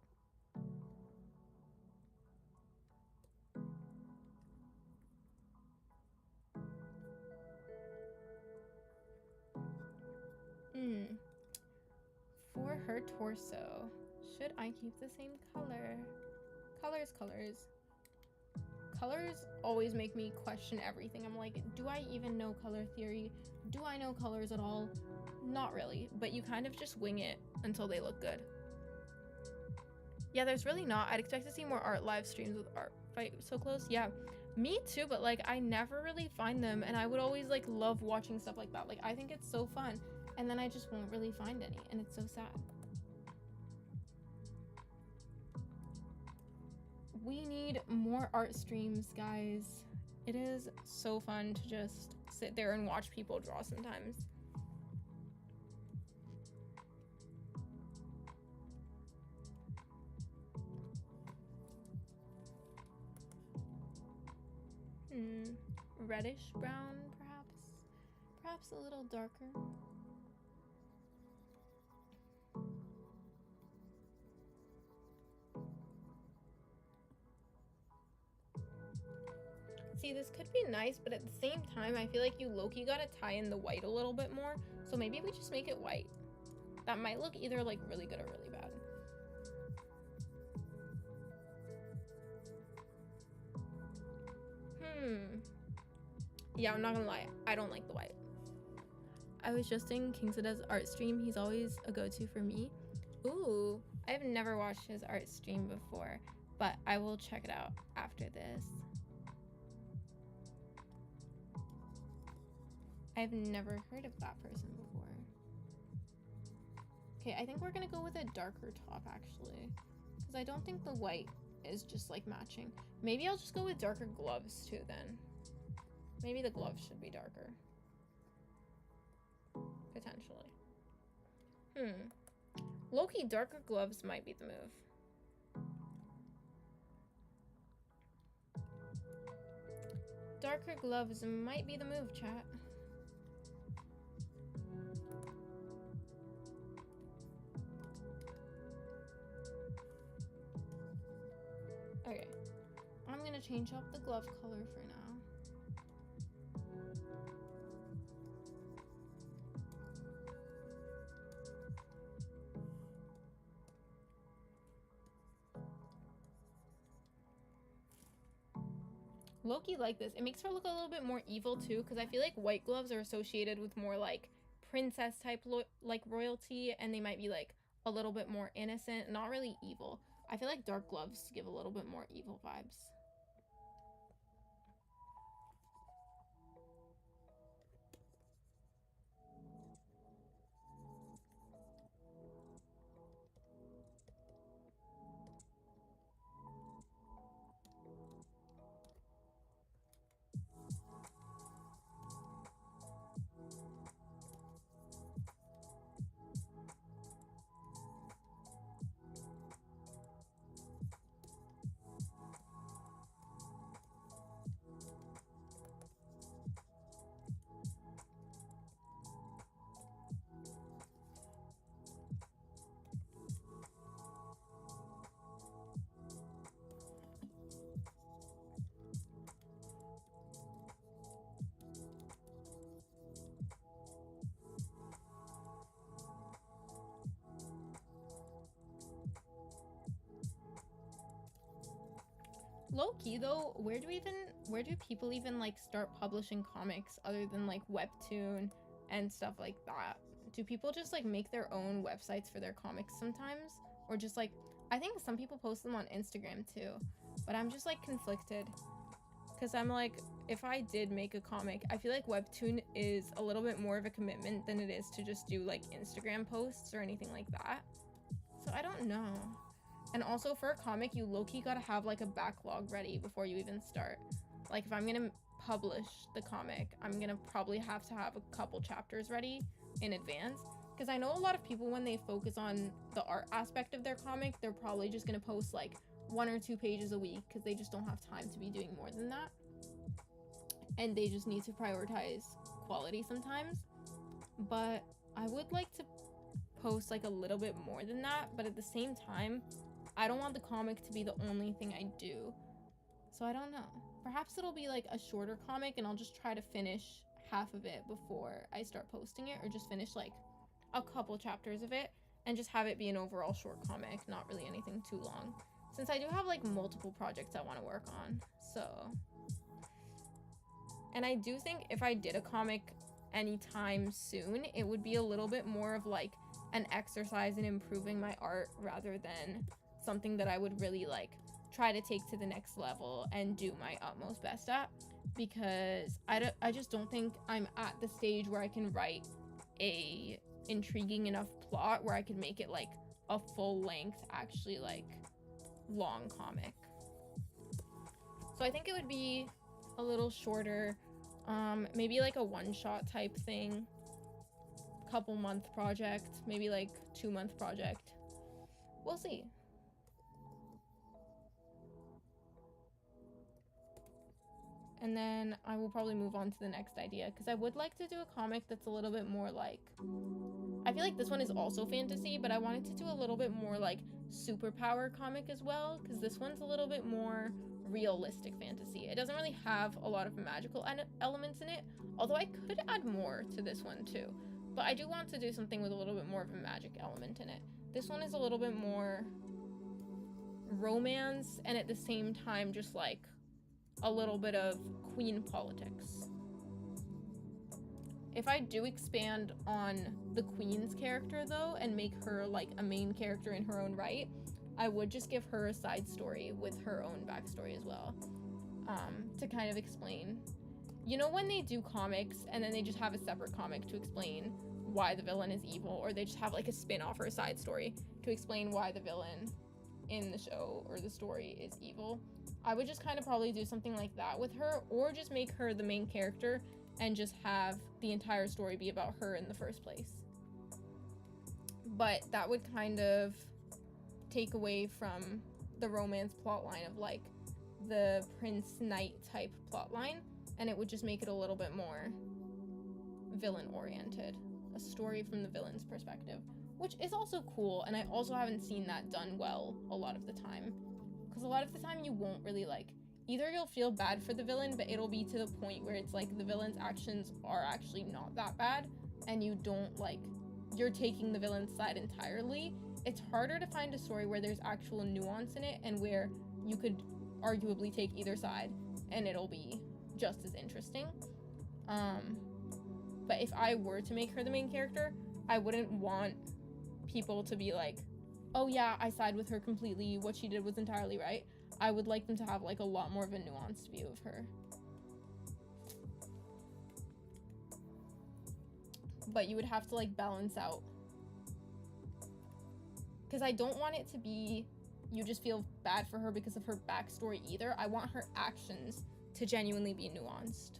For her torso, should I keep the same color? Colors. Colors always make me question everything. I'm like, do I even know color theory? Do I know colors at all? Not really, but you kind of just wing it until they look good. Yeah, there's really not. I'd expect to see more art live streams with art fight so close. Yeah, me too, but like I never really find them, and I would always like love watching stuff like that. Like I think it's so fun, and then I just won't really find any, and it's so sad. We need more art streams, guys. It is so fun to just sit there and watch people draw sometimes. Reddish brown, perhaps? Perhaps a little darker. See, this could be nice, but at the same time, I feel like you low-key gotta tie in the white a little bit more. So maybe we just make it white. That might look either like really good or really bad. Yeah, I'm not gonna lie. I don't like the white. I was just in King Sada's art stream. He's always a go-to for me. Ooh, I've never watched his art stream before, but I will check it out after this. I've never heard of that person before. Okay, I think we're gonna go with a darker top actually, because I don't think the white is just like matching. Maybe I'll just go with darker gloves too then. Maybe the gloves should be darker. Potentially. Low-key darker gloves might be the move. Darker gloves might be the move, chat. Okay, I'm gonna change up the glove color for now. Loki like this. It makes her look a little bit more evil too, because I feel like white gloves are associated with more like princess type like royalty, and they might be like a little bit more innocent, not really evil. I feel like dark gloves give a little bit more evil vibes. Low-key though, where do people even like start publishing comics other than like Webtoon and stuff like that? Do people just like make their own websites for their comics sometimes? Or just like, I think some people post them on Instagram too, but I'm just like conflicted. Because I'm like, if I did make a comic, I feel like Webtoon is a little bit more of a commitment than it is to just do like Instagram posts or anything like that. So I don't know. And also for a comic, you low-key gotta have like a backlog ready before you even start. like if I'm gonna publish the comic, I'm gonna probably have to have a couple chapters ready in advance, because I know a lot of people, when they focus on the art aspect of their comic, they're probably just gonna post like 1 or 2 pages a week because they just don't have time to be doing more than that, and they just need to prioritize quality sometimes. But I would like to post like a little bit more than that, but at the same time, I don't want the comic to be the only thing I do. So I don't know. Perhaps it'll be like a shorter comic and I'll just try to finish half of it before I start posting it, or just finish like a couple chapters of it and just have it be an overall short comic, not really anything too long, since I do have like multiple projects I want to work on. So, and I do think if I did a comic anytime soon, it would be a little bit more of like an exercise in improving my art rather than something that I would really like try to take to the next level and do my utmost best at, because I just don't think I'm at the stage where I can write a intriguing enough plot where I could make it like a full length, actually like long comic. So I think it would be a little shorter, maybe like a one-shot type thing, couple month project, maybe like 2-month project. We'll see. And then I will probably move on to the next idea, because I would like to do a comic that's a little bit more like, I feel like this one is also fantasy, but I wanted to do a little bit more like superpower comic as well, because this one's a little bit more realistic fantasy. It doesn't really have a lot of magical elements in it, although I could add more to this one too. But I do want to do something with a little bit more of a magic element in it. This one is a little bit more romance, and at the same time just like a little bit of queen politics. If I do expand on the queen's character though, and make her like a main character in her own right, I would just give her a side story with her own backstory as well, to kind of explain, you know, when they do comics and then they just have a separate comic to explain why the villain is evil, or they just have like a spin-off or a side story to explain why the villain in the show or the story is evil. I would just kind of probably do something like that with her, or just make her the main character and just have the entire story be about her in the first place. But that would kind of take away from the romance plotline of like the prince knight type plotline, and it would just make it a little bit more villain oriented, a story from the villain's perspective, which is also cool. And I also haven't seen that done well a lot of the time, because a lot of the time you won't really like, either you'll feel bad for the villain, but it'll be to the point where it's like the villain's actions are actually not that bad, and you don't like, you're taking the villain's side entirely. It's harder to find a story where there's actual nuance in it, and where you could arguably take either side and it'll be just as interesting. But if I were to make her the main character, I wouldn't want people to be like, oh yeah, I side with her completely, what she did was entirely right. I would like them to have like a lot more of a nuanced view of her. But you would have to like balance out, because I don't want it to be you just feel bad for her because of her backstory either. I want her actions to genuinely be nuanced,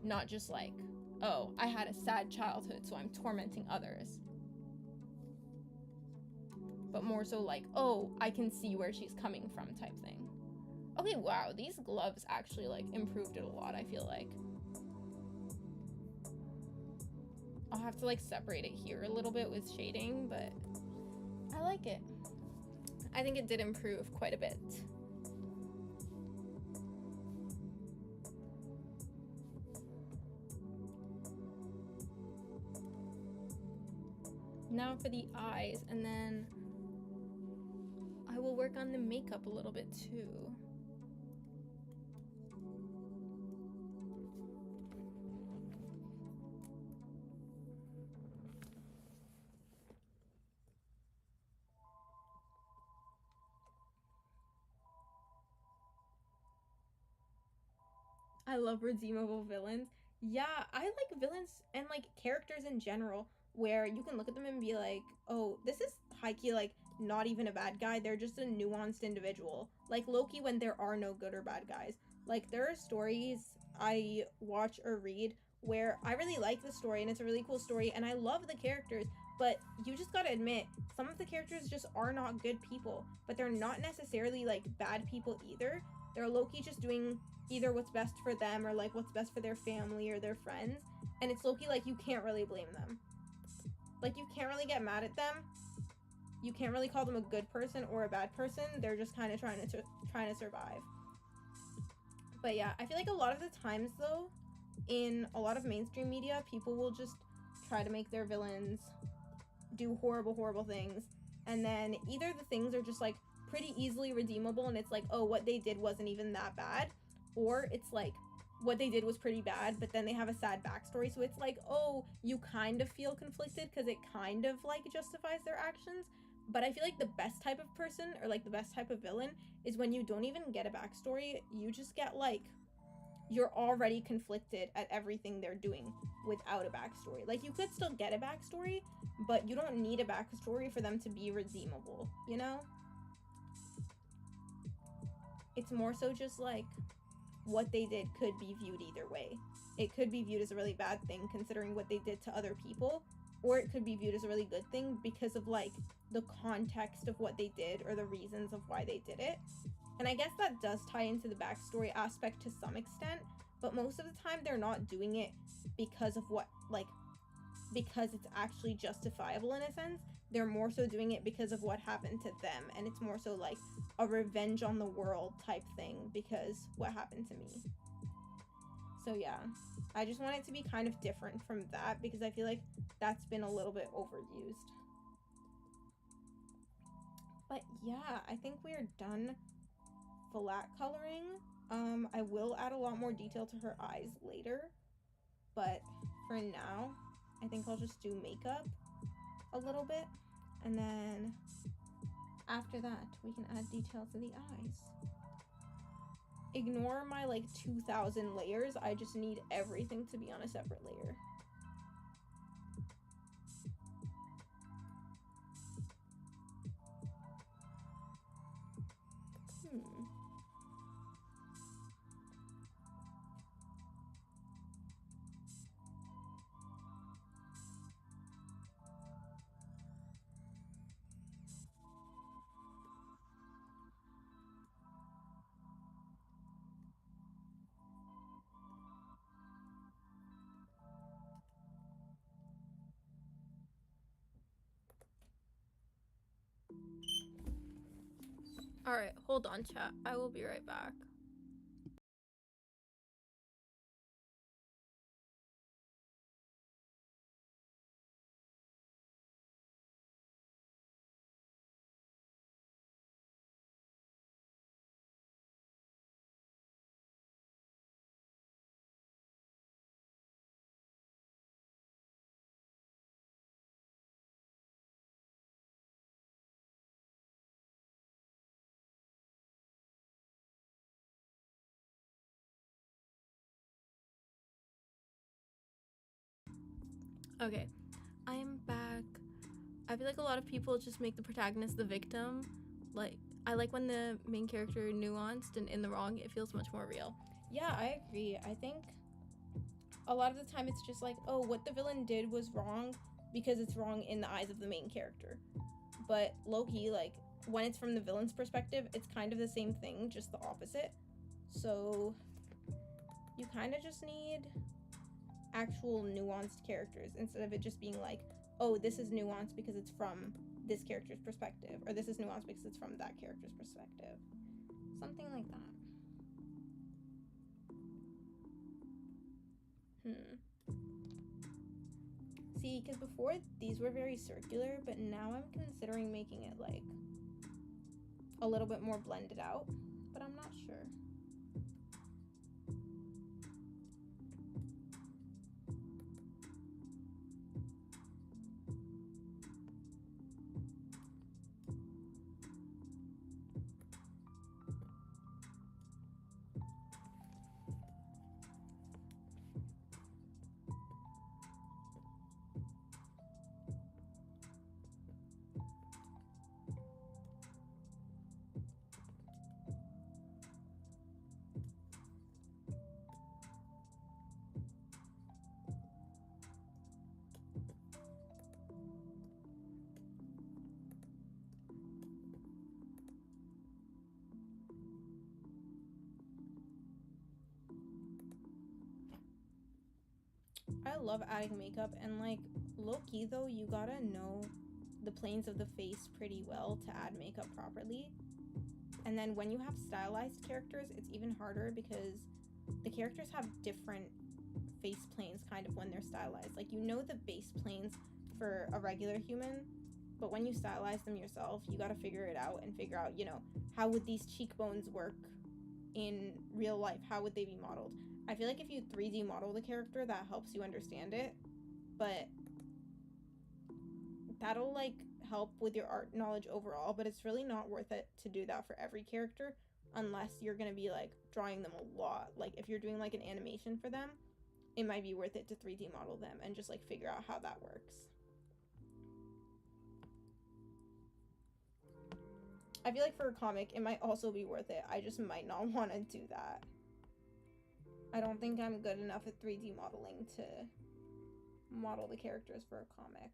not just like, oh, I had a sad childhood, so I'm tormenting others. But more so like, oh, I can see where she's coming from type thing. Okay, wow, these gloves actually like improved it a lot, I feel like. I'll have to like separate it here a little bit with shading, but I like it. I think it did improve quite a bit. Now for the eyes, and then I will work on the makeup a little bit too. I love redeemable villains. Yeah, I like villains and like characters in general where you can look at them and be like, oh, this is high-key like not even a bad guy, they're just a nuanced individual. Like Loki when there are no good or bad guys. Like, there are stories I watch or read where I really like the story and it's a really cool story and I love the characters, but you just gotta admit, some of the characters just are not good people, but they're not necessarily like bad people either. They're low-key just doing either what's best for them or like what's best for their family or their friends, and it's low-key like you can't really blame them. Like, you can't really get mad at them. You can't really call them a good person or a bad person. They're just kind of trying to survive. But yeah, I feel like a lot of the times though, in a lot of mainstream media, people will just try to make their villains do horrible things, and then either the things are just like pretty easily redeemable and it's like, oh, what they did wasn't even that bad, or it's like what they did was pretty bad but then they have a sad backstory, so it's like, oh, you kind of feel conflicted because it kind of like justifies their actions. But I feel like the best type of person, or like the best type of villain, is when you don't even get a backstory, you just get like, you're already conflicted at everything they're doing without a backstory. Like, you could still get a backstory, but you don't need a backstory for them to be redeemable, you know? It's more so just like, what they did could be viewed either way. It could be viewed as a really bad thing considering what they did to other people, or it could be viewed as a really good thing because of like the context of what they did or the reasons of why they did it. And I guess that does tie into the backstory aspect to some extent, but most of the time they're not doing it because of what, like, because it's actually justifiable in a sense. They're more so doing it because of what happened to them, and it's more so like a revenge on the world type thing because what happened to me. So yeah, I just want it to be kind of different from that because I feel like that's been a little bit overused. But yeah, I think we're done flat coloring. I will add a lot more detail to her eyes later, but for now, I think I'll just do makeup a little bit, and then after that, we can add detail to the eyes. Ignore my like 2,000 layers. I just need everything to be on a separate layer. Alright, hold on, chat. I will be right back. Okay, I am back. I feel like a lot of people just make the protagonist the victim. Like, I like when the main character nuanced and in the wrong. It feels much more real. Yeah, I agree. I think a lot of the time it's just like, oh, what the villain did was wrong because it's wrong in the eyes of the main character. But low-key, like, when it's from the villain's perspective, it's kind of the same thing, just the opposite. So you kind of just need actual nuanced characters instead of it just being like, oh, this is nuanced because it's from this character's perspective, or this is nuanced because it's from that character's perspective. Something like that. See, because before these were very circular, but now I'm considering making it like a little bit more blended out, but I'm not sure. love adding makeup, and like low-key though, you gotta know the planes of the face pretty well to add makeup properly. And then when you have stylized characters, it's even harder because the characters have different face planes kind of when they're stylized. Like, you know the base planes for a regular human, but when you stylize them yourself, you gotta figure it out and figure out, you know, how would these cheekbones work in real life? How would they be modeled? I feel like if you 3D model the character, that helps you understand it, but that'll like help with your art knowledge overall, but it's really not worth it to do that for every character unless you're gonna be like drawing them a lot. Like if you're doing like an animation for them, it might be worth it to 3D model them and just like figure out how that works. I feel like for a comic, it might also be worth it. I just might not want to do that. I don't think I'm good enough at 3D modeling to model the characters for a comic.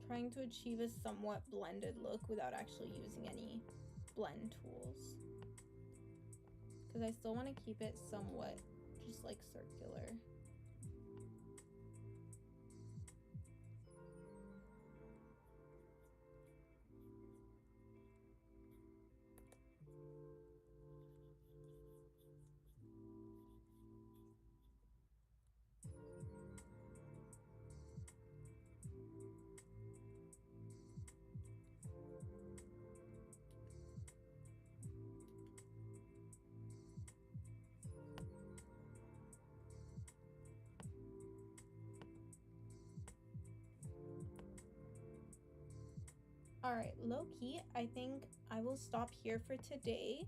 Trying to achieve a somewhat blended look without actually using any blend tools, because I still want to keep it somewhat just like circular. Alright, low-key, I think I will stop here for today.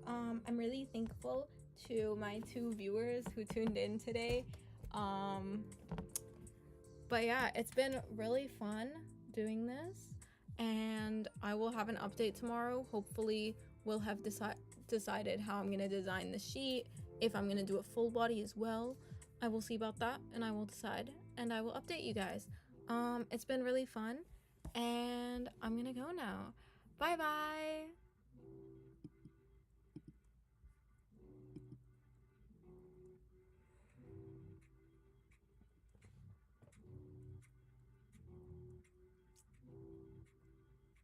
I'm really thankful to my 2 viewers who tuned in today. But yeah, it's been really fun doing this, and I will have an update tomorrow. Hopefully we'll have decided how I'm gonna design the sheet, if I'm gonna do a full body as well. I will see about that, and I will decide, and I will update you guys. It's been really fun, and I'm gonna go now. Bye bye.